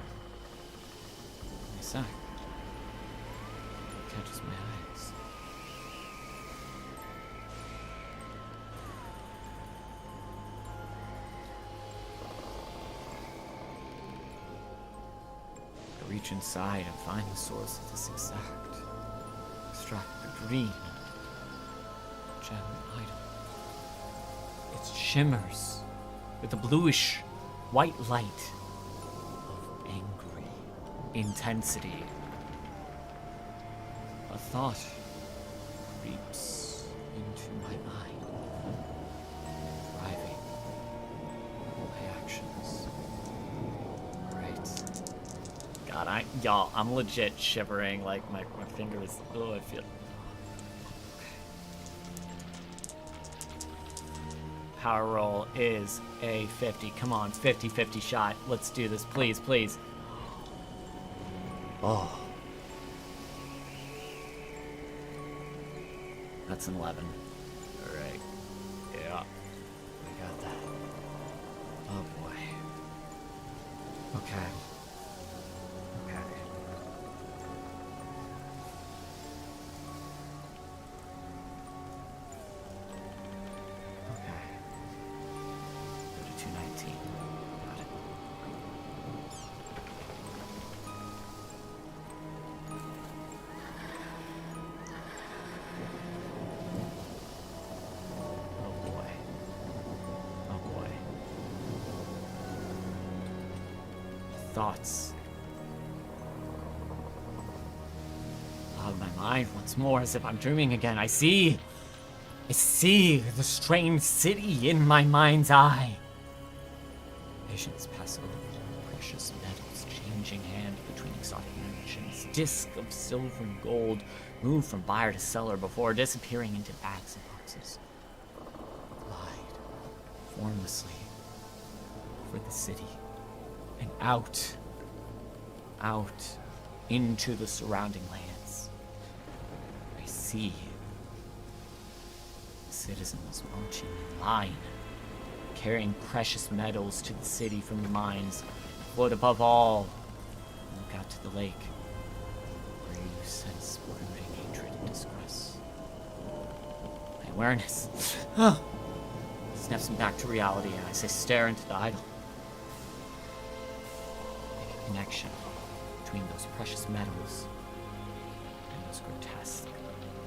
My sack catches my eyes. I reach inside and find the source of this extract the green gem item. It shimmers with a bluish white light of angry intensity. A thought creeps into my mind, driving my actions. Right. God, y'all, I'm legit shivering, like my fingers, oh, I feel. Power roll is a 50. Come on, 50-50 shot. Let's do this, please, please. Oh. That's an 11. All right. Yeah. We got that. Oh, boy. Okay. Okay. Okay. Go to 219. Got it. Oh boy. Oh boy. Thoughts cloud my mind once more as if I'm dreaming again. I see the strange city in my mind's eye. Visions pass over precious metals changing hand between exotic munitions. Discs of silver and gold move from buyer to seller before disappearing into bags and boxes. Glide formlessly over the city and out into the surrounding lands. I see citizens marching in line, carrying precious metals to the city from the mines. But above all, look out to the lake, where you sense brooding hatred and distress. My awareness snaps me back to reality as I stare into the idol. Make a connection between those precious metals and those grotesque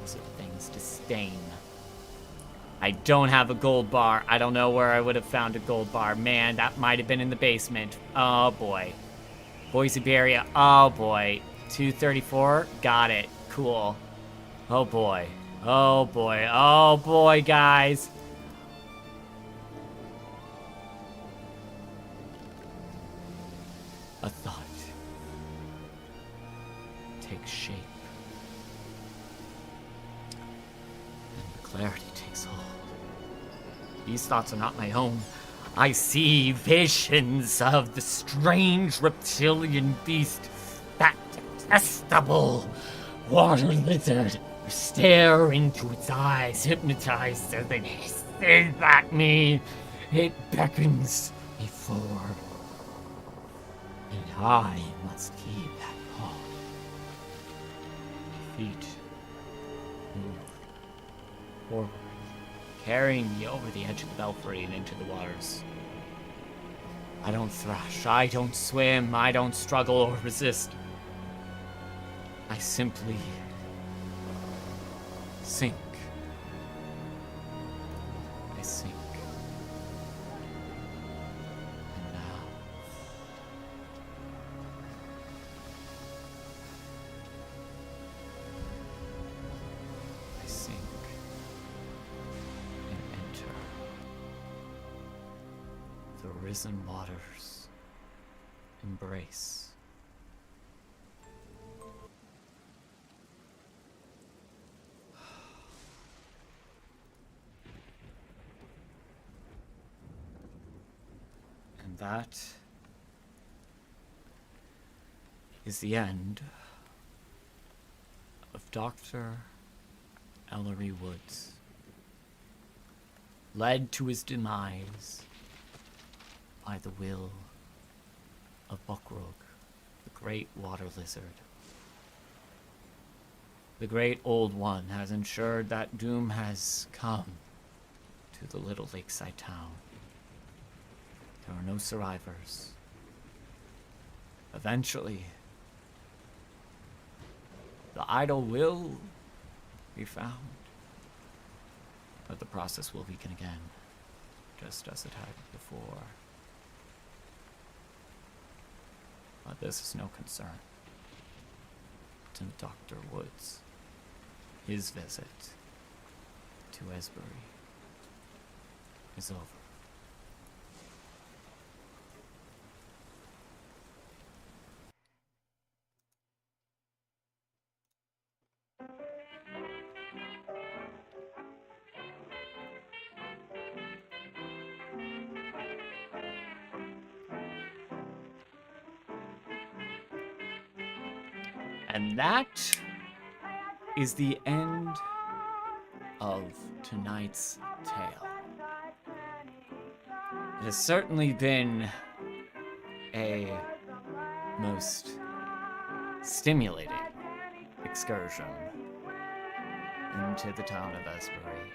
lizard things' disdain. I don't have a gold bar. I don't know where I would have found a gold bar. Man, that might have been in the basement. Oh boy. Boise Barrier. Oh boy. 234. Got it. Cool. Oh boy. Oh boy. Oh boy, guys. A thought takes shape. And the clarity takes hold. These thoughts are not my own. I see visions of the strange reptilian beast, that detestable water lizard. I stare into its eyes, hypnotized as it hisses at me. It beckons me forward. And I must heed that call. My feet move forward, carrying me over the edge of the belfry and into the waters. I don't thrash, I don't swim, I don't struggle or resist. I simply sink. I sink. And now I sink and enter the risen waters' embrace. And that is the end of Dr. Ellery Woods, led to his demise by the will of Buckrogue, the great water lizard. The great old one has ensured that doom has come to the little lakeside town. There are no survivors. Eventually, the idol will be found, but the process will begin again, just as it had before. But this is no concern to Dr. Woods. His visit to Esbury is over. And that is the end of tonight's tale. It has certainly been a most stimulating excursion into the town of Esbury.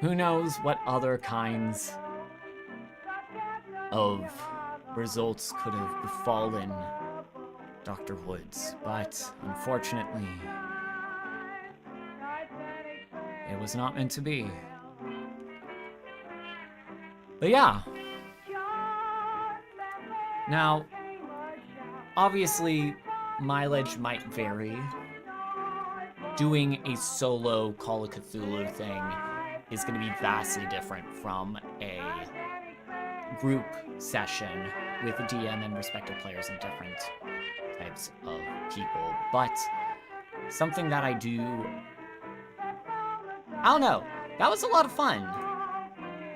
Who knows what other kinds of results could have befallen Dr. Woods, but unfortunately, it was not meant to be. But yeah. Now, obviously, mileage might vary. Doing a solo Call of Cthulhu thing is going to be vastly different from a group session with the DM and respective players and different types of people. But something that I do... I don't know. That was a lot of fun.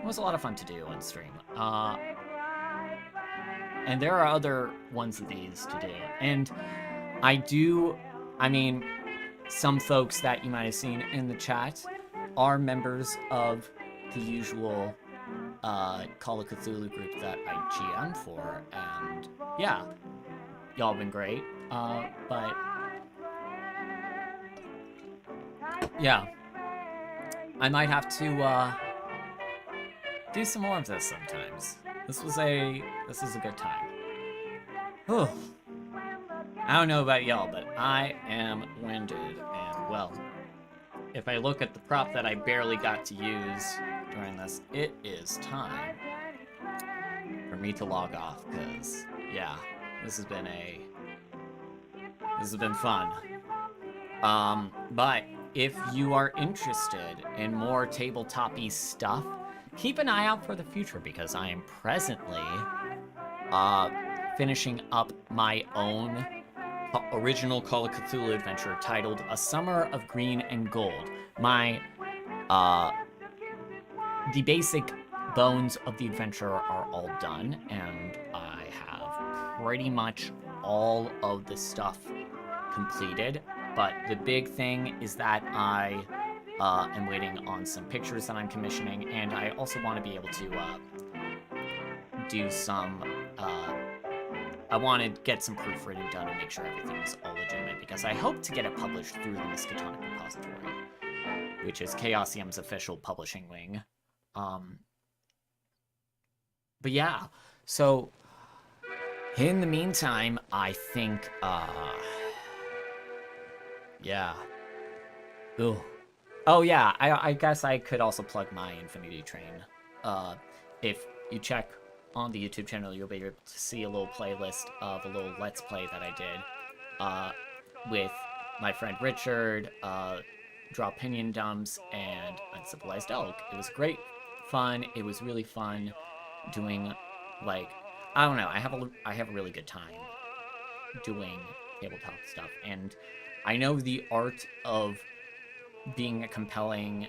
It was a lot of fun to do on stream. And there are other ones of these to do. And I mean, some folks that you might have seen in the chat are members of the usual Call of Cthulhu group that I GM for. And yeah, y'all been great. But yeah, I might have to do some more of this sometimes. This is a good time. Whew. I don't know about y'all, but I am winded, and well, if I look at the prop that I barely got to use during this, it is time for me to log off, because, yeah, this has been fun. But if you are interested in more tabletop-y stuff, keep an eye out for the future, because I am presently finishing up my own original Call of Cthulhu adventure titled A Summer of Green and Gold. The basic bones of the adventure are all done, and I have pretty much all of the stuff completed. But the big thing is that I am waiting on some pictures that I'm commissioning, and I also want to be able to do some I want to get some proofreading done and make sure everything is all legitimate, because I hope to get it published through the Miskatonic Repository, which is Chaosium's official publishing wing. But yeah, so in the meantime, I think, yeah. Ooh. Oh yeah, I guess I could also plug my Infinity Train. If you check on the YouTube channel, you'll be able to see a little playlist of a little Let's Play that I did with my friend Richard, Draw Pinion Dumps, and Uncivilized Elk. It was great fun. It was really fun doing, like, I don't know, I have a really good time doing tabletop stuff, and I know the art of being a compelling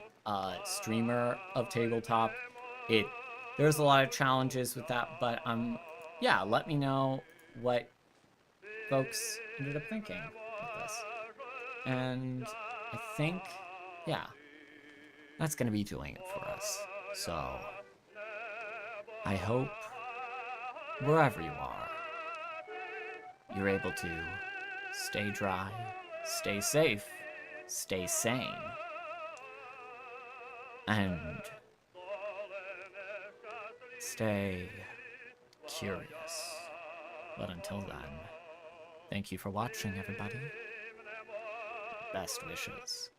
streamer of tabletop. There's a lot of challenges with that, but yeah, let me know what folks ended up thinking of this. And I think, yeah, that's gonna be doing it for us. So I hope wherever you are, you're able to stay dry, stay safe, stay sane, and stay curious. But until then, thank you for watching, everybody. Best wishes.